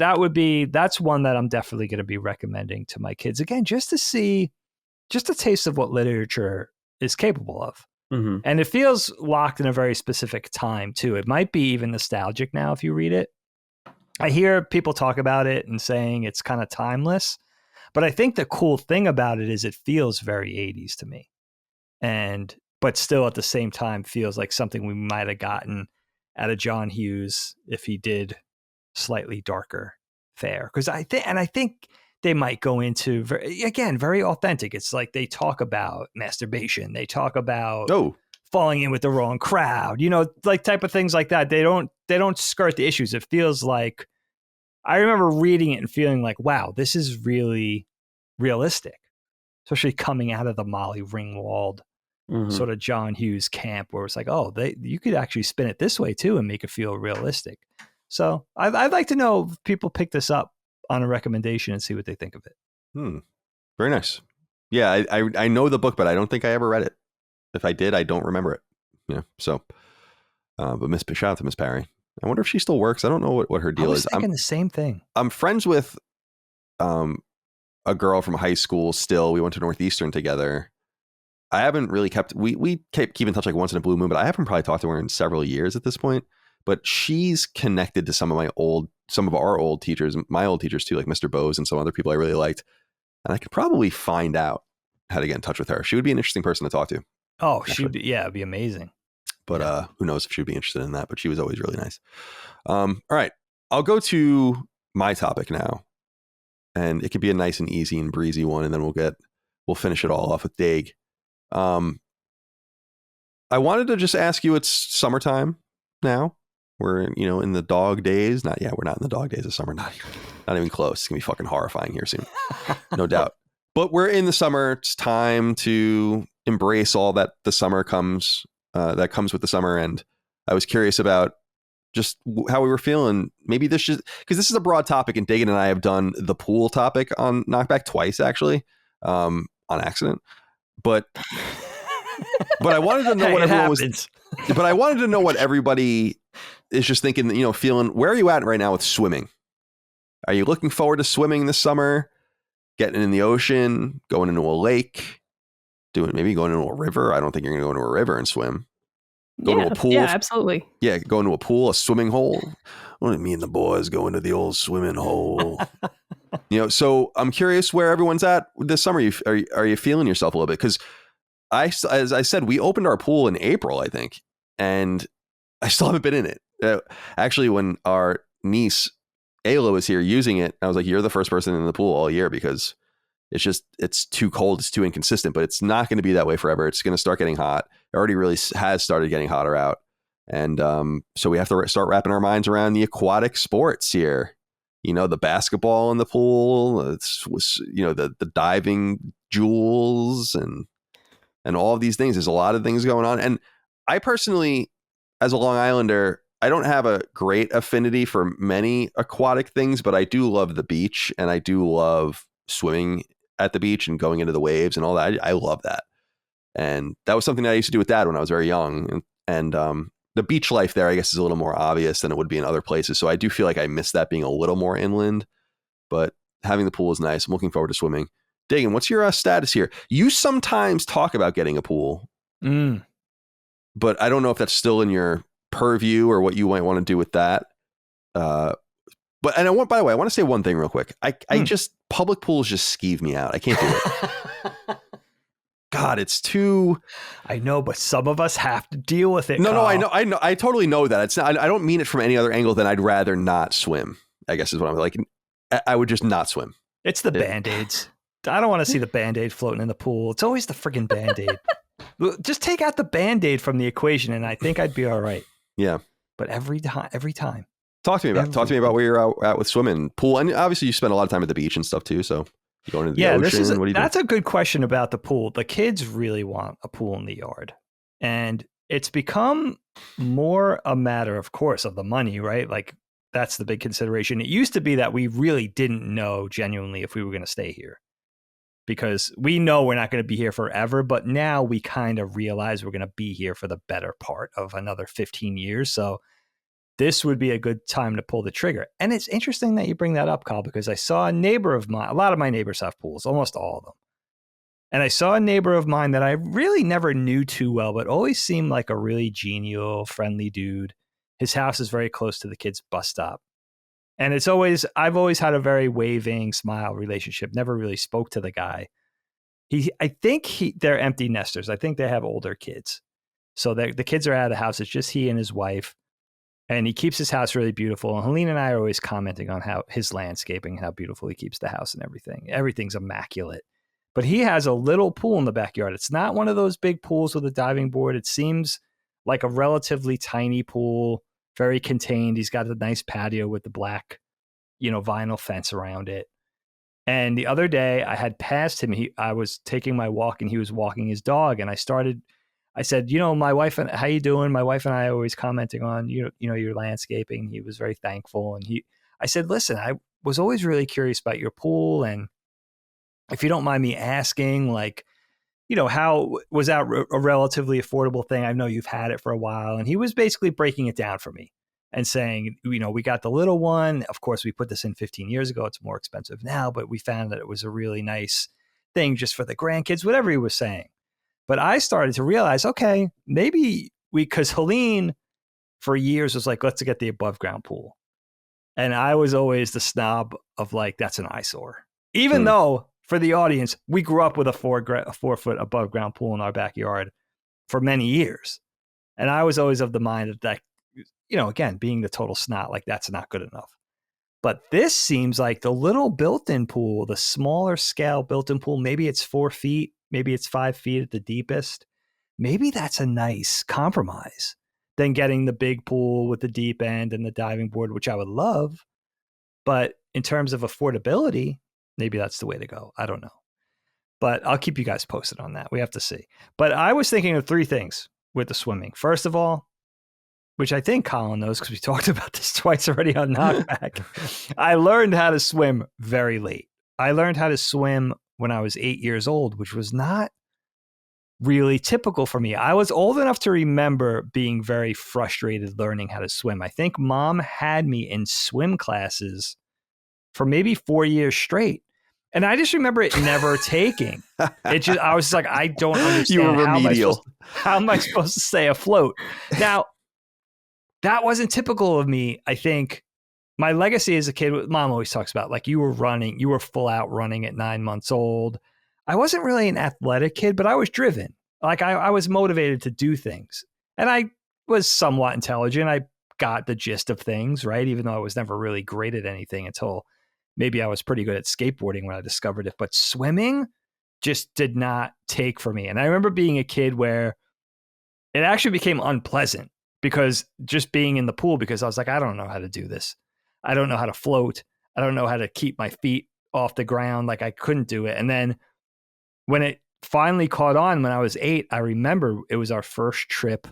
one that I'm definitely going to be recommending to my kids, again, just to see, just a taste of what literature is capable of. Mm-hmm. And it feels locked in a very specific time too. It might be even nostalgic now if you read it. I hear people talk about it and saying it's kind of timeless, but I think the cool thing about it is it feels very 80s to me. But still at the same time feels like something we might have gotten out of John Hughes if he did slightly darker fare. Because I think they might go into very authentic. It's like they talk about masturbation. They talk about falling in with the wrong crowd, like type of things like that. They don't skirt the issues. It feels like, I remember reading it and feeling like, wow, this is really realistic, especially coming out of the Molly Ringwald sort of John Hughes camp, where it's like, you could actually spin it this way too and make it feel realistic. So I'd like to know if people pick this up on a recommendation and see what they think of it. Very nice. Yeah, I know the book, but I don't think I ever read it. If I did, I don't remember it. Yeah. So, but shout out to Miss Parry. I wonder if she still works. I don't know what her deal is. I'm thinking the same thing. I'm friends with a girl from high school still. We went to Northeastern together. I haven't really we keep in touch like once in a blue moon, but I haven't probably talked to her in several years at this point. But she's connected to some of our old teachers, my old teachers too, like Mr. Bose and some other people I really liked. And I could probably find out how to get in touch with her. She would be an interesting person to talk to. Oh, it'd be amazing. But who knows if she'd be interested in that, but she was always really nice. All right, I'll go to my topic now, and it could be a nice and easy and breezy one. And then we'll finish it all off with Dag. I wanted to just ask you, it's summertime now. We're, in the dog days. We're not in the dog days of summer. Not even close. It's going to be fucking horrifying here soon. No doubt. But we're in the summer. It's time to embrace all that the summer comes, that comes with the summer. And I was curious about just how we were feeling. Maybe because this is a broad topic, and Dagan and I have done the pool topic on Knockback twice, actually, on accident. But I wanted to know what everyone was. But I wanted to know what everybody is just thinking, feeling. Where are you at right now with swimming? Are you looking forward to swimming this summer? Getting in the ocean, going into a lake? maybe going into a river. I don't think you're going to go into a river and swim. Go to a pool. Yeah, absolutely. Yeah, go into a pool, a swimming hole. What do me and the boys go into the old swimming hole? So I'm curious where everyone's at this summer. Are you feeling yourself a little bit? Because as I said, we opened our pool in April, I think, and I still haven't been in it. Actually, when our niece Ayla was here using it, I was like, "You're the first person in the pool all year because it's too cold, it's too inconsistent." But it's not going to be that way forever. It's going to start getting hot. It already really has started getting hotter out, and so we have to start wrapping our minds around the aquatic sports here. The basketball in the pool, the diving jewels and all of these things. There's a lot of things going on. And I personally, as a Long Islander, I don't have a great affinity for many aquatic things, but I do love the beach and I do love swimming at the beach and going into the waves and all that. I love that. And that was something that I used to do with Dad when I was very young. And the beach life there, I guess, is a little more obvious than it would be in other places. So I do feel like I miss that being a little more inland, but having the pool is nice. I'm looking forward to swimming. Dagan, what's your status here? You sometimes talk about getting a pool, but I don't know if that's still in your purview or what you might want to do with that. By the way, I want to say one thing real quick. I just, public pools just skeeve me out. I can't do it. God, it's too. I know, but some of us have to deal with it. No, I know. I totally know that. It's not. I don't mean it from any other angle than I'd rather not swim, I guess is what I'm like. I would just not swim. It's the Band-Aids. I don't want to see the Band-Aid floating in the pool. It's always the friggin' Band-Aid. Just take out the Band-Aid from the equation, and I think I'd be all right. Yeah. But every time. Talk to me about where you're at with swimming, pool, and obviously you spend a lot of time at the beach and stuff too. So you going into the ocean? That's a good question about the pool. The kids really want a pool in the yard, and it's become more a matter, of course, of the money, right? Like that's the big consideration. It used to be that we really didn't know genuinely if we were going to stay here, because we know we're not going to be here forever. But now we kind of realize we're going to be here for the better part of another 15 years. So this would be a good time to pull the trigger. And it's interesting that you bring that up, Kyle, because I saw a neighbor of mine, a lot of my neighbors have pools, almost all of them. And I saw a neighbor of mine that I really never knew too well, but always seemed like a really genial, friendly dude. His house is very close to the kids' bus stop. And I've always had a very waving smile relationship, never really spoke to the guy. I think they're empty nesters. I think they have older kids. So the kids are out of the house. It's just he and his wife. And he keeps his house really beautiful. And Helene and I are always commenting on how his landscaping, how beautiful he keeps the house and everything. Everything's immaculate. But he has a little pool in the backyard. It's not one of those big pools with a diving board. It seems like a relatively tiny pool, very contained. He's got a nice patio with the black, vinyl fence around it. And the other day I had passed him. I was taking my walk and he was walking his dog. And I said, my wife and how you doing? My wife and I are always commenting on, your landscaping. He was very thankful. And I said, listen, I was always really curious about your pool. And if you don't mind me asking, how was that a relatively affordable thing? I know you've had it for a while. And he was basically breaking it down for me and saying, we got the little one. Of course, we put this in 15 years ago. It's more expensive now, but we found that it was a really nice thing just for the grandkids, whatever he was saying. But I started to realize, okay, maybe because Helene for years was like, let's get the above ground pool. And I was always the snob of that's an eyesore. Even though for the audience, we grew up with a 4 foot above ground pool in our backyard for many years. And I was always of the mind that, again, being the total snot, that's not good enough. But this seems like the little built-in pool, the smaller scale built-in pool, maybe it's 4 feet. Maybe it's 5 feet at the deepest. Maybe that's a nice compromise than getting the big pool with the deep end and the diving board, which I would love. But in terms of affordability, maybe that's the way to go. I don't know. But I'll keep you guys posted on that. We have to see. But I was thinking of 3 things with the swimming. First of all, which I think Colin knows because we talked about this twice already on Knockback, I learned how to swim very late. I learned how to swim when I was 8 years old, which was not really typical for me. I was old enough to remember being very frustrated learning how to swim. I think Mom had me in swim classes for maybe 4 years straight. And I just remember it never taking. I was like, I don't understand. You were remedial. How am I supposed to stay afloat? Now, that wasn't typical of me. I think my legacy as a kid, Mom always talks about, like, you were full out running at 9 months old. I wasn't really an athletic kid, but I was driven. Like, I was motivated to do things. And I was somewhat intelligent. I got the gist of things, right? Even though I was never really great at anything until maybe I was pretty good at skateboarding when I discovered it. But swimming just did not take for me. And I remember being a kid where it actually became unpleasant because just being in the pool, because I was like, I don't know how to do this. I don't know how to float. I don't know how to keep my feet off the ground. Like, I couldn't do it. And then when it finally caught on when I was 8, I remember it was our first trip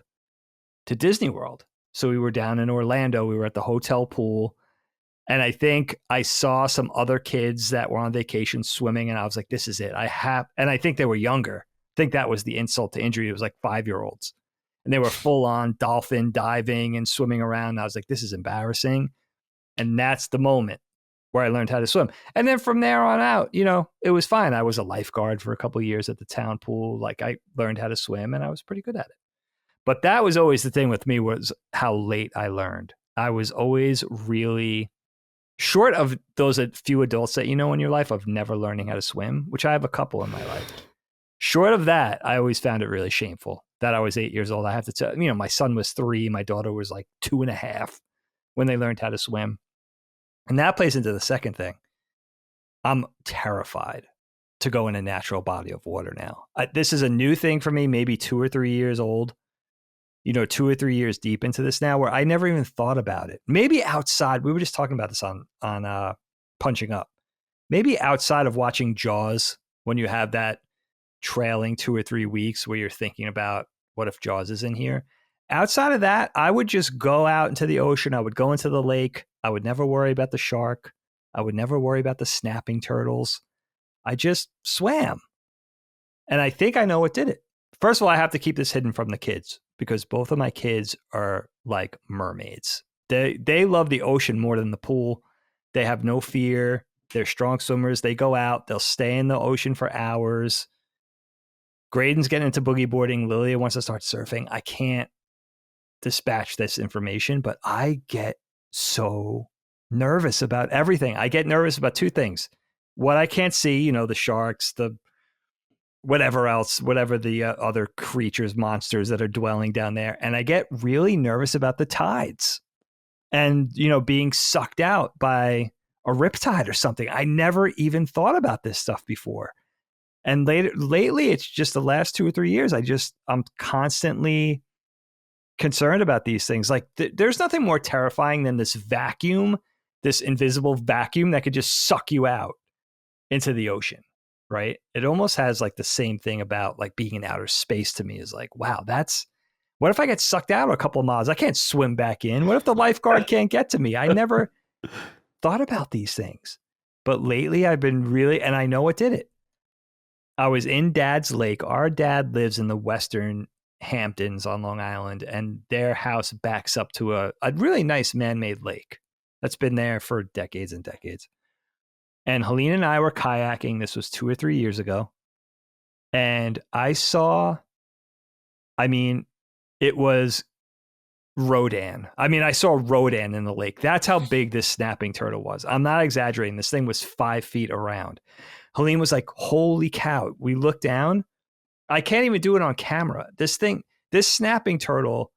to Disney World. So we were down in Orlando. We were at the hotel pool. And I think I saw some other kids that were on vacation swimming. And I was like, this is it. And I think they were younger. I think that was the insult to injury. It was like 5-year-olds. And they were full on dolphin diving and swimming around. And I was like, this is embarrassing. And that's the moment where I learned how to swim. And then from there on out, it was fine. I was a lifeguard for a couple of years at the town pool. Like, I learned how to swim and I was pretty good at it. But that was always the thing with me, was how late I learned. I was always really short of those few adults that in your life of never learning how to swim, which I have a couple in my life. Short of that, I always found it really shameful that I was 8 years old. I have to tell my son was 3, my daughter was like 2.5 when they learned how to swim. And that plays into the second thing. I'm terrified to go in a natural body of water now. This is a new thing for me, maybe 2 or 3 years old, 2 or 3 years deep into this now, where I never even thought about it. Maybe outside, we were just talking about this on Punching Up. Maybe outside of watching Jaws, when you have that trailing 2 or 3 weeks where you're thinking about, what if Jaws is in here? Outside of that, I would just go out into the ocean. I would go into the lake. I would never worry about the shark. I would never worry about the snapping turtles. I just swam. And I think I know what did it. First of all, I have to keep this hidden from the kids because both of my kids are like mermaids. They love the ocean more than the pool. They have no fear. They're strong swimmers. They go out. They'll stay in the ocean for hours. Graydon's getting into boogie boarding. Lilia wants to start surfing. I can't dispatch this information, but I get so nervous about everything. I get nervous about 2 things. What I can't see, the sharks, the whatever else, whatever the other creatures, monsters that are dwelling down there. And I get really nervous about the tides and, being sucked out by a riptide or something. I never even thought about this stuff before. And lately, it's just the last 2 or 3 years, I'm constantly concerned about these things. Like there's nothing more terrifying than this vacuum, this invisible vacuum that could just suck you out into the ocean, right? It almost has like the same thing about like being in outer space to me, is like, wow, what if I get sucked out a couple of miles? I can't swim back in. What if the lifeguard can't get to me? I never thought about these things. But lately I've been really, and I know what did it. I was in Dad's lake. Our dad lives in the Western Hamptons on Long Island, and their house backs up to a really nice man-made lake that's been there for decades and decades. And Helene and I were kayaking. This was 2 or 3 years ago. And I saw, it was Rodan. I saw Rodan in the lake. That's how big this snapping turtle was. I'm not exaggerating. This thing was 5 feet around. Helene was like, holy cow. We looked down. I can't even do it on camera. This snapping turtle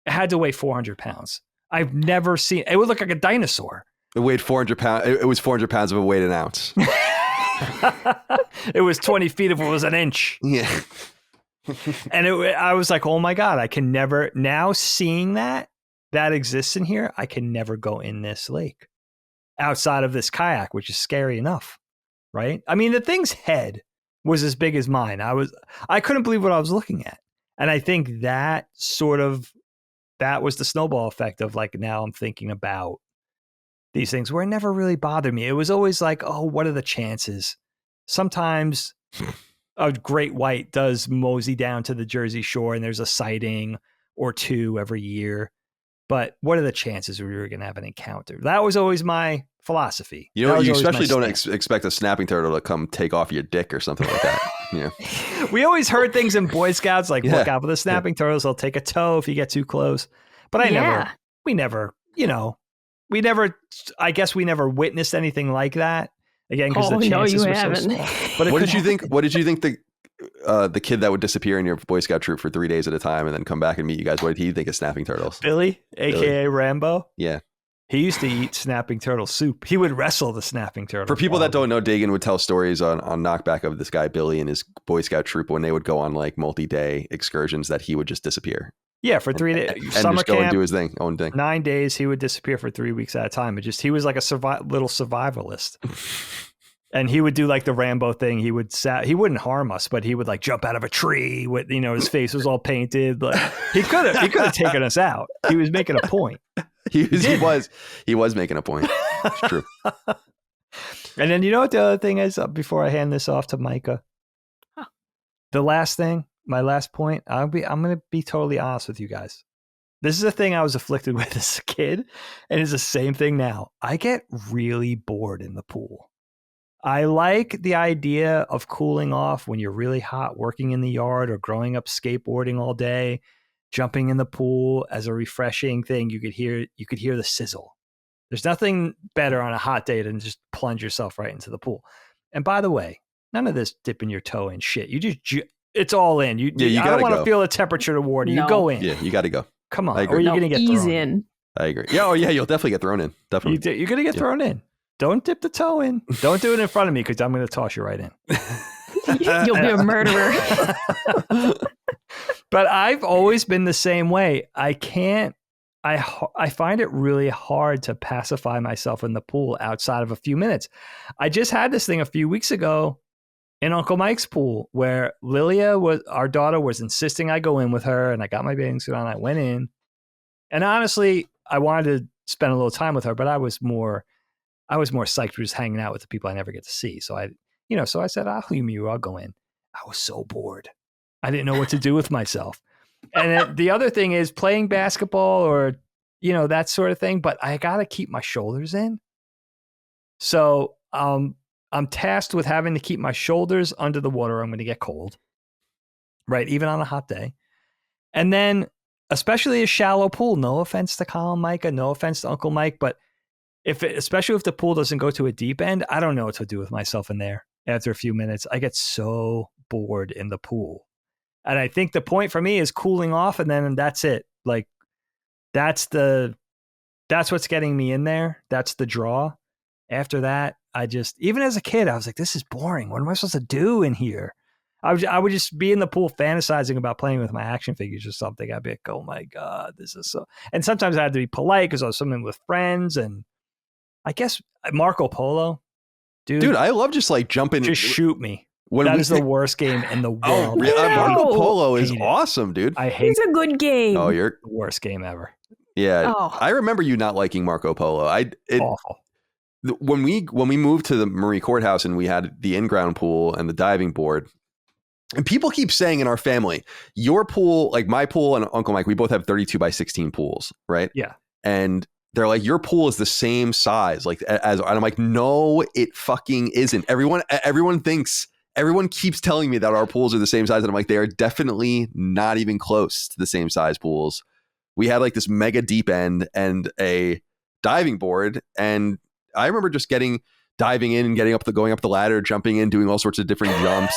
had to weigh 400 pounds. I've never seen, it would look like a dinosaur. It weighed 400 pounds. It was 400 pounds if it weighed an ounce. It was 20 feet if it was an inch. Yeah. And I was like, oh my God, I can never, now seeing that exists in here, I can never go in this lake outside of this kayak, which is scary enough, right? The thing's head was as big as mine. I couldn't believe what I was looking at. And I think that was the snowball effect of like, now I'm thinking about these things where it never really bothered me. It was always like, oh, what are the chances? Sometimes a great white does mosey down to the Jersey Shore and there's a sighting or 2 every year. But what are the chances we were going to have an encounter? That was always my philosophy. You know, you especially don't expect a snapping turtle to come take off your dick or something like that. Yeah. We always heard things in Boy Scouts like, look out for the snapping turtles. They'll take a toe if you get too close. But we never, I guess we never witnessed anything like that. Again, because the chances were so small. But what did you think the kid that would disappear in your Boy Scout troop for 3 days at a time and then come back and meet you guys, what did he think of snapping turtles? Billy, a.k.a. Rambo? Yeah. He used to eat snapping turtle soup. He would wrestle the snapping turtle. For people that don't know, Dagan would tell stories on Knockback of this guy, Billy, and his Boy Scout troop when they would go on like multi-day excursions that he would just disappear. Yeah, for 3 days. And just go and do his own thing. 9 days, he would disappear for 3 weeks at a time. He was like a little survivalist. And he would do like the Rambo thing. He wouldn't harm us, but he would like jump out of a tree with, his face was all painted. Like he could have taken us out. He was making a point. He was making a point. It's true. And then you know what the other thing is before I hand this off to Micah? Huh. The last thing, my last point, I'm going to be totally honest with you guys. This is a thing I was afflicted with as a kid, and it's the same thing now. I get really bored in the pool. I like the idea of cooling off when you're really hot, working in the yard or growing up skateboarding all day, jumping in the pool as a refreshing thing. You could hear the sizzle. There's nothing better on a hot day than just plunge yourself right into the pool. And by the way, none of this dipping your toe in shit. It's all in. I don't want to feel the temperature of the water. No. You go in. Yeah, you got to go. Come on, or you're going to get thrown in. I agree. Yeah, you'll definitely get thrown in. Definitely. You're going to get thrown in. Don't dip the toe in. Don't do it in front of me because I'm going to toss you right in. You'll be a murderer. But I've always been the same way. I find it really hard to pacify myself in the pool outside of a few minutes. I just had this thing a few weeks ago in Uncle Mike's pool where our daughter was insisting I go in with her, and I got my bathing suit on. I went in, and honestly, I wanted to spend a little time with her, but I was more psyched for just hanging out with the people I never get to see. So I said, I'll go in. I was so bored. I didn't know what to do with myself. And the other thing is playing basketball or, that sort of thing, but I got to keep my shoulders in. So I'm tasked with having to keep my shoulders under the water. I'm going to get cold, right? Even on a hot day. And then especially a shallow pool, no offense to Colin, Micah, no offense to Uncle Mike, but especially if the pool doesn't go to a deep end, I don't know what to do with myself in there after a few minutes. I get so bored in the pool. And I think the point for me is cooling off, and then that's it. Like that's what's getting me in there. That's the draw. After that, even as a kid, I was like, this is boring. What am I supposed to do in here? I would just be in the pool fantasizing about playing with my action figures or something. I'd be like, oh my God, this is so. And sometimes I had to be polite because I was swimming with friends, and I guess Marco Polo, dude, I love just like jumping. Just shoot me. That is the worst game in the world. Oh, really? Marco Polo is awesome, dude. It's a good game. Oh, you're the worst game ever. Yeah, I remember you not liking Marco Polo. Awful. When we moved to the Marie Courthouse and we had the in-ground pool and the diving board, and people keep saying in our family, your pool, like my pool and Uncle Mike, we both have 32 by 16 pools, right? Yeah. And they're like, your pool is the same size, like as, and I'm like, no, it fucking isn't. Everyone keeps telling me that our pools are the same size. And I'm like, they are definitely not even close to the same size pools. We had like this mega deep end and a diving board. And I remember just diving in and going up the ladder, jumping in, doing all sorts of different jumps,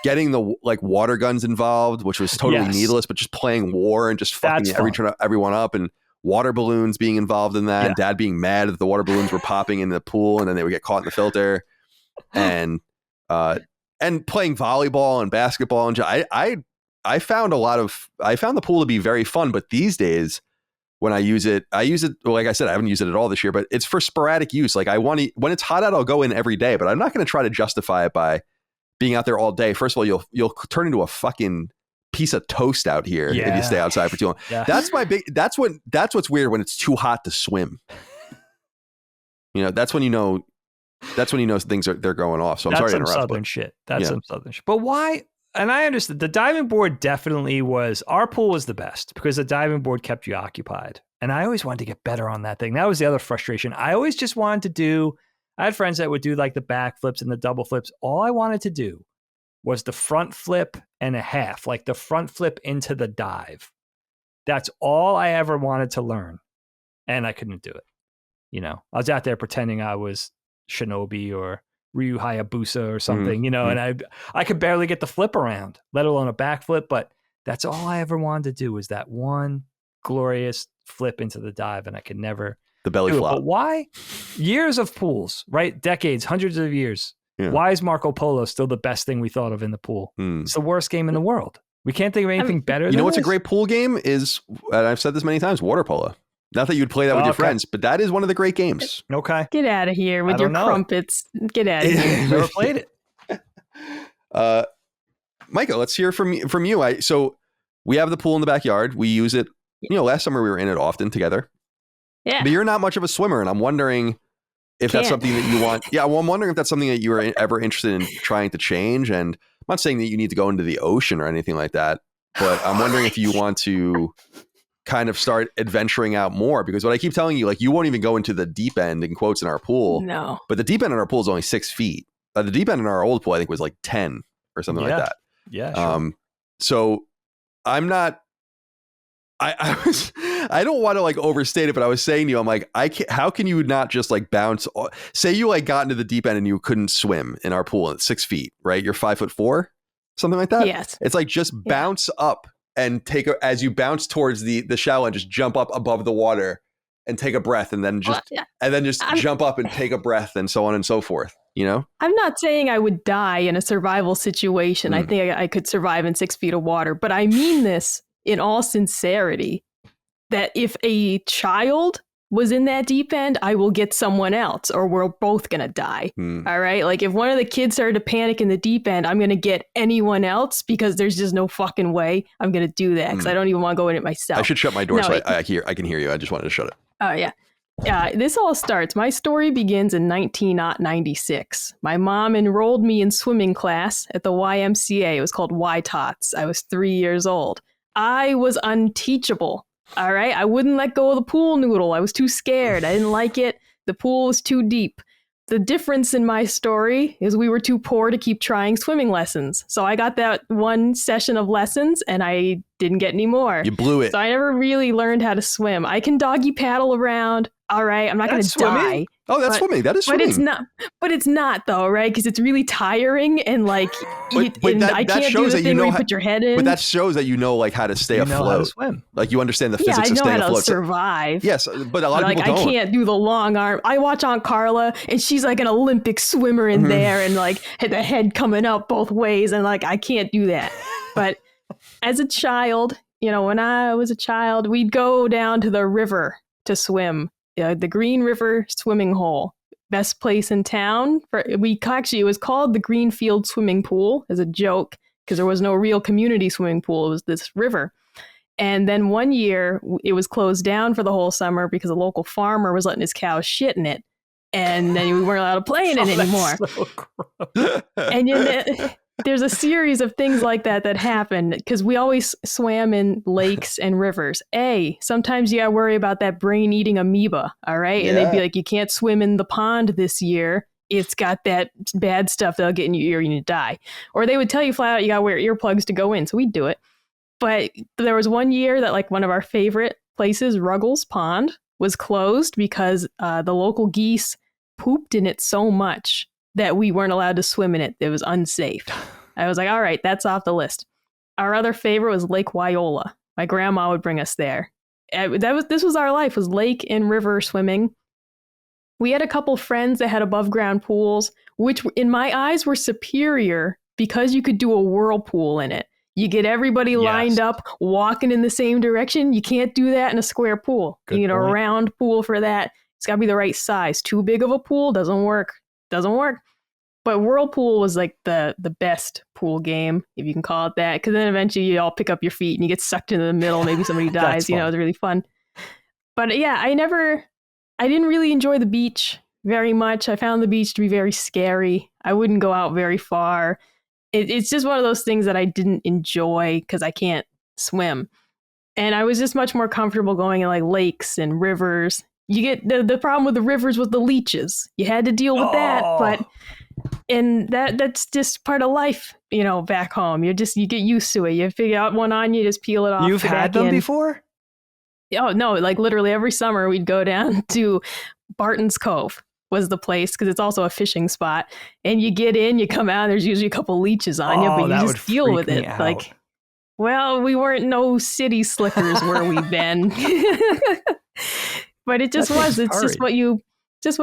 getting the like water guns involved, which was totally needless, but just playing war and just fucking everyone up, and water balloons being involved in that. And Dad being mad that the water balloons were popping in the pool and then they would get caught in the filter, and playing volleyball and basketball. And I found the pool to be very fun, but these days when I use it, well, like I said, I haven't used it at all this year, but it's for sporadic use. Like when it's hot out, I'll go in every day, but I'm not going to try to justify it by being out there all day. First of all, you'll turn into a fucking piece of toast out here if you stay outside for too long. Yeah. That's what's weird when it's too hot to swim. That's when you know they're going off. So I'm sorry to interrupt. That's some southern shit. But why? And I understand the diving board definitely was, our pool was the best because the diving board kept you occupied. And I always wanted to get better on that thing. That was the other frustration. I always just wanted to do, I had friends that would do like the back flips and the double flips. All I wanted to do was the front flip and a half, like the front flip into the dive. That's all I ever wanted to learn. And I couldn't do it. You know, I was out there pretending I was Shinobi or Ryu Hayabusa or something, you know, and I could barely get the flip around, let alone a back flip. But that's all I ever wanted to do was that one glorious flip into the dive. And I could never the belly flop. But why? Years of pools, right? Decades, hundreds of years. Yeah. Why is Marco Polo still the best thing we thought of in the pool? It's the worst game in the world. We can't think of anything better than You know what's this? a great pool game is, and I've said this many times, water polo. Not that you'd play that with your friends, but that is one of the great games. Okay. Get out of here with your crumpets. Get out of here. Never played it. Micah, let's hear from you. So we have the pool in the backyard. We use it. You know, last summer we were in it often together. Yeah. But you're not much of a swimmer, and I'm wondering if that's something that you want. Yeah, well, I'm wondering if that's something that you were ever interested in trying to change. And I'm not saying that you need to go into the ocean or anything like that, but I'm wondering if you want to kind of start adventuring out more, because what I keep telling you, like, you won't even go into the deep end in quotes in our pool. No. But the deep end in our pool is only 6 feet. The deep end in our old pool, I think, was like 10 or something like that. Yeah. Sure. So I'm not. I don't want to like overstate it, but I was saying to you, I'm like, how can you not just like bounce? Say you like got into the deep end and you couldn't swim in our pool at 6 feet, right? You're 5'4", something like that. Yes. It's like just bounce up and as you bounce towards the shallow end, just jump up above the water and take a breath, and then just jump up and take a breath, and so on and so forth. You know, I'm not saying I would die in a survival situation. I think I could survive in 6 feet of water, but I mean this in all sincerity, that if a child was in that deep end, I will get someone else, or we're both going to die. All right. Like, if one of the kids started to panic in the deep end, I'm going to get anyone else, because there's just no fucking way I'm going to do that, because I don't even want to go in it myself. I should shut my door so I can hear you. I just wanted to shut it. Oh, yeah. This all starts. My story begins in 1996. My mom enrolled me in swimming class at the YMCA. It was called Y-Tots. I was 3 years old. I was unteachable. All right. I wouldn't let go of the pool noodle. I was too scared. I didn't like it. The pool was too deep. The difference in my story is we were too poor to keep trying swimming lessons. So I got that one session of lessons and I didn't get any more. You blew it. So I never really learned how to swim. I can doggy paddle around. All right. I'm not going to die. Oh, that's swimming. That is swimming. But it's not though, right? Because it's really tiring, and like, I can't do the thing where you put your head in. But that shows that you know, like, how to stay afloat. Know how to swim. Like, you understand the physics of staying afloat. I know how to survive. Yes, but a lot of people don't. I can't do the long arm. I watch Aunt Carla, and she's like an Olympic swimmer in there, and like had the head coming up both ways, and like I can't do that. But as a child, you know, when I was a child, we'd go down to the river to swim. The Green River swimming hole, best place in town. It was called the Greenfield Swimming Pool as a joke, because there was no real community swimming pool. It was this river. And then one year it was closed down for the whole summer because a local farmer was letting his cows shit in it. And then we weren't allowed to play in it anymore. So and there's a series of things like that happened, because we always swam in lakes and rivers. Sometimes you gotta worry about that brain-eating amoeba, all right? And they'd be like, you can't swim in the pond this year. It's got that bad stuff that'll get in your ear and you die. Or they would tell you flat out, you gotta wear earplugs to go in. So we'd do it. But there was one year that, like, one of our favorite places, Ruggles Pond, was closed because the local geese pooped in it so much that we weren't allowed to swim in it. It was unsafe. I was like, all right, that's off the list. Our other favorite was Lake Wyola. My grandma would bring us there. This was our life, was lake and river swimming. We had a couple friends that had above ground pools, which in my eyes were superior because you could do a whirlpool in it. You get everybody lined up, walking in the same direction. You can't do that in a square pool. You need a round pool for that. It's got to be the right size. Too big of a pool doesn't work. But whirlpool was like the best pool game, if you can call it that, because then eventually you all pick up your feet and you get sucked into the middle. Maybe somebody dies. You know, it's really fun. But yeah, I didn't really enjoy the beach very much. I found the beach to be very scary. I wouldn't go out very far. It's just one of those things that I didn't enjoy because I can't swim. And I was just much more comfortable going in like lakes and rivers. You get the problem with the rivers was the leeches. You had to deal with that, but that's just part of life, back home. You get used to it. You figure out one on you, just peel it off. You've had them before? Oh no, like literally every summer we'd go down to Barton's Cove was the place because it's also a fishing spot. And you get in, you come out, and there's usually a couple leeches on you, but you just deal with it. Like, well, we weren't no city slickers where we've been. But it just was. It's just what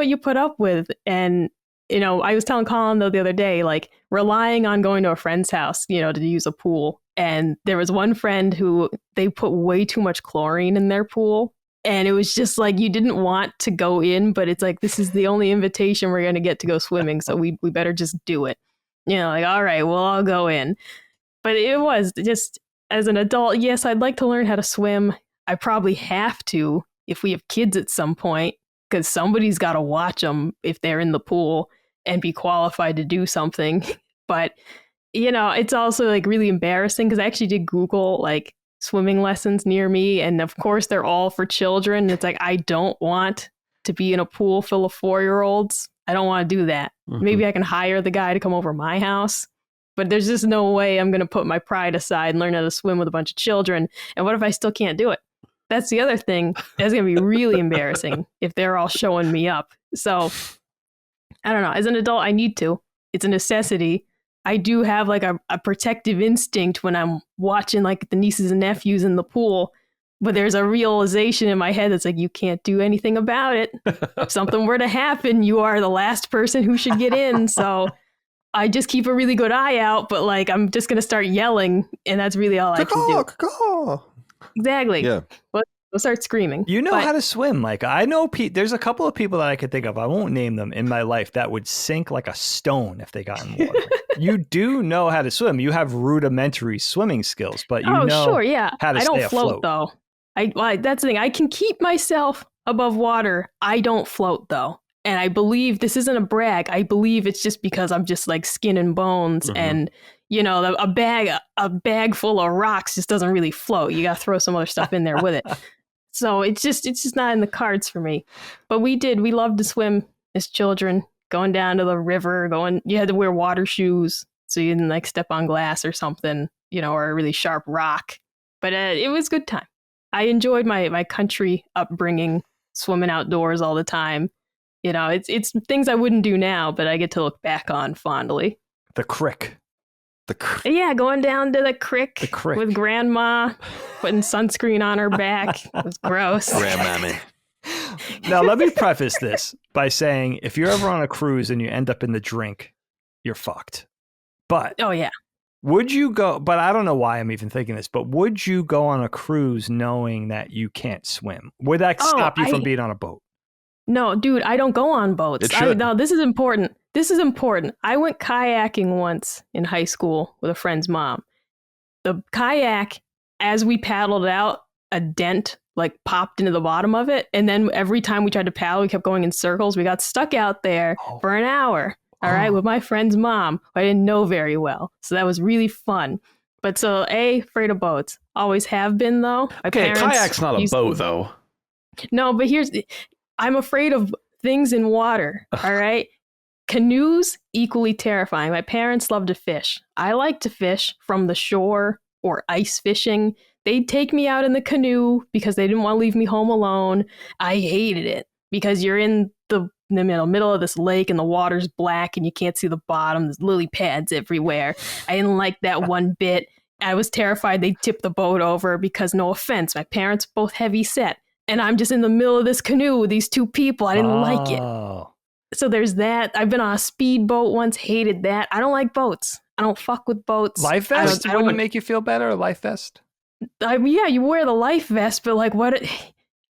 you put up with. And, I was telling Colin though the other day, like relying on going to a friend's house, to use a pool. And there was one friend who they put way too much chlorine in their pool. And it was just like, you didn't want to go in, but it's like, this is the only invitation we're going to get to go swimming. So we better just do it. Like, all right, well, I'll go in. But it was just as an adult. Yes, I'd like to learn how to swim. I probably have to if we have kids at some point, because somebody's got to watch them if they're in the pool and be qualified to do something. But, it's also like really embarrassing because I actually did Google like swimming lessons near me. And of course, they're all for children. It's like, I don't want to be in a pool full of 4-year-olds. I don't want to do that. Mm-hmm. Maybe I can hire the guy to come over my house. But there's just no way I'm going to put my pride aside and learn how to swim with a bunch of children. And what if I still can't do it? That's the other thing. That's going to be really embarrassing if they're all showing me up. So I don't know. As an adult, I need to. It's a necessity. I do have like a protective instinct when I'm watching like the nieces and nephews in the pool. But there's a realization in my head that's like, you can't do anything about it. If something were to happen, you are the last person who should get in. So I just keep a really good eye out. But like, I'm just going to start yelling. And that's really all I can do. Exactly. Yeah. We'll start screaming. You know how to swim, Micah. I know there's a couple of people that I could think of. I won't name them in my life that would sink like a stone if they got in water. You do know how to swim. You have rudimentary swimming skills, but you know sure, yeah. how to I stay don't float afloat. Though. That's the thing. I can keep myself above water. I don't float though. And I believe this isn't a brag. I believe it's just because I'm just like skin and bones and a bag full of rocks just doesn't really float. You got to throw some other stuff in there with it. So it's just not in the cards for me. But we loved to swim as children, going down to the river, you had to wear water shoes so you didn't like step on glass or something, or a really sharp rock. But it was a good time. I enjoyed my country upbringing, swimming outdoors all the time. It's things I wouldn't do now, but I get to look back on fondly. The crick. Yeah, going down to the crick with grandma, putting sunscreen on her back. It was gross. Grandmammy. Now, let me preface this by saying if you're ever on a cruise and you end up in the drink, you're fucked. But oh yeah. Would you go, but I don't know why I'm even thinking this, but would you go on a cruise knowing that you can't swim? Would that stop you from being on a boat? No, dude, I don't go on boats. No, this is important. I went kayaking once in high school with a friend's mom. The kayak, as we paddled out, a dent like popped into the bottom of it. And then every time we tried to paddle, we kept going in circles. We got stuck out there for an hour. All right, with my friend's mom, who I didn't know very well. So that was really fun. But so, afraid of boats. Always have been, though. Okay, kayak's not a boat, though. No, but I'm afraid of things in water, all right? Canoes, equally terrifying. My parents love to fish. I like to fish from the shore or ice fishing. They'd take me out in the canoe because they didn't want to leave me home alone. I hated it because you're in the middle of this lake and the water's black and you can't see the bottom. There's lily pads everywhere. I didn't like that one bit. I was terrified they'd tip the boat over because, no offense, my parents both heavy set. And I'm just in the middle of this canoe with these two people. I didn't like it. So there's that. I've been on a speedboat once, hated that. I don't like boats. I don't fuck with boats. Life vest? Wouldn't it make you feel better, a life vest? Yeah, you wear the life vest, but like what...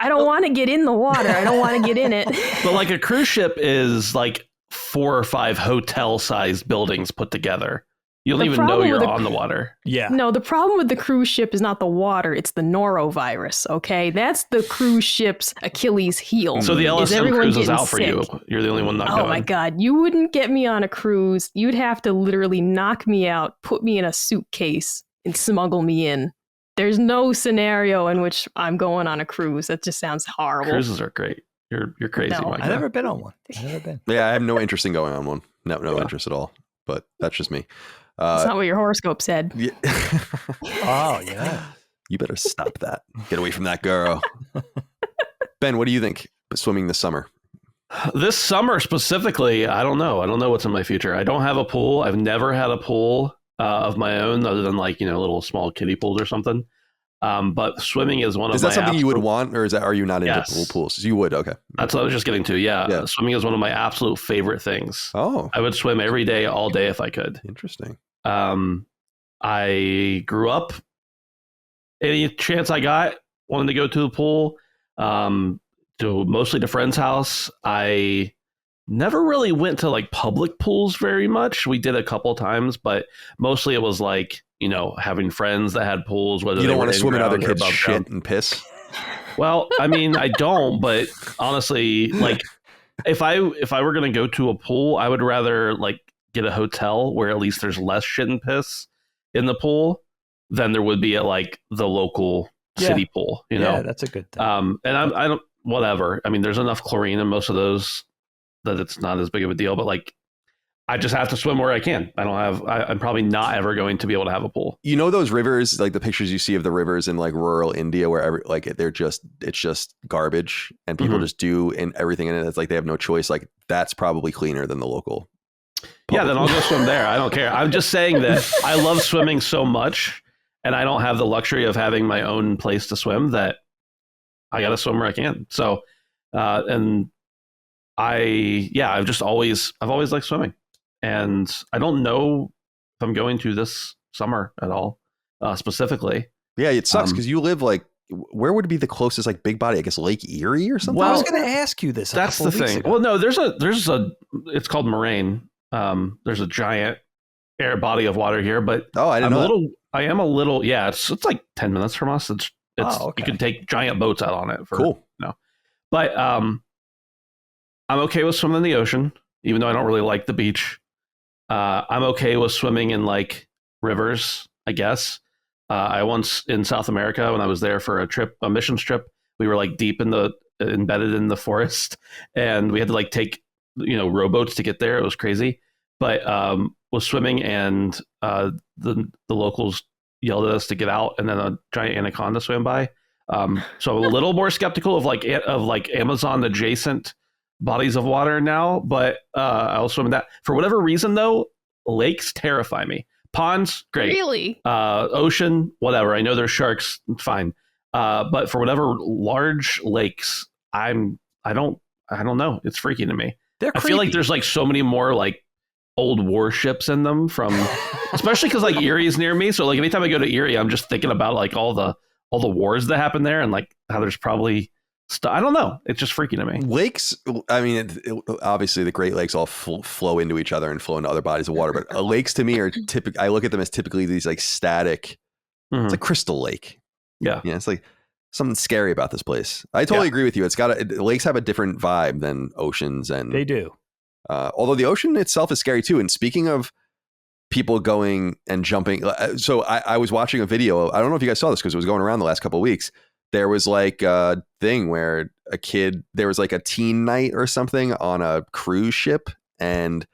I don't want to get in the water. I don't want to get in it. But like a cruise ship is like 4 or 5 hotel-sized buildings put together. You don't even know you're on the water. Yeah. No, the problem with the cruise ship is not the water. It's the norovirus, okay? That's the cruise ship's Achilles heel. So the LSM cruise is out for you. You're the only one not going. Oh my God. You wouldn't get me on a cruise. You'd have to literally knock me out, put me in a suitcase, and smuggle me in. There's no scenario in which I'm going on a cruise. That just sounds horrible. Cruises are great. You're crazy, No. Micah. I've never been on one. I've never been. Yeah, I have no interest in going on one. No interest at all. But that's just me. That's not what your horoscope said. Yeah. Oh, yeah. You better stop that. Get away from that girl. Ben, what do you think swimming this summer? This summer specifically, I don't know. I don't know what's in my future. I don't have a pool. I've never had a pool of my own other than like, little small kiddie pools or something. But swimming is one of my... Is that something you would want, or are you not into Yes. pools? You would, okay. That's what I was just getting to, yeah. Swimming is one of my absolute favorite things. Oh. I would swim every day, all day if I could. Interesting. I grew up, any chance I got, wanted to go to the pool, mostly to friend's house. I never really went to like public pools very much. We did a couple times, but mostly it was like, having friends that had pools. Whether you don't want to swim in other kids' shit shit and piss? Well, I mean, I don't, but honestly, like if I were going to go to a pool, I would rather like get a hotel where at least there's less shit and piss in the pool than there would be at like the local city pool, Yeah, that's a good thing. And I don't, whatever. I mean, there's enough chlorine in most of those that it's not as big of a deal, but like, I just have to swim where I can. I'm probably not ever going to be able to have a pool. Those rivers, like the pictures you see of the rivers in like rural India, where it's just garbage and people just do everything in it. It's like they have no choice. Like that's probably cleaner than the local. Yeah, then I'll go swim there. I don't care. I'm just saying that I love swimming so much, and I don't have the luxury of having my own place to swim, that I got to swim where I can. So, and I've always liked swimming. And I don't know if I'm going to this summer at all, specifically. Yeah, it sucks because you live like, where would be the closest like big body? I guess Lake Erie or something. Well, I was going to ask you this. That's the thing. Well, no, there's a. It's called Moraine. There's a giant air body of water here, but I didn't know. I am a little. Yeah, it's like 10 minutes from us. It's okay. You can take giant boats out on it. Cool. But I'm okay with swimming in the ocean, even though I don't really like the beach. I'm okay with swimming in like rivers, I guess. I once in South America, when I was there for a missions trip, we were like embedded in the forest, and we had to like take, rowboats to get there. It was crazy, but was swimming, and the locals yelled at us to get out, and then a giant anaconda swam by. So I'm a little more skeptical of Amazon adjacent bodies of water now, but I'll swim in that. For whatever reason, though, lakes terrify me. Ponds, great. Really? Ocean, whatever. I know there's sharks, fine. But for whatever large lakes, I don't know. It's freaky to me. I feel like there's like so many more like old warships in them especially because like Erie is near me. So like anytime I go to Erie, I'm just thinking about like all the wars that happen there, and like how there's probably I don't know. It's just freaky to me. Lakes, I mean, obviously the Great Lakes all flow into each other and flow into other bodies of water. But lakes to me are I look at them as typically these like static. It's like Crystal Lake. Yeah. It's like something scary about this place. I totally agree with you. Lakes have a different vibe than oceans, and they do. Although the ocean itself is scary too. And speaking of people going and jumping, so I was watching a video. I don't know if you guys saw this because it was going around the last couple of weeks. There was like a thing where there was like a teen night or something on a cruise ship. And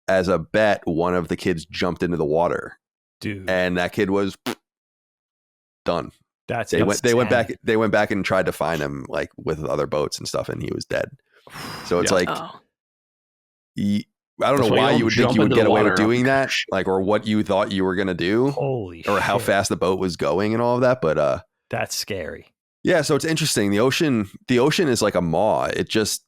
as a bet, one of the kids jumped into the water. Dude. And that kid was done. They went back and tried to find him like with other boats and stuff, and he was dead. So it's like, I don't know why you would think you would get away with doing that, like, or what you thought you were going to do. Holy or how fast the boat was going and all of that. But that's scary. Yeah, so it's interesting. The ocean is like a maw. It just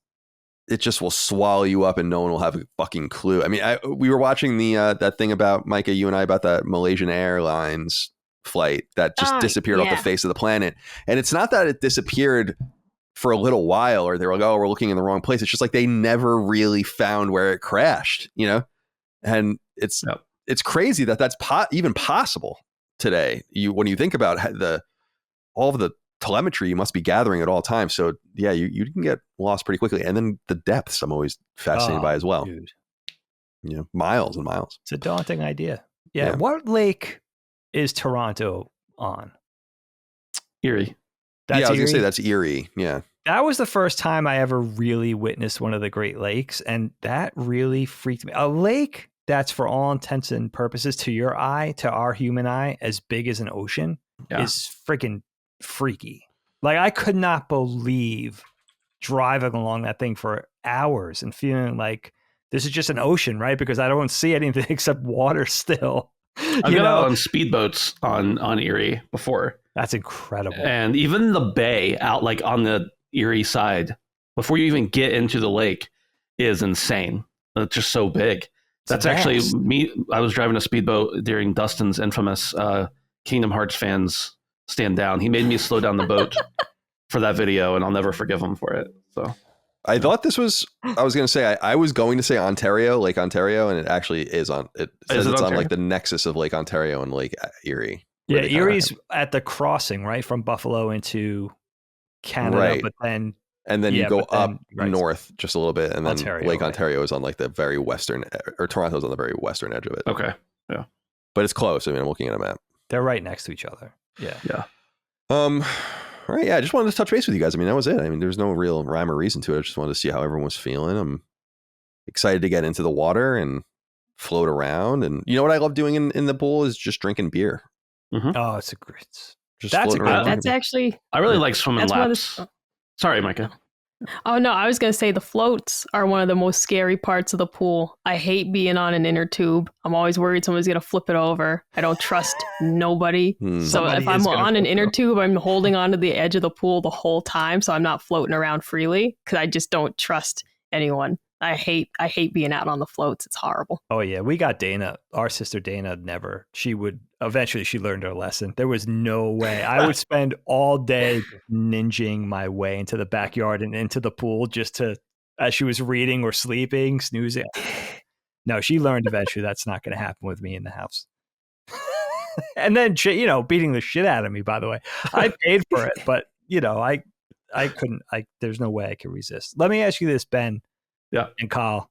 will swallow you up, and no one will have a fucking clue. I mean, we were watching that thing about Micah, you and I, about that Malaysian Airlines flight that just disappeared off the face of the planet. And it's not that it disappeared for a little while, or they were like, oh, we're looking in the wrong place. It's just like they never really found where it crashed, And it's crazy that that's even possible today. When you think about all of the telemetry you must be gathering at all times. So yeah, you can get lost pretty quickly. And then the depths I'm always fascinated by as well. Dude. Miles and miles. It's a daunting idea. Yeah. What lake is Toronto on? Erie. I was going to say that's Erie. Yeah. That was the first time I ever really witnessed one of the Great Lakes, and that really freaked me. A lake that's for all intents and purposes to your eye, to our human eye, as big as an ocean is freaking freaky. Like, I could not believe driving along that thing for hours and feeling like this is just an ocean, right? Because I don't see anything except water still. I've been out on speedboats on Erie before. That's incredible. And even the bay out like on the Erie side, before you even get into the lake, is insane. It's just so big. That's actually me. I was driving a speedboat during Dustin's infamous Kingdom Hearts fans stand down. He made me slow down the boat for that video, and I'll never forgive him for it. So I thought this was, I was going to say, I was going to say Ontario, Lake Ontario, and it actually is on, it says it's on like the nexus of Lake Ontario and Lake Erie. Yeah, Erie's at the crossing, right? From Buffalo into Canada, right. But then... And then you go up north just a little bit, and then Lake Ontario is on like the very western, or Toronto's on the very western edge of it. Okay, yeah. But it's close. I mean, I'm looking at a map. They're right next to each other. Yeah. Yeah. All right, yeah, I just wanted to touch base with you guys. I mean, that was it. I mean, there's no real rhyme or reason to it. I just wanted to see how everyone was feeling. I'm excited to get into the water and float around. And you know what I love doing in the pool is just drinking beer. Mm-hmm. Oh, it's a great... Just that's actually... I really like swimming laps. Sorry, Micah. Oh, no, I was going to say the floats are one of the most scary parts of the pool. I hate being on an inner tube. I'm always worried someone's going to flip it over. I don't trust nobody. So if I'm on an inner tube, I'm holding onto the edge of the pool the whole time, so I'm not floating around freely because I just don't trust anyone. I hate being out on the floats. It's horrible. Oh, yeah. We got Dana. Our sister Dana never. Eventually she learned her lesson. There was no way. I would spend all day ninjing my way into the backyard and into the pool just to, as she was reading or sleeping, snoozing. No, she learned eventually that's not going to happen with me in the house. And then, beating the shit out of me, by the way. I paid for it, but, I couldn't. There's no way I could resist. Let me ask you this, Ben. Yeah. And Kyle,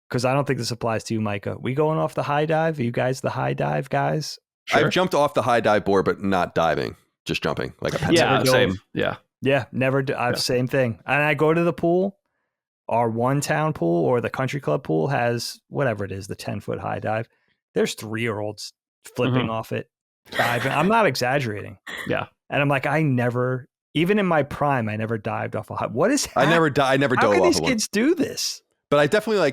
because I don't think this applies to you, Micah. We going off the high dive? Are you guys the high dive guys? Sure. I've jumped off the high dive board, but not diving, just jumping like a pencil. Yeah, same. Yeah. Yeah, never. Same thing. And I go to the pool. Our one town pool or the country club pool has whatever it is, the 10-foot high dive. There's 3-year-olds flipping off it, diving. I'm not exaggerating. Yeah. And I'm like, even in my prime, I never dived off a high. What is happening? I never dove off. How can these kids do this? But I definitely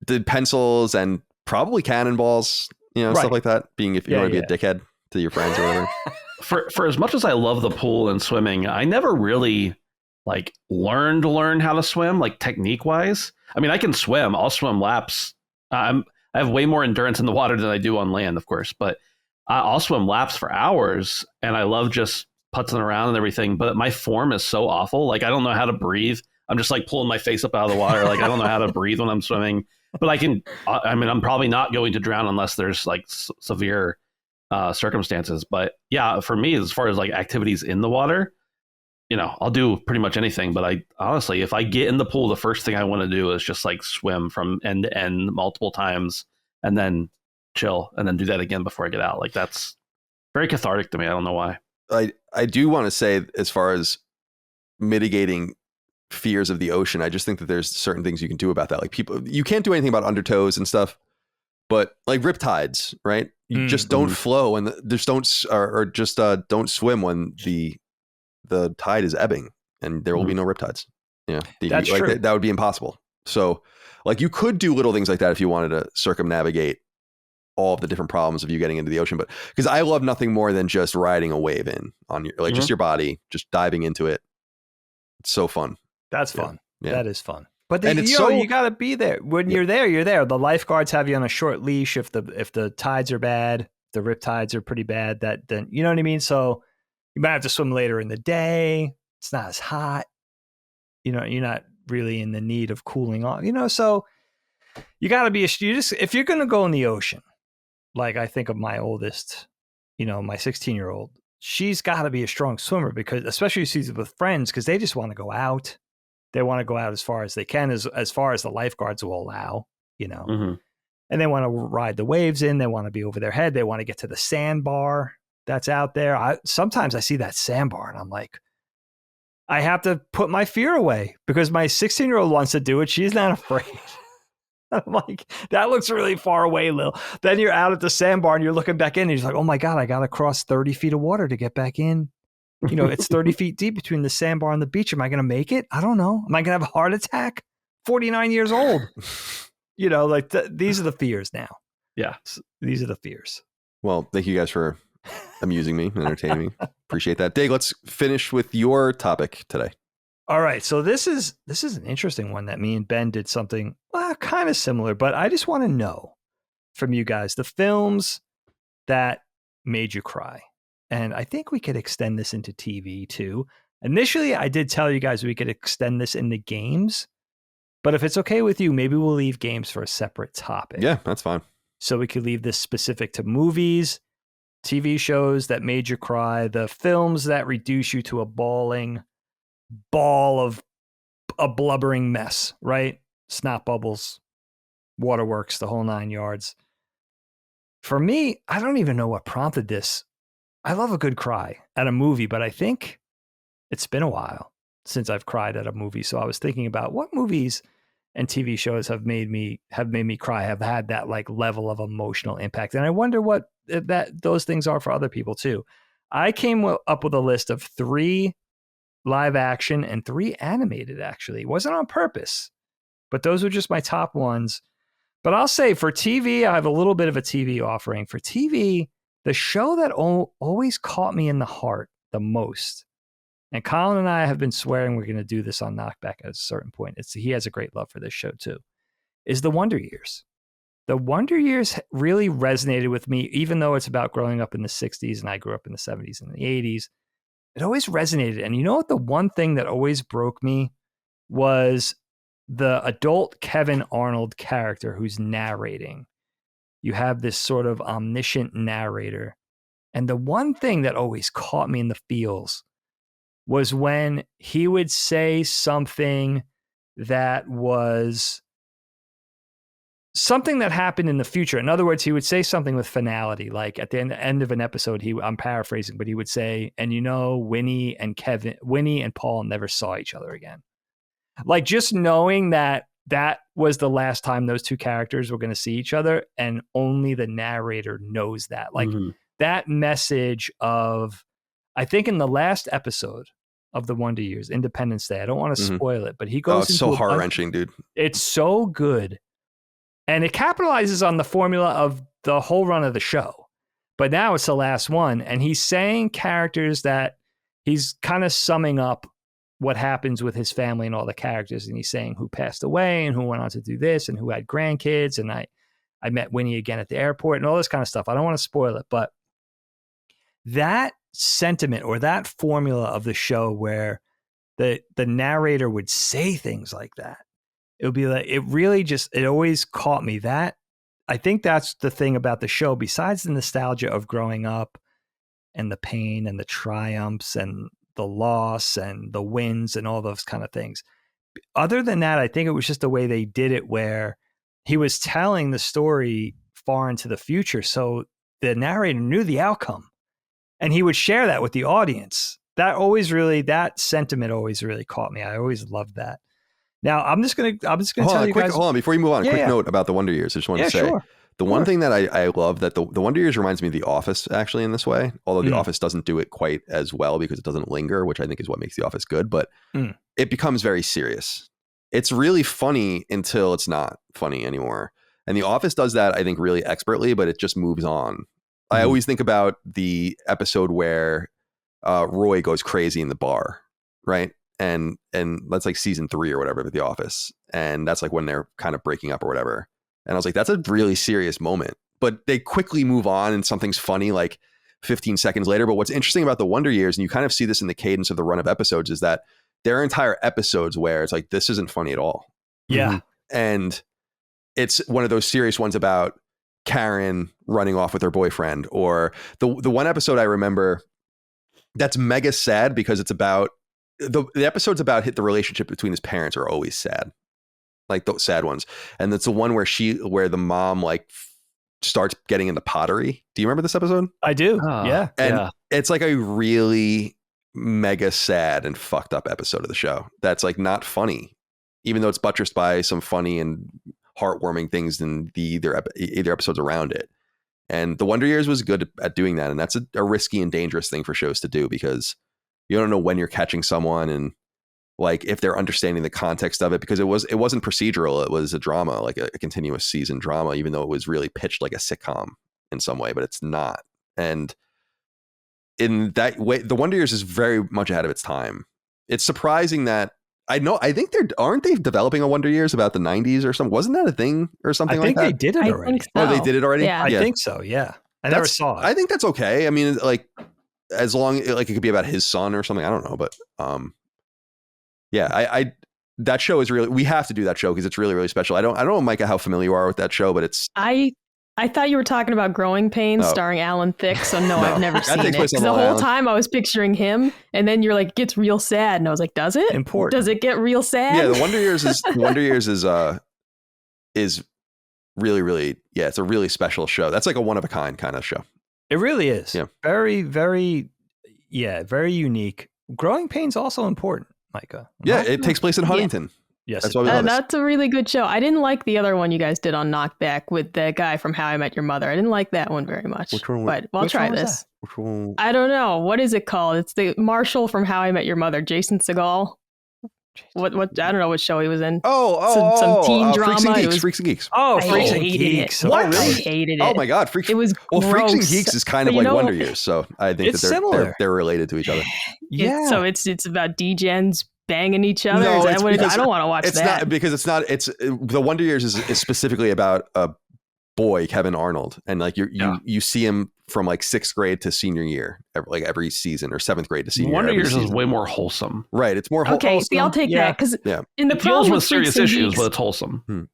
did pencils and probably cannonballs, stuff like that. If you want to be a dickhead to your friends or whatever. For as much as I love the pool and swimming, I never really learn how to swim, technique wise. I mean, I can swim. I'll swim laps. I have way more endurance in the water than I do on land, of course, but I'll swim laps for hours, and I love just putzing around and everything, but my form is so awful. I don't know how to breathe. I'm just pulling my face up out of the water. I don't know how to breathe when I'm swimming, but I'm probably not going to drown unless there's severe circumstances. But yeah, for me, as far as activities in the water, I'll do pretty much anything. But I honestly, if I get in the pool, the first thing I want to do is just swim from end to end multiple times and then chill and then do that again before I get out. That's very cathartic to me. I don't know why. I do want to say, as far as mitigating fears of the ocean, I just think that there's certain things you can do about that. You can't do anything about undertows and stuff, but rip tides, right? You just don't flow and just don't swim when the tide is ebbing, and there will be no rip tides. Yeah, that's true. That would be impossible. So you could do little things like that if you wanted to circumnavigate all of the different problems of you getting into the ocean. But because I love nothing more than just riding a wave in on your just your body, just diving into it. It's so fun. That's fun. Yeah. That is fun. But you got to be there. When you're there, you're there. The lifeguards have you on a short leash if the tides are bad, the rip tides are pretty bad, then you know what I mean? So you might have to swim later in the day. It's not as hot. You're not really in the need of cooling off, so you got to be if you're going to go in the ocean, I think of my oldest, my 16-year-old, she's got to be a strong swimmer, because especially if she's with friends, because they just want to go out. They want to go out as far as they can, as far as the lifeguards will allow, and they want to ride the waves in. They want to be over their head. They want to get to the sandbar. that's out there. Sometimes I see that sandbar and I'm like, I have to put my fear away because my 16-year-old wants to do it. She's not afraid. I'm like, that looks really far away, Lil. Then you're out at the sandbar and you're looking back in and you're like, oh my God, I got to cross 30 feet of water to get back in. You know, it's 30 feet deep between the sandbar and the beach. Am I going to make it? I don't know. Am I going to have a heart attack? 49 years old. You know, like these are the fears now. Yeah. These are the fears. Well, thank you guys for amusing me and entertaining me. Appreciate that. Dave, let's finish with your topic today. All right. So this is an interesting one that me and Ben did something kind of similar, but I just want to know from you guys the films that made you cry. And I think we could extend this into TV too. Initially, I did tell you guys we could extend this into games, but if it's okay with you, maybe we'll leave games for a separate topic. Yeah, that's fine. So we could leave this specific to movies, TV shows that made you cry, the films that reduce you to a bawling ball of a blubbering mess, right? Snot bubbles, waterworks, the whole 9 yards. For me, I don't even know what prompted this. I love a good cry at a movie, but I think it's been a while since I've cried at a movie. So I was thinking about what movies and TV shows have made me cry, have had that like level of emotional impact. And I wonder what those things are for other people too. I came up with a list of 3 live action and 3 animated, actually. It wasn't on purpose, but those were just my top ones. But I'll say for TV, I have a little bit of a TV offering. For TV, the show that always caught me in the heart the most, and Colin and I have been swearing we're going to do this on Knockback at a certain point. He has a great love for this show too, is The Wonder Years. The Wonder Years really resonated with me, even though it's about growing up in the 60s and I grew up in the 70s and the 80s. It always resonated. And you know what? The one thing that always broke me was the adult Kevin Arnold character who's narrating. You have this sort of omniscient narrator. And the one thing that always caught me in the feels was when he would say something that was something that happened in the future. In other words, he would say something with finality, like at the end of an episode, I'm paraphrasing, but he would say, and you know, Winnie and Paul never saw each other again. Like just knowing that was the last time those 2 characters were going to see each other, and only the narrator knows that. Like that message of, I think in the last episode of The Wonder Years, Independence Day, I don't want to spoil it, but he goes it's so heart-wrenching, dude. It's so good. And it capitalizes on the formula of the whole run of the show. But now it's the last one. And he's saying characters that he's kind of summing up what happens with his family and all the characters. And he's saying who passed away and who went on to do this and who had grandkids. And I met Winnie again at the airport and all this kind of stuff. I don't want to spoil it, but that sentiment or that formula of the show where the narrator would say things like that, it would be like, it always caught me. That I think that's the thing about the show, besides the nostalgia of growing up and the pain and the triumphs and the loss and the wins and all those kind of things. Other than that, I think it was just the way they did it, where he was telling the story far into the future. So the narrator knew the outcome and he would share that with the audience. That sentiment always really caught me. I always loved that. Now I'm just gonna tell you guys. Hold on, before you move on, quick note about The Wonder Years. I just want to say, sure. The one thing that I love that the Wonder Years reminds me of The Office, actually, in this way. Although The Office doesn't do it quite as well because it doesn't linger, which I think is what makes The Office good. But it becomes very serious. It's really funny until it's not funny anymore. And The Office does that, I think, really expertly, but it just moves on. I always think about the episode where Roy goes crazy in the bar, right? And that's like season 3 or whatever of The Office. And that's like when they're kind of breaking up or whatever. And I was like, that's a really serious moment. But they quickly move on and something's funny like 15 seconds later. But what's interesting about The Wonder Years, and you kind of see this in the cadence of the run of episodes, is that there are entire episodes where it's like, this isn't funny at all. Yeah. And it's one of those serious ones about Karen running off with her boyfriend. Or the one episode I remember that's mega sad because it's about, the episodes about the relationship between his parents are always sad. Like those sad ones. And that's the one where the mom like starts getting into pottery. Do you remember this episode? I do. Yeah. And it's like a really mega sad and fucked up episode of the show. That's like not funny, even though it's buttressed by some funny and heartwarming things in the either episodes around it. And The Wonder Years was good at doing that. And that's a risky and dangerous thing for shows to do, because you don't know when you're catching someone and like if they're understanding the context of it, because it wasn't procedural. It was a drama, like a continuous season drama, even though it was really pitched like a sitcom in some way, but it's not. And in that way, The Wonder Years is very much ahead of its time. It's surprising that I think aren't they developing a Wonder Years about the 90s or something? Wasn't that a thing or something like that? I think they did it already. So. Oh, they did it already? Yeah. I think so. Yeah. I never saw it. I think that's okay. I mean, like, as long like it could be about his son or something. I don't know. But yeah, that show is really, we have to do that show because it's really, really special. I don't know, Micah, how familiar you are with that show, but it's. I thought you were talking about Growing Pains starring Alan Thicke, so no, I've never seen it. The whole time I was picturing him, and then you're like, it gets real sad, and I was like, does it? Important. Does it get real sad? Yeah, The Wonder Years is really, really, yeah, it's a really special show. That's like a one of a kind kind of show. It really is. Yeah. Very, very, very unique. Growing Pains also important, Micah. Yeah, it takes place in Huntington. Yes, that's why we love that's a really good show. I didn't like the other one you guys did on Knockback with the guy from How I Met Your Mother. I didn't like that one very much. Which one? But I'll try this. Which one? I don't know. What is it called? It's the Marshall from How I Met Your Mother, Jason Segel. What I don't know what show he was in. Some teen drama. Freaks and Geeks. Oh, Freaks and Geeks. What? I hated it. Oh my God, It was gross. Freaks and Geeks is kind of like Wonder Years, so I think it's that similar. They're related to each other. Yeah. So it's about D-gens banging each other. No, I don't want to watch it's that. Not because it's not. It's The Wonder Years is specifically about a boy, Kevin Arnold, and like you see him from like 6th grade to senior year, every season, or 7th grade to senior year. Wonder Years is way more wholesome. Right, it's more okay. wholesome. See, I'll take that because in the it deals with Freaks serious and issues, Geeks, but it's wholesome.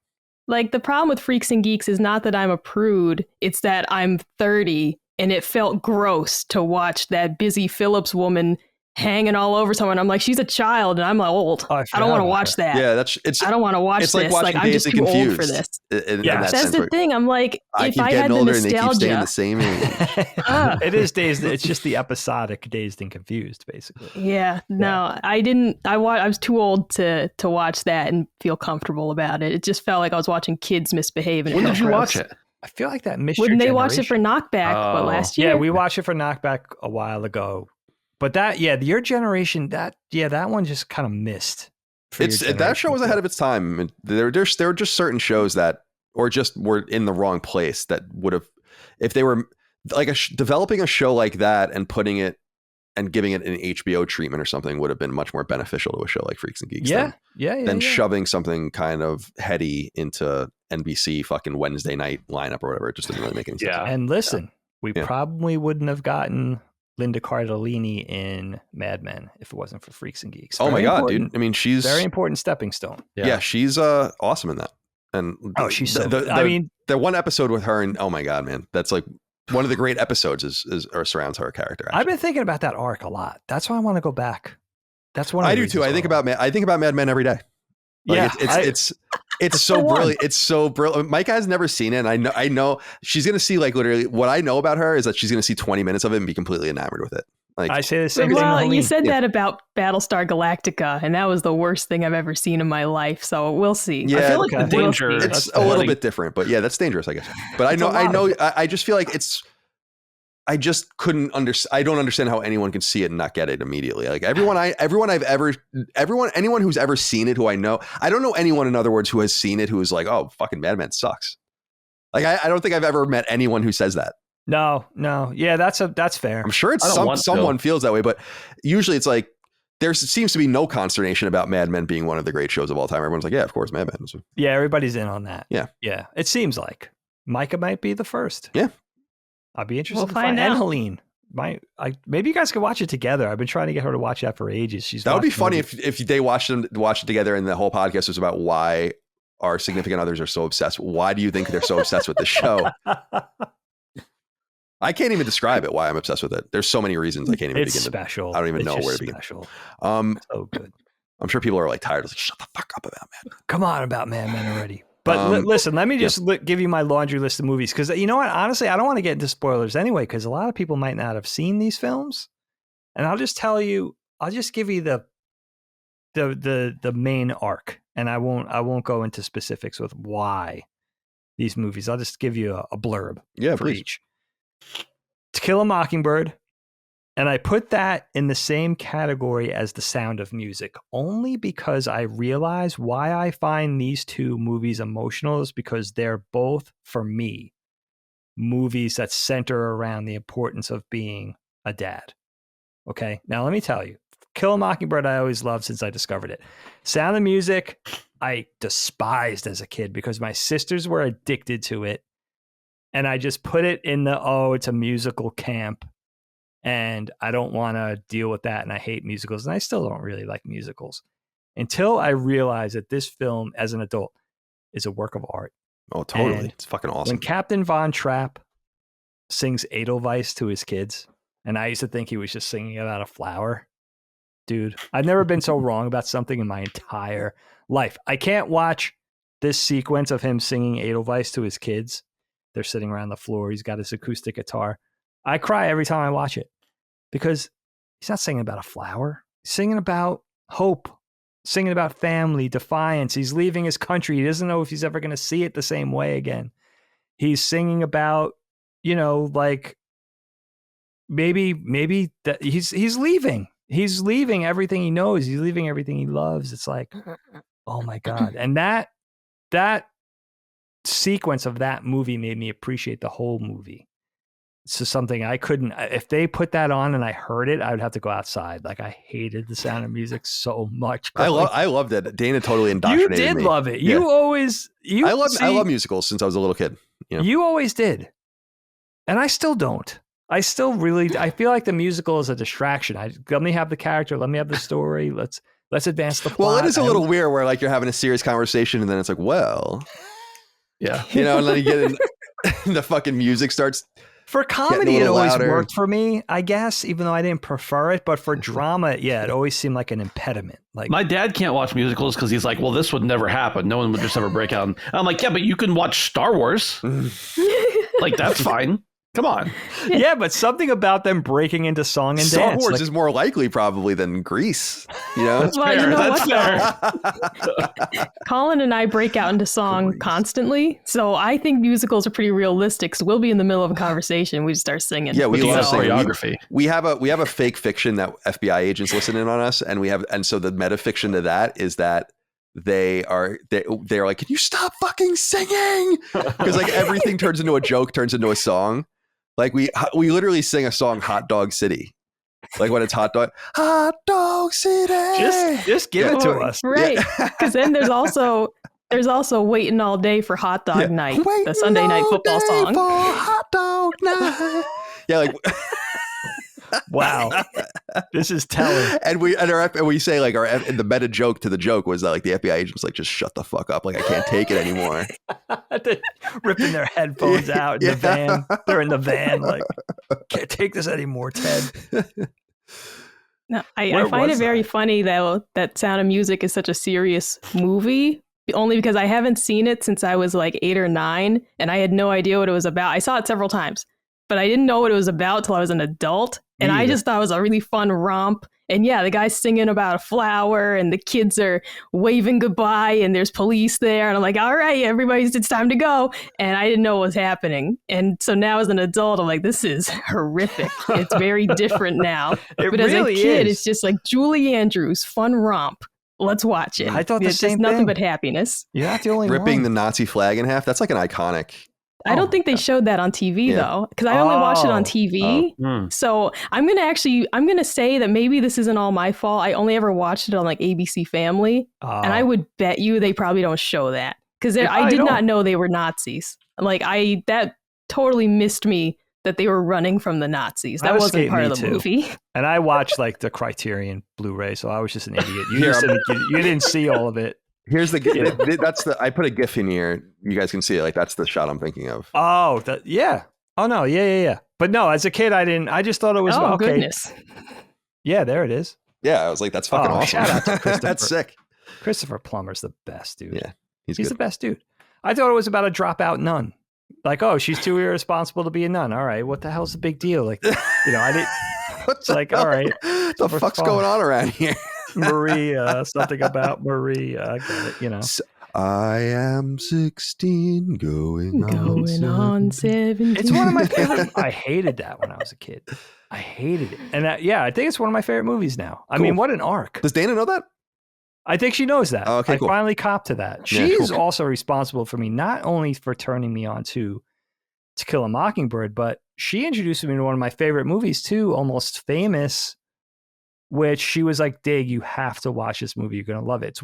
Like the problem with Freaks and Geeks is not that I'm a prude; it's that I'm 30, and it felt gross to watch that Busy Phillips woman hanging all over someone. I'm like, she's a child, and I'm like old. I don't want to watch that. Yeah, I don't want to watch this. Like I'm just too old for this. That's the thing. I'm like, if I had the nostalgia, the same age. It is dazed. It's just the episodic Dazed and Confused, basically. Yeah. No, I didn't. I was too old to watch that and feel comfortable about it. It just felt like I was watching kids misbehave. And when did you watch it? I feel like that missed when your they generation. watched it for Knockback, but last year. Yeah, we watched it for Knockback a while ago. But your generation, that one just kind of missed. That show was ahead of its time. There were just certain shows that, or just were in the wrong place that would have, if they were like developing a show like that and putting it and giving it an HBO treatment or something would have been much more beneficial to a show like Freaks and Geeks. Than shoving something kind of heady into NBC fucking Wednesday night lineup or whatever. It just didn't really make any sense. Yeah. And listen, we probably wouldn't have gotten Linda Cardellini in Mad Men if it wasn't for Freaks and Geeks. Oh my God, dude. I mean, she's very important stepping stone. Yeah, she's awesome in that. And she's so the one episode with her, and oh my God, man, that's like one of the great episodes is surrounds her character. Actually. I've been thinking about that arc a lot. That's why I want to go back. That's one. I do too. I think about Mad Men every day. Like it's so brilliant. It's so brilliant. Micah has never seen it. And I know she's going to see, like, literally what I know about her is that she's going to see 20 minutes of it and be completely enamored with it. Like, I say the same thing. Well, you said that about Battlestar Galactica, and that was the worst thing I've ever seen in my life. So we'll see. Yeah, I feel like the danger. It's a little bit different, but yeah, that's dangerous, I guess. But I just feel like I just couldn't understand. I don't understand how anyone can see it and not get it immediately. Like anyone who's ever seen it, who I know, I don't know anyone, in other words, who has seen it, who is like, oh, fucking Mad Men sucks. Like, I don't think I've ever met anyone who says that. No. Yeah, that's fair. I'm sure someone feels that way, but usually it's like, there seems to be no consternation about Mad Men being one of the great shows of all time. Everyone's like, yeah, of course, Mad Men. Yeah, everybody's in on that. Yeah. It seems like Micah might be the first. Yeah. I'll be interested to find out. And Helene. Maybe you guys could watch it together. I've been trying to get her to watch that for ages. That would be funny if they watched it together and the whole podcast was about why our significant others are so obsessed. Why do you think they're so obsessed with the show? I can't even describe it, why I'm obsessed with it. There's so many reasons I can't even begin. Special. I don't even know where to begin. Special. So good. I'm sure people are like tired of like, shut the fuck up about Mad Men. Come on about Mad Men already. But listen, let me just give you my laundry list of movies. Because you know what? Honestly, I don't want to get into spoilers anyway, because a lot of people might not have seen these films. And I'll just tell you, I'll just give you the main arc. And I won't go into specifics with why these movies. I'll just give you a blurb for each. To Kill a Mockingbird. And I put that in the same category as The Sound of Music, only because I realize why I find these two movies emotional is because they're both, for me, movies that center around the importance of being a dad. Okay, now let me tell you, Kill a Mockingbird I always loved since I discovered it. Sound of Music I despised as a kid because my sisters were addicted to it, and I just put it in it's a musical camp. And I don't want to deal with that. And I hate musicals. And I still don't really like musicals until I realized that this film as an adult is a work of art. Oh, totally. And it's fucking awesome. When Captain Von Trapp sings Edelweiss to his kids, and I used to think he was just singing about a flower. Dude, I've never been so wrong about something in my entire life. I can't watch this sequence of him singing Edelweiss to his kids. They're sitting around the floor. He's got his acoustic guitar. I cry every time I watch it because he's not singing about a flower. He's singing about hope, singing about family, defiance. He's leaving his country. He doesn't know if he's ever going to see it the same way again. He's singing about, like maybe that he's leaving. He's leaving everything he knows. He's leaving everything he loves. It's like, oh my God. And that sequence of that movie made me appreciate the whole movie. So something I couldn't, if they put that on and I heard it, I would have to go outside. Like I hated The Sound of Music so much. I loved it. Dana totally indoctrinated me. You did love it. Yeah. I love musicals since I was a little kid. You always did. And I still don't. I feel like the musical is a distraction. Let me have the character. Let me have the story. Let's advance the plot. Well, it is a little weird where like you're having a serious conversation and then it's like, well, yeah, and then you get in, the fucking music starts. For comedy, it always worked for me, I guess, even though I didn't prefer it. But for drama, it always seemed like an impediment. Like my dad can't watch musicals because he's like, well, this would never happen. No one would just ever break out. And I'm like, yeah, but you can watch Star Wars. Like, that's fine. Come on. Yeah, but something about them breaking into song and Star dance. Star Wars is more likely probably than Grease. That's fair. That's fair. Colin and I break out into song constantly. So I think musicals are pretty realistic. So we'll be in the middle of a conversation. We just start singing. Yeah, we love choreography. We have a fake fiction that FBI agents listen in on us. And so the metafiction to that is that they're like, can you stop fucking singing? Because like everything turns into a joke, turns into a song. Like we literally sing a song, Hot Dog City. Like when it's Hot Dog City. Just give it to us. Right. Because then there's also Waiting All Day for Hot Dog Night, the Sunday night football song. For Hot Dog Night. Yeah, like wow, this is telling. And we say like and the meta joke to the joke was that like the FBI agent was like, just shut the fuck up, like I can't take it anymore. Ripping their headphones out in the van. They're in the van like, can't take this anymore, Ted. No, I find it very funny though that Sound of Music is such a serious movie. Only because I haven't seen it since I was like 8 or 9, and I had no idea what it was about. I saw it several times, but I didn't know what it was about till I was an adult. And I just thought it was a really fun romp. And yeah, the guy's singing about a flower and the kids are waving goodbye and there's police there. And I'm like, all right, it's time to go. And I didn't know what was happening. And so now as an adult, I'm like, this is horrific. It's very different now. But as a kid, it's just like Julie Andrews, fun romp. Let's watch it. I thought the same thing. Nothing but happiness. You're not the only ripping one. the Nazi flag in half. That's like an iconic. I don't think they showed that on TV though, because I only watched it on TV. So I'm gonna say that maybe this isn't all my fault. I only ever watched it on like ABC Family, and I would bet you they probably don't show that because I did not know they were Nazis. Like that totally missed me that they were running from the Nazis. That wasn't part of the movie. And I watched like the Criterion Blu-ray, so I was just an idiot. You didn't see all of it. Here's the I put a GIF in here. You guys can see it. Like that's the shot I'm thinking of. Oh, yeah. Oh no, yeah. But no, as a kid, I just thought it was okay. Goodness. Yeah, there it is. Yeah, I was like, that's fucking awesome. Shout out to Christopher. That's sick. Christopher Plummer's the best dude. Yeah, he's the best dude. I thought it was about a dropout nun. Like, oh, she's too irresponsible to be a nun. All right, what the hell's the big deal? Like, I didn't. What's like, all right, the fuck's going on around here? Maria, something about Maria. I get it, So, I am 16, going on 17. It's one of my favorite. I hated that when I was a kid. I hated it, and I think it's one of my favorite movies now. I mean, what an arc! Does Dana know that? I think she knows that. Oh, okay, cool. I finally copped to that. She's also responsible for me, not only for turning me on to Kill a Mockingbird, but she introduced me to one of my favorite movies too, Almost Famous, which she was like, Dig, you have to watch this movie. You're going to love it.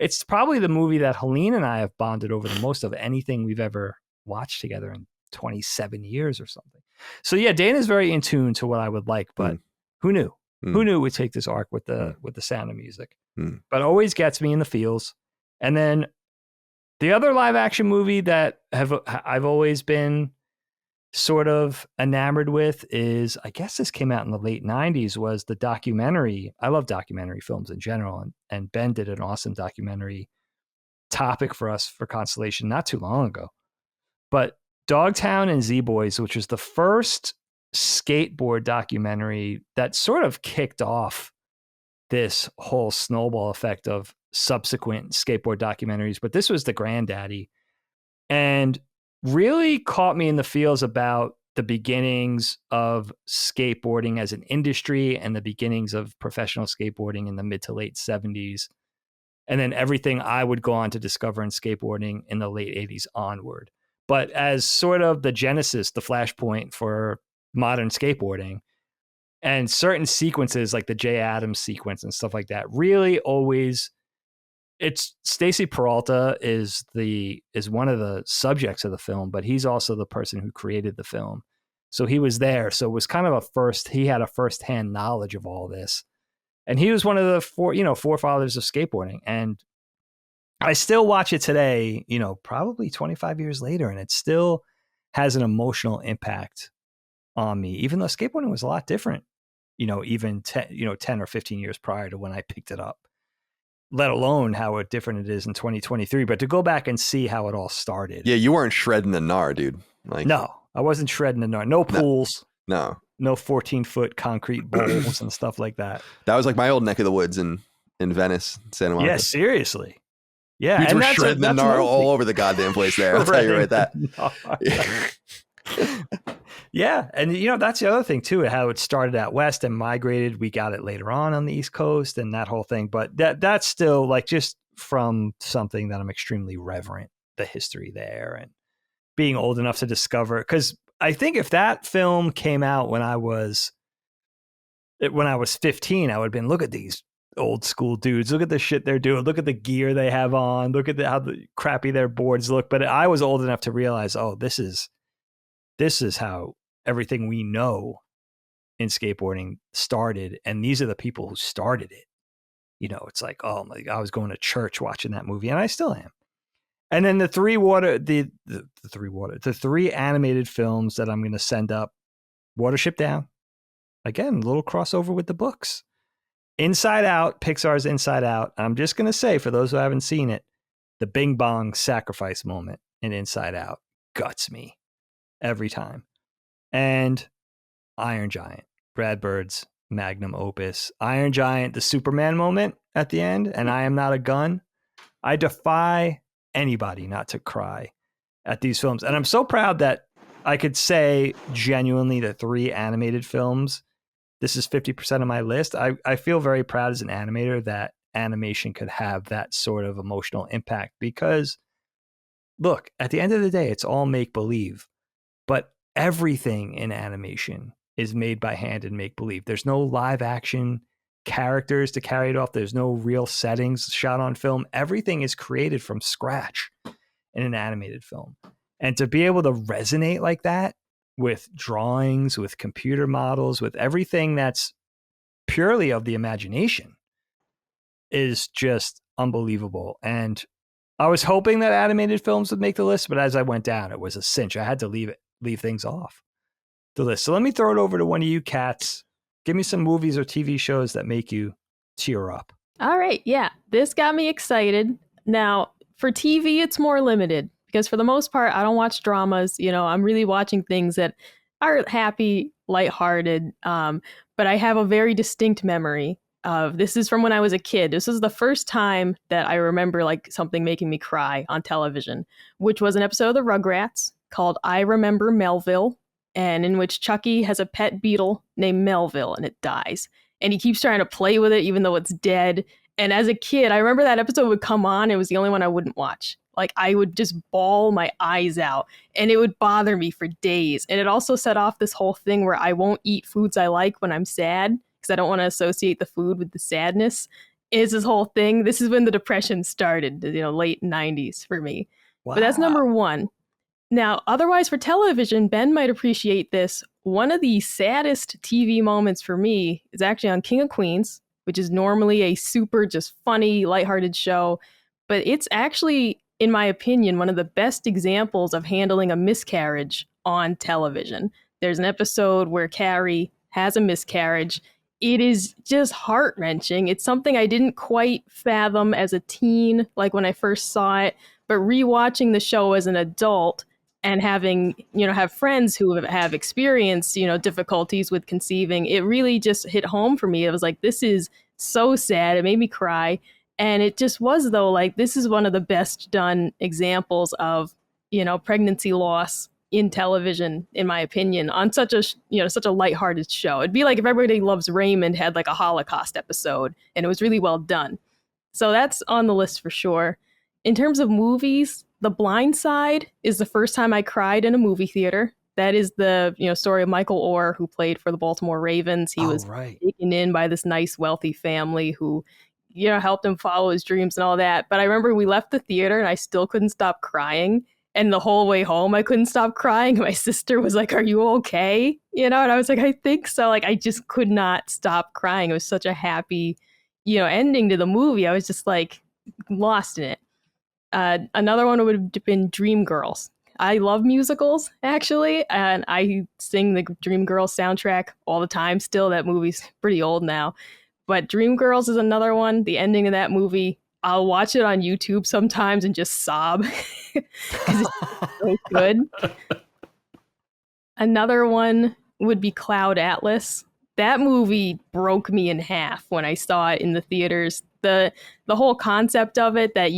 It's probably the movie that Helene and I have bonded over the most of anything we've ever watched together in 27 years or something. So yeah, Dana's very in tune to what I would like, but who knew? Who knew it would take this arc with the sound of music? But always gets me in the feels. And then the other live action movie that I've always been sort of enamored with is, I guess this came out in the late 90s, was the documentary. I love documentary films in general. And Ben did an awesome documentary topic for us for Constellation not too long ago. But Dogtown and Z-Boys, which was the first skateboard documentary that sort of kicked off this whole snowball effect of subsequent skateboard documentaries. But this was the granddaddy and really caught me in the feels about the beginnings of skateboarding as an industry and the beginnings of professional skateboarding in the mid to late 70s. And then everything I would go on to discover in skateboarding in the late 80s onward. But as sort of the genesis, the flashpoint for modern skateboarding, and certain sequences like the Jay Adams sequence and stuff like that, really always, it's Stacy Peralta is one of the subjects of the film, but he's also the person who created the film. So he was there. So it was kind of he had a firsthand knowledge of all this. And he was one of the forefathers of skateboarding. And I still watch it today, probably 25 years later, and it still has an emotional impact on me, even though skateboarding was a lot different, even 10 or 15 years prior to when I picked it up, let alone how different it is in 2023. But to go back and see how it all started. Yeah, you weren't shredding the gnar, dude. No, I wasn't shredding the gnar. No pools. No 14-foot concrete bowls and stuff like that. That was like my old neck of the woods in Venice, Santa Monica. Yeah, seriously. Yeah, dudes were shredding the gnar all over the goddamn place there. I'll tell you right that. Yeah, and that's the other thing too, how it started out west and migrated. We got it later on the East Coast and that whole thing. But that's still like just from something that I'm extremely reverent, the history there and being old enough to discover. Because I think if that film came out when I was 15, I would have been, look at these old school dudes, look at the shit they're doing, look at the gear they have on, look at how the crappy their boards look. But I was old enough to realize, oh, this is how everything we know in skateboarding started, and these are the people who started it. It's like, oh my, I was going to church watching that movie, and I still am. And then the three animated films that I'm going to send up: Watership Down, again, a little crossover with the books. Inside Out, Pixar's Inside Out. I'm just going to say, for those who haven't seen it, the Bing Bong sacrifice moment in Inside Out guts me every time. And Iron Giant, Brad Bird's magnum opus. Iron Giant, the Superman moment at the end, and I am not a gun. I defy anybody not to cry at these films. And I'm so proud that I could say genuinely the three animated films, this is 50% of my list. I feel very proud as an animator that animation could have that sort of emotional impact, because look, at the end of the day, it's all make-believe, but everything in animation is made by hand and make-believe. There's no live action characters to carry it off. There's no real settings shot on film. Everything is created from scratch in an animated film. And to be able to resonate like that with drawings, with computer models, with everything that's purely of the imagination is just unbelievable. And I was hoping that animated films would make the list, but as I went down, it was a cinch. I had to leave things off the list. So let me throw it over to one of you cats. Give me some movies or TV shows that make you tear up. All right. Yeah. This got me excited. Now, for TV, it's more limited because for the most part, I don't watch dramas. I'm really watching things that are happy, lighthearted. But I have a very distinct memory of this is from when I was a kid. This is the first time that I remember like something making me cry on television, which was an episode of the Rugrats called I Remember Melville, and in which Chucky has a pet beetle named Melville and it dies. And he keeps trying to play with it even though it's dead. And as a kid, I remember that episode would come on. It was the only one I wouldn't watch. Like I would just bawl my eyes out and it would bother me for days. And it also set off this whole thing where I won't eat foods I like when I'm sad because I don't want to associate the food with the sadness. Is this whole thing. This is when the depression started, late 90s for me. Wow. But that's number one. Now, otherwise for television, Ben might appreciate this. One of the saddest TV moments for me is actually on King of Queens, which is normally a super just funny, lighthearted show. But it's actually, in my opinion, one of the best examples of handling a miscarriage on television. There's an episode where Carrie has a miscarriage. It is just heart-wrenching. It's something I didn't quite fathom as a teen, like when I first saw it, but rewatching the show as an adult and having, have friends who have experienced, difficulties with conceiving, it really just hit home for me. It was like, this is so sad. It made me cry. And it just was, though, like, this is one of the best done examples of, pregnancy loss in television, in my opinion, on such a lighthearted show. It'd be like if Everybody Loves Raymond had like a Holocaust episode and it was really well done. So that's on the list for sure. In terms of movies, The Blind Side is the first time I cried in a movie theater. That is the story of Michael Orr, who played for the Baltimore Ravens. He was taken in by this nice, wealthy family who helped him follow his dreams and all that. But I remember we left the theater and I still couldn't stop crying. And the whole way home, I couldn't stop crying. My sister was like, "Are you okay?" And I was like, "I think so." Like, I just could not stop crying. It was such a happy, ending to the movie. I was just like lost in it. Another one would have been Dreamgirls. I love musicals, actually, and I sing the Dreamgirls soundtrack all the time still. That movie's pretty old now. But Dreamgirls is another one. The ending of that movie, I'll watch it on YouTube sometimes and just sob because it's so good. Another one would be Cloud Atlas. That movie broke me in half when I saw it in the theaters. The whole concept of it, that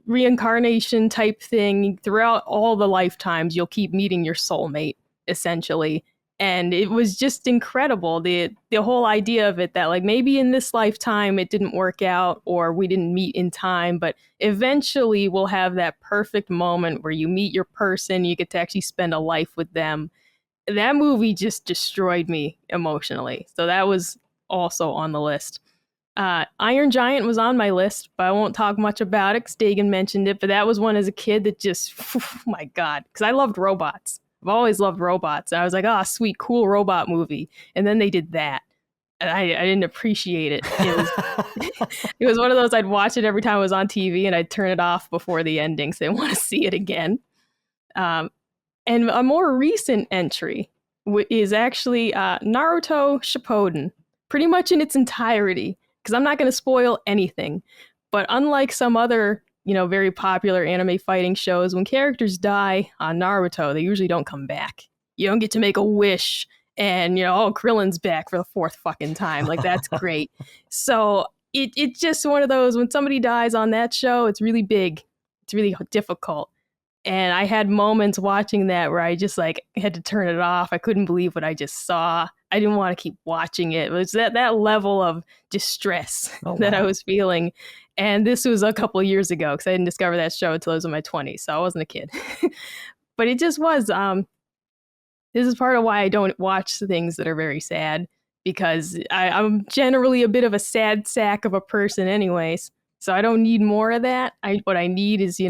reincarnation type thing, throughout all the lifetimes, you'll keep meeting your soulmate, essentially. And it was just incredible. The whole idea of it, that like maybe in this lifetime it didn't work out or we didn't meet in time, but eventually we'll have that perfect moment where you meet your person, you get to actually spend a life with them. That movie just destroyed me emotionally. So that was also on the list. Iron Giant was on my list, but I won't talk much about it because Dagan mentioned it. But that was one as a kid that just, oh my God, because I loved robots. I've always loved robots. And I was like, oh, sweet, cool robot movie. And then they did that. And I didn't appreciate it. It was one of those, I'd watch it every time it was on TV and I'd turn it off before the ending because I didn't want to see it again. And a more recent entry is actually Naruto Shippuden, pretty much in its entirety, because I'm not going to spoil anything. But unlike some other very popular anime fighting shows, when characters die on Naruto, they usually don't come back. You don't get to make a wish and, Krillin's back for the fourth fucking time. Like, that's great. So it's just one of those, when somebody dies on that show, it's really big. It's really difficult. And I had moments watching that where I just had to turn it off. I couldn't believe what I just saw. I didn't want to keep watching it. It was that level of distress that I was feeling. And this was a couple of years ago because I didn't discover that show until I was in my 20s. So I wasn't a kid. But it just was. This is part of why I don't watch things that are very sad, because I'm generally a bit of a sad sack of a person anyways. So I don't need more of that. What I need is,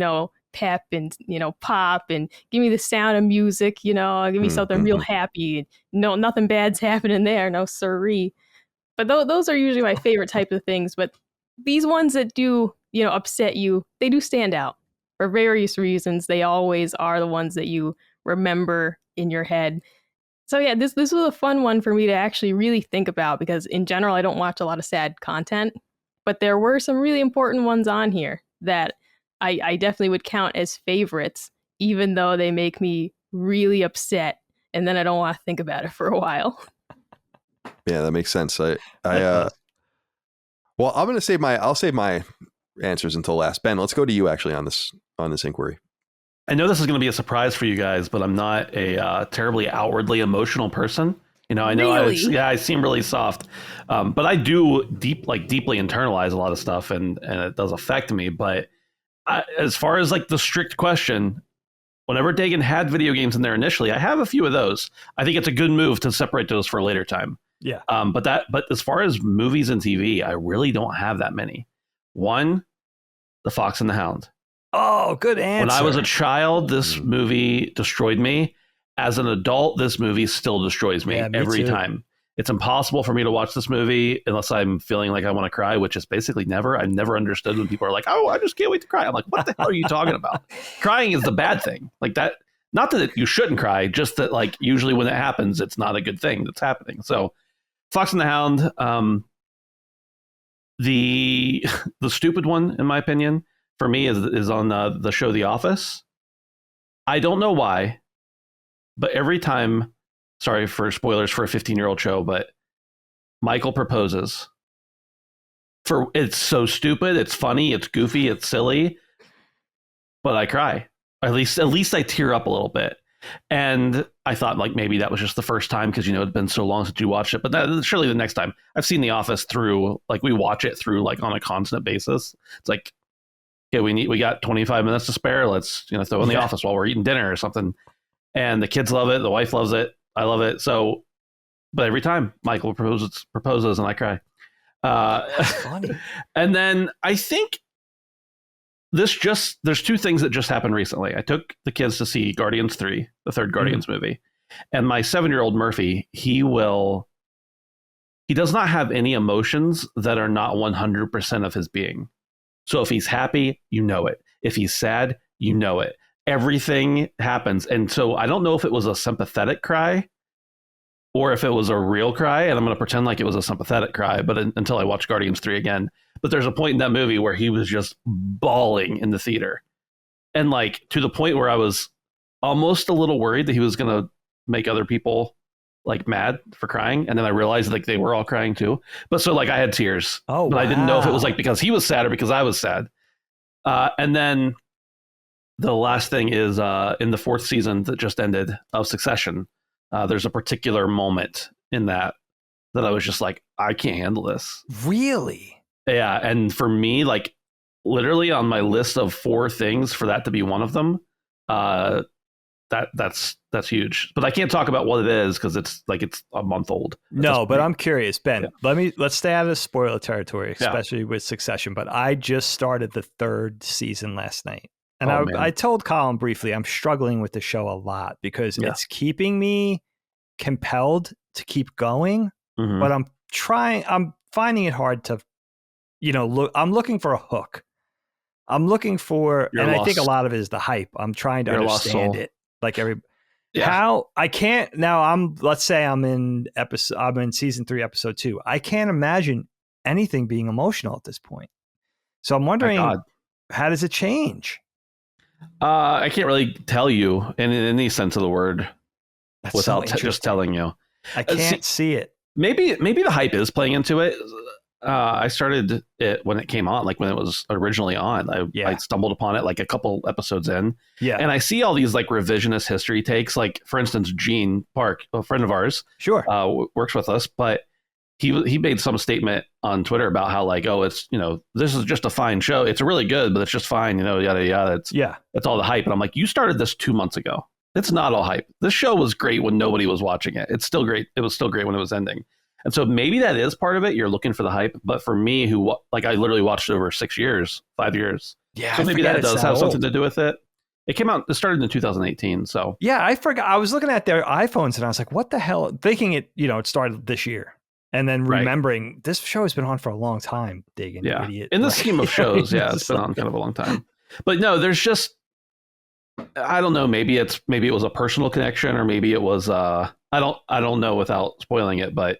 pep and, pop, and give me the sound of music, give me something real happy. No, nothing bad's happening there. No siree. But those are usually my favorite type of things. But these ones that do, upset you, they do stand out for various reasons. They always are the ones that you remember in your head. So yeah, this was a fun one for me to actually really think about, because in general, I don't watch a lot of sad content, but there were some really important ones on here that I definitely would count as favorites, even though they make me really upset, and then I don't want to think about it for a while. Yeah, that makes sense. Well, I'll save my answers until last. Ben, let's go to you actually on this inquiry. I know this is going to be a surprise for you guys, but I'm not a terribly outwardly emotional person. You know, I know I seem really soft, but I do deeply internalize a lot of stuff, and it does affect me. But as far as like the strict question, whenever Dagan had video games in there initially, I have a few of those. I think it's a good move to separate those for a later time. Yeah. But as far as movies and TV, I really don't have that many. One, The Fox and the Hound. Oh, good answer. When I was a child, this movie destroyed me. As an adult, this movie still destroys me every time. It's impossible for me to watch this movie unless I'm feeling like I want to cry, which is basically never. I've never understood when people are like, oh, I just can't wait to cry. I'm like, what the hell are you talking about? Crying is the bad thing. Like that. Not that you shouldn't cry, just that like usually when it happens, it's not a good thing that's happening. So Fox and the Hound, the stupid one, in my opinion, for me is on the show The Office. I don't know why, but every time, sorry for spoilers for a 15-year-old show, but Michael proposes. It's so stupid, it's funny, it's goofy, it's silly, but I cry. At least I tear up a little bit. And I thought like maybe that was just the first time because, you know, it'd been so long since you watched it. But surely the next time. I've seen The Office through, like we watch it through like on a constant basis. It's like, okay, we got 25 minutes to spare. Let's, you know, throw in The Office while we're eating dinner or something. And the kids love it. The wife loves it. I love it. So, but every time Michael proposes and I cry. That's funny. And then I think there's two things that just happened recently. I took the kids to see Guardians 3, the third Guardians movie. And my 7-year-old Murphy, he does not have any emotions that are not 100% of his being. So if he's happy, you know it. If he's sad, you know it. Everything happens. And so I don't know if it was a sympathetic cry or if it was a real cry. And I'm going to pretend like it was a sympathetic cry, but until I watch Guardians 3 again. But there's a point in that movie where he was just bawling in the theater. And like to the point where I was almost a little worried that he was going to make other people like mad for crying. And then I realized like they were all crying too. But so like I had tears. Oh, but I didn't know if it was like because he was sad or because I was sad. And then the last thing is in the 4th season that just ended of Succession, there's a particular moment in that I was just like, I can't handle this. Really? Yeah. And for me, like literally on my list of 4 things for that to be one of them, that's huge. But I can't talk about what it is because it's a month old. No, but I'm curious, Ben. Yeah. Let's stay out of spoiler territory, especially with Succession. But I just started the 3rd season last night. And I told Colin briefly, I'm struggling with the show a lot because it's keeping me compelled to keep going. Mm-hmm. But I'm finding it hard to, I'm looking for a hook. I'm looking for, I think a lot of it is the hype. I'm trying to understand it. Like how I can't now. Let's say I'm in season 3, episode 2. I can't imagine anything being emotional at this point. So I'm wondering, how does it change? I can't really tell you in any sense of the word without just telling you. I can't see it. Maybe the hype is playing into it. I started it when it came on, like when it was originally on. I stumbled upon it like a couple episodes in. Yeah. And I see all these like revisionist history takes. Like, for instance, Gene Park, a friend of ours, works with us, but he made some statement on Twitter about how like, oh, it's, this is just a fine show. It's really good, but it's just fine, yada, yada. It's all the hype. And I'm like, you started this 2 months ago. It's not all hype. This show was great when nobody was watching it. It's still great. It was still great when it was ending. And so maybe that is part of it. You're looking for the hype. But for me, I literally watched it over 5 years. Yeah. So maybe that does have something to do with it. It started in 2018. So yeah, I forgot. I was looking at their iPhones and I was like, what the hell? Thinking it started this year. And then remembering this show has been on for a long time, Dagan, yeah. idiot. In the scheme of shows, it's been on kind of a long time. But no, there's just, I don't know, maybe it was a personal connection, or maybe it was I don't know without spoiling it, but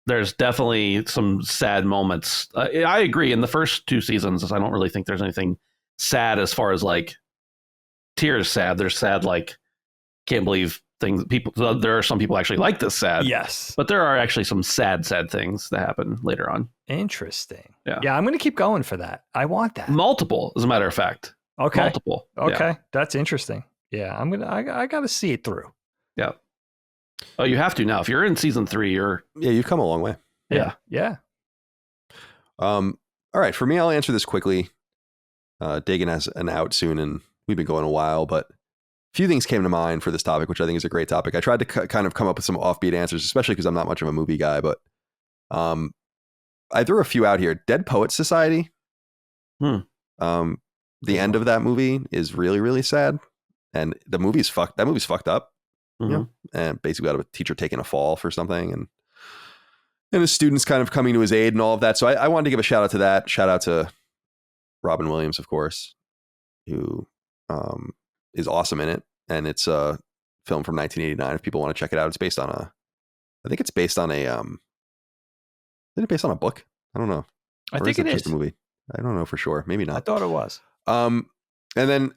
there's definitely some sad moments. I agree. In the first 2 seasons, I don't really think there's anything sad as far as like tears sad. They're sad like can't believe things. People, there are some people actually like this sad. Yes, but there are actually some sad things that happen later on. Interesting. Yeah, I'm going to keep going for that. I want that. Multiple, as a matter of fact. Okay. Multiple. Okay, yeah. That's interesting. Yeah, I got to see it through. Yeah. Oh, you have to now. If you're in season 3, you've come a long way. Yeah. All right, for me, I'll answer this quickly. Dagan has an out soon, and we've been going a while, but a few things came to mind for this topic, which I think is a great topic. I tried to kind of come up with some offbeat answers, especially because I'm not much of a movie guy, but I threw a few out here. Dead Poets Society. The end of that movie is really, really sad, and the movie's fucked. That movie's fucked up. Mm-hmm. You know? And basically got a teacher taking a fall for something, and his students kind of coming to his aid and all of that. So I wanted to give a shout out to that. Shout out to Robin Williams, of course, who is awesome in it. And it's a film from 1989. If people want to check it out, it's based on I think it's based on isn't it based on a book? I don't know. I think it is. Just a movie. I don't know for sure. Maybe not. I thought it was. And then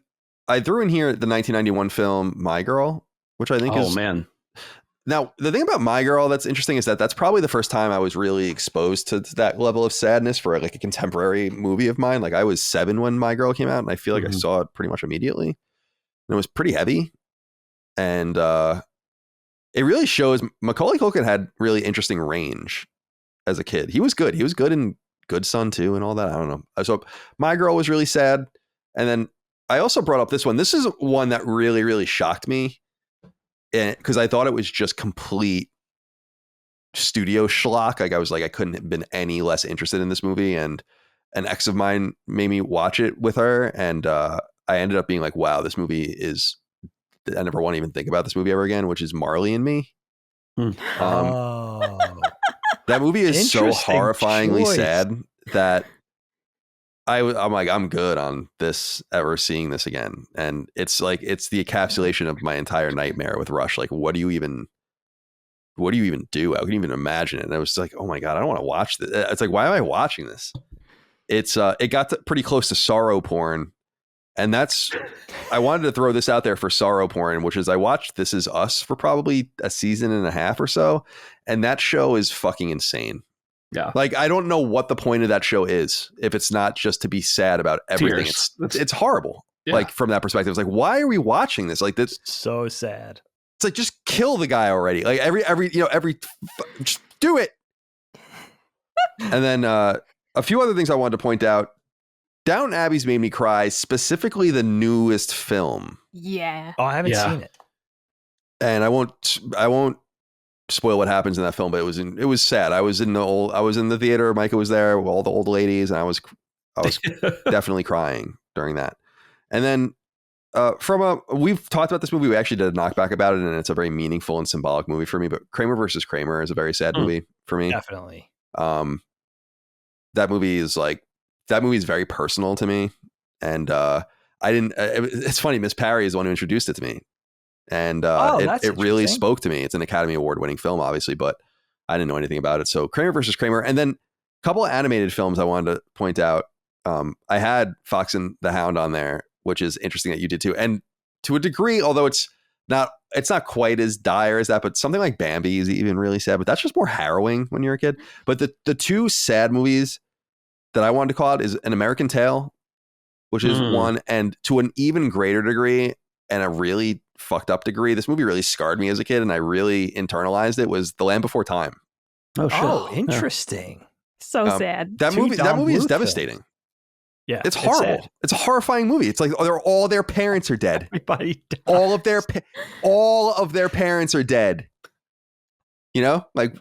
I threw in here the 1991 film My Girl, which I think is... Oh, man. Now, the thing about My Girl that's interesting is that that's probably the first time I was really exposed to that level of sadness for like a contemporary movie of mine. Like I was 7 when My Girl came out, and I feel like I saw it pretty much immediately. And it was pretty heavy. And it really shows Macaulay Culkin had really interesting range as a kid. He was good. He was good in Good Son too and all that. I don't know. So My Girl was really sad. And then I also brought up this one. This is one that really, really shocked me. Because I thought it was just complete studio schlock. Like I was like, I couldn't have been any less interested in this movie. And an ex of mine made me watch it with her. And I ended up being like, wow, this movie is, I never want to even think about this movie ever again, which is Marley and Me. That movie is so horrifyingly sad that I'm like, I'm good on this, ever seeing this again. And it's like, it's the encapsulation of my entire nightmare with Rush. Like, what do you even do? I couldn't even imagine it. And I was like, oh my God, I don't want to watch this. It's like, why am I watching this? It's, it got pretty close to sorrow porn. And I wanted to throw this out there for sorrow porn, which is I watched This Is Us for probably a season and a half or so. And that show is fucking insane. Yeah. Like, I don't know what the point of that show is if it's not just to be sad about everything. It's horrible. Yeah. Like, from that perspective, it's like, why are we watching this? Like, that's so sad. It's like, just kill the guy already. Like, just do it. And then a few other things I wanted to point out. Downton Abbey's made me cry, specifically the newest film. Yeah. Oh, I haven't seen it. And I won't spoil what happens in that film, but it was sad. I was in the theater. Micah was there with all the old ladies, and I was definitely crying during that. And then we've talked about this movie. We actually did a knockback about it, and it's a very meaningful and symbolic movie for me. But Kramer versus Kramer is a very sad movie for me. Definitely. That movie is very personal to me, and it's funny. Miss Parry is the one who introduced it to me. And it really spoke to me. It's an Academy Award winning film, obviously, but I didn't know anything about it. So Kramer versus Kramer. And then a couple of animated films I wanted to point out. I had Fox and the Hound on there, which is interesting that you did too. And to a degree, although it's not quite as dire as that, but something like Bambi is even really sad, but that's just more harrowing when you're a kid. But the two sad movies that I wanted to call out is An American Tale, which is one, and to an even greater degree and a really fucked up degree, this movie really scarred me as a kid, and I really internalized it, was The Land Before Time. Oh, shit. Oh, interesting. Yeah. So sad. That movie is devastating. Films. Yeah, it's horrible. It's a horrifying movie. It's like all their parents are dead. Everybody dies. All of their parents are dead. You know, like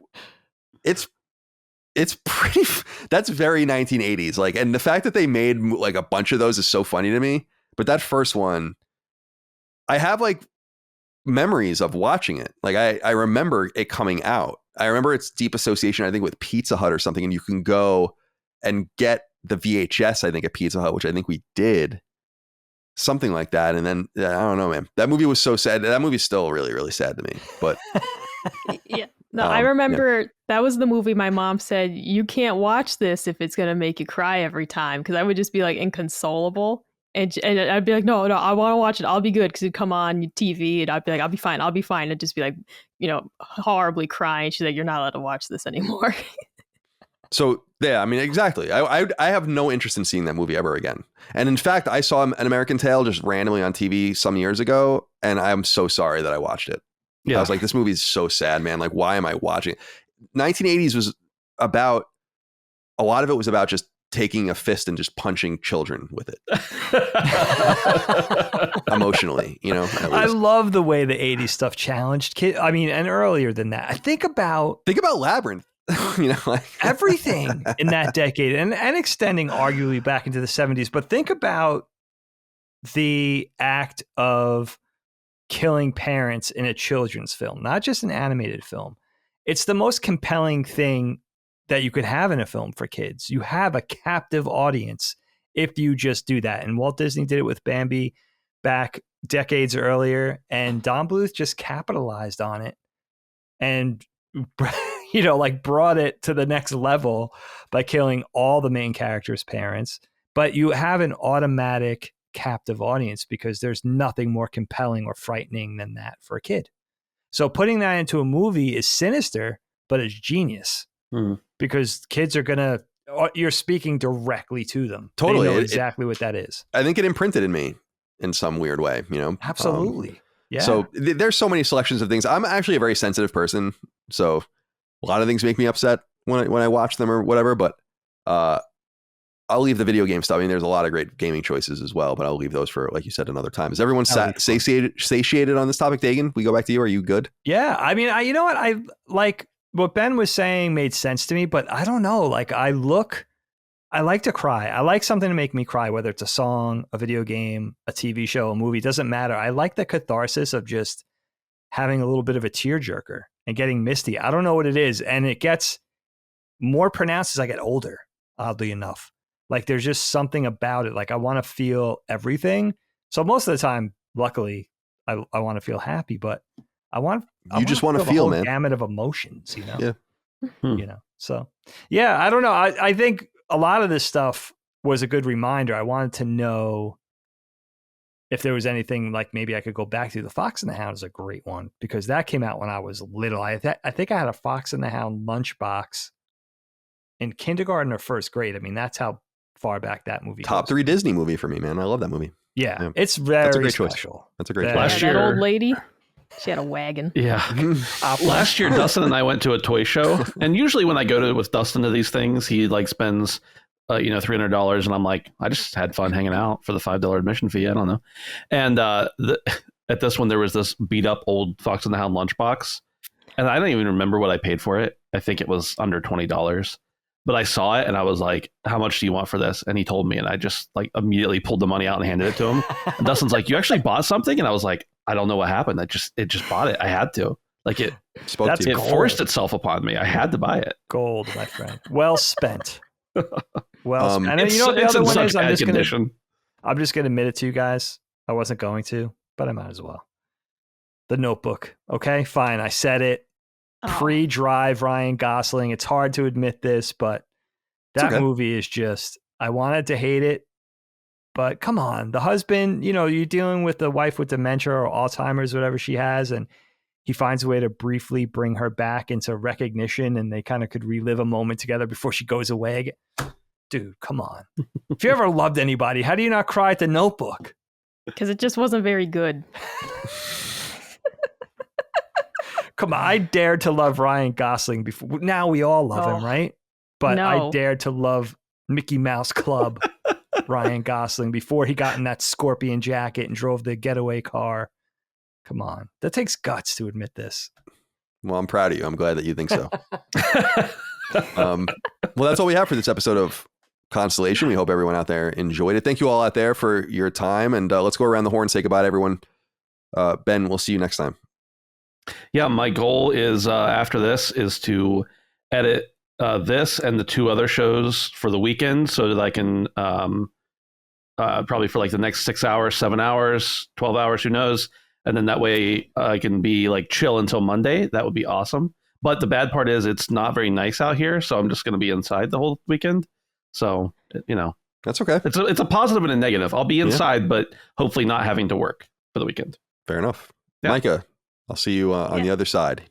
it's pretty. That's very 1980s. Like, and the fact that they made like a bunch of those is so funny to me. But that first one, I have like memories of watching it. Like I remember it coming out. I remember its deep association, I think, with Pizza Hut or something. And you can go and get the VHS, I think, at Pizza Hut, which I think we did. Something like that. And then, I don't know, man. That movie was so sad. That movie's still really, really sad to me. But yeah. No, I remember that was the movie my mom said, you can't watch this if it's going to make you cry every time. Because I would just be like inconsolable. And I'd be like, no, I want to watch it. I'll be good, because it'd come on TV, and I'd be like, I'll be fine. It'd just be like, horribly crying. She's like, you're not allowed to watch this anymore. So yeah, I mean, exactly. I have no interest in seeing that movie ever again. And in fact, I saw An American Tail just randomly on TV some years ago, and I'm so sorry that I watched it. Yeah. I was like, this movie is so sad, man. Like, why am I watching it? 1980s was about, a lot of it was about just taking a fist and just punching children with it. Emotionally, I love the way the 80s stuff challenged kids. I mean, and earlier than that. Think about Labyrinth. Everything in that decade, and extending arguably back into the 70s. But think about the act of killing parents in a children's film, not just an animated film. It's the most compelling thing that you could have in a film for kids. You have a captive audience if you just do that. And Walt Disney did it with Bambi back decades earlier, and Don Bluth just capitalized on it and brought it to the next level by killing all the main characters' parents. But you have an automatic captive audience because there's nothing more compelling or frightening than that for a kid. So putting that into a movie is sinister, but it's genius. Because kids are you're speaking directly to them. Totally. They know exactly what that is. I think it imprinted in me in some weird way, Absolutely. Yeah. So there's so many selections of things. I'm actually a very sensitive person. So a lot of things make me upset when I watch them or whatever, but I'll leave the video game stuff. I mean, there's a lot of great gaming choices as well, but I'll leave those for, like you said, another time. Is everyone satiated on this topic? Dagan, we go back to you. Are you good? Yeah. I mean, you know what? I like what Ben was saying made sense to me, but I don't know. Like I like to cry. I like something to make me cry, whether it's a song, a video game, a TV show, a movie, doesn't matter. I like the catharsis of just having a little bit of a tearjerker and getting misty. I don't know what it is. And it gets more pronounced as I get older, oddly enough. Like there's just something about it. Like I want to feel everything. So most of the time, luckily, I want to feel happy, but you just want to feel, man. Gamut of emotions, Yeah. So yeah, I don't know. I think a lot of this stuff was a good reminder. I wanted to know if there was anything like maybe I could go back to. The Fox and the Hound is a great one because that came out when I was little. I think I had a Fox and the Hound lunchbox in kindergarten or first grade. I mean, that's how far back that movie Top goes. 3 Disney movie for me, man. I love that movie. Yeah. It's very That's a great special. Choice. That's a great choice. Last year, that old lady, she had a wagon. Yeah. Last year, Dustin and I went to a toy show, and usually when I go with Dustin to these things, he like spends $300, and I'm like, I just had fun hanging out for the $5 admission fee. I don't know. And at this one, there was this beat up old Fox and the Hound lunchbox, and I don't even remember what I paid for it. I think it was under $20. But I saw it and I was like, how much do you want for this? And he told me, and I just like immediately pulled the money out and handed it to him. And Dustin's like, you actually bought something? And I was like, I don't know what happened. It just bought it. I had to. Like it forced itself upon me. I had to buy it. Gold, my friend. Well spent. Well spent. And you know what the other one is? I'm just gonna admit it to you guys. I wasn't going to, but I might as well. The Notebook. Okay, fine. I said it. Pre-Drive Ryan Gosling. It's hard to admit this, but that movie is just, I wanted to hate it, but come on. The husband, you're dealing with the wife with dementia or Alzheimer's, whatever she has, and he finds a way to briefly bring her back into recognition, and they kind of could relive a moment together before she goes away again. Dude, come on. If you ever loved anybody, how do you not cry at The Notebook? Because it just wasn't very good. Come on, I dared to love Ryan Gosling before. Now we all love him, right? But no. I dared to love Mickey Mouse Club Ryan Gosling before he got in that scorpion jacket and drove the getaway car. Come on. That takes guts to admit this. Well, I'm proud of you. I'm glad that you think so. Well, that's all we have for this episode of Constellation. We hope everyone out there enjoyed it. Thank you all out there for your time. And let's go around the horn and say goodbye to everyone. Ben, we'll see you next time. Yeah, my goal is after this is to edit this and the 2 other shows for the weekend so that I can probably for like the next 6 hours, 7 hours, 12 hours, who knows. And then that way I can be like chill until Monday. That would be awesome. But the bad part is it's not very nice out here. So I'm just going to be inside the whole weekend. So, That's okay. It's a positive and a negative. I'll be inside, but hopefully not having to work for the weekend. Fair enough. Yeah. Micah, I'll see you on the other side.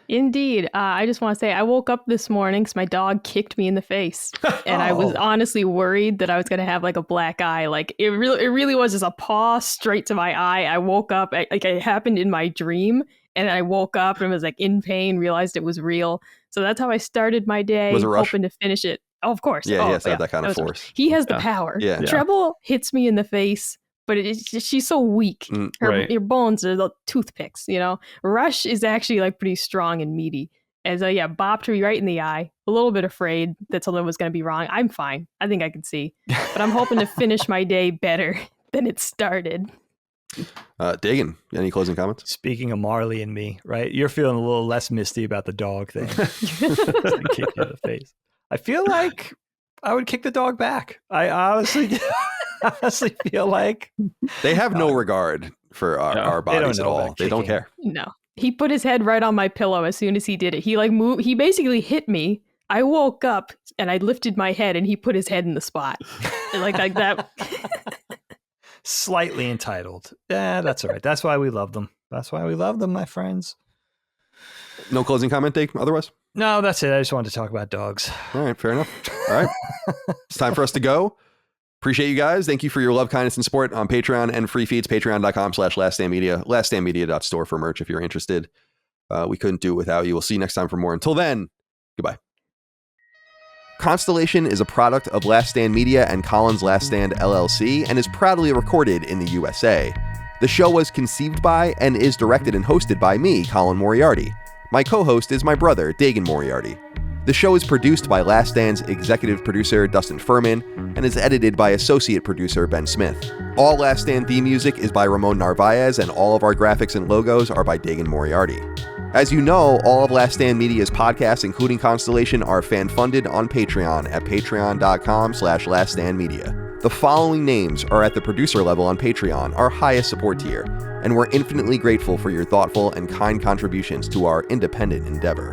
Indeed. I just want to say I woke up this morning because my dog kicked me in the face. And I was honestly worried that I was going to have like a black eye. Like it really was just a paw straight to my eye. I woke up, like it happened in my dream. And I woke up and was like in pain, realized it was real. So that's how I started my day, hoping to finish it. Oh, of course. Yeah, he has to have that kind of force. He has the power. Yeah. Treble hits me in the face, but she's so weak. Your bones are the toothpicks, you know. Rush is actually like pretty strong and meaty. As bopped me right in the eye. A little bit afraid that something was going to be wrong. I'm fine. I think I can see. But I'm hoping to finish my day better than it started. Dagan, any closing comments? Speaking of Marley and me, right? You're feeling a little less misty about the dog thing. Kick you in the face. I feel like I would kick the dog back. I honestly feel like they have no regard for our bodies at all. They don't care. No. He put his head right on my pillow as soon as he did it. He like moved. He basically hit me. I woke up and I lifted my head and he put his head in the spot. like that. Slightly entitled. Yeah, that's all right. That's why we love them. That's why we love them, my friends. No closing comment, Dave, otherwise? No, that's it. I just wanted to talk about dogs. All right, fair enough. All right. It's time for us to go. Appreciate you guys. Thank you for your love, kindness, and support on Patreon and free feeds. Patreon.com/laststandmedia. Laststandmedia.store for merch if you're interested. We couldn't do it without you. We'll see you next time for more. Until then, goodbye. Constellation is a product of Last Stand Media and Colin's Last Stand LLC and is proudly recorded in the USA. The show was conceived by and is directed and hosted by me, Colin Moriarty. My co-host is my brother, Dagan Moriarty. The show is produced by Last Stand's executive producer, Dustin Furman, and is edited by associate producer, Ben Smith. All Last Stand theme music is by Ramon Narvaez, and all of our graphics and logos are by Dagan Moriarty. As you know, all of Last Stand Media's podcasts, including Constellation, are fan-funded on Patreon at patreon.com/laststandmedia. The following names are at the producer level on Patreon, our highest support tier, and we're infinitely grateful for your thoughtful and kind contributions to our independent endeavor.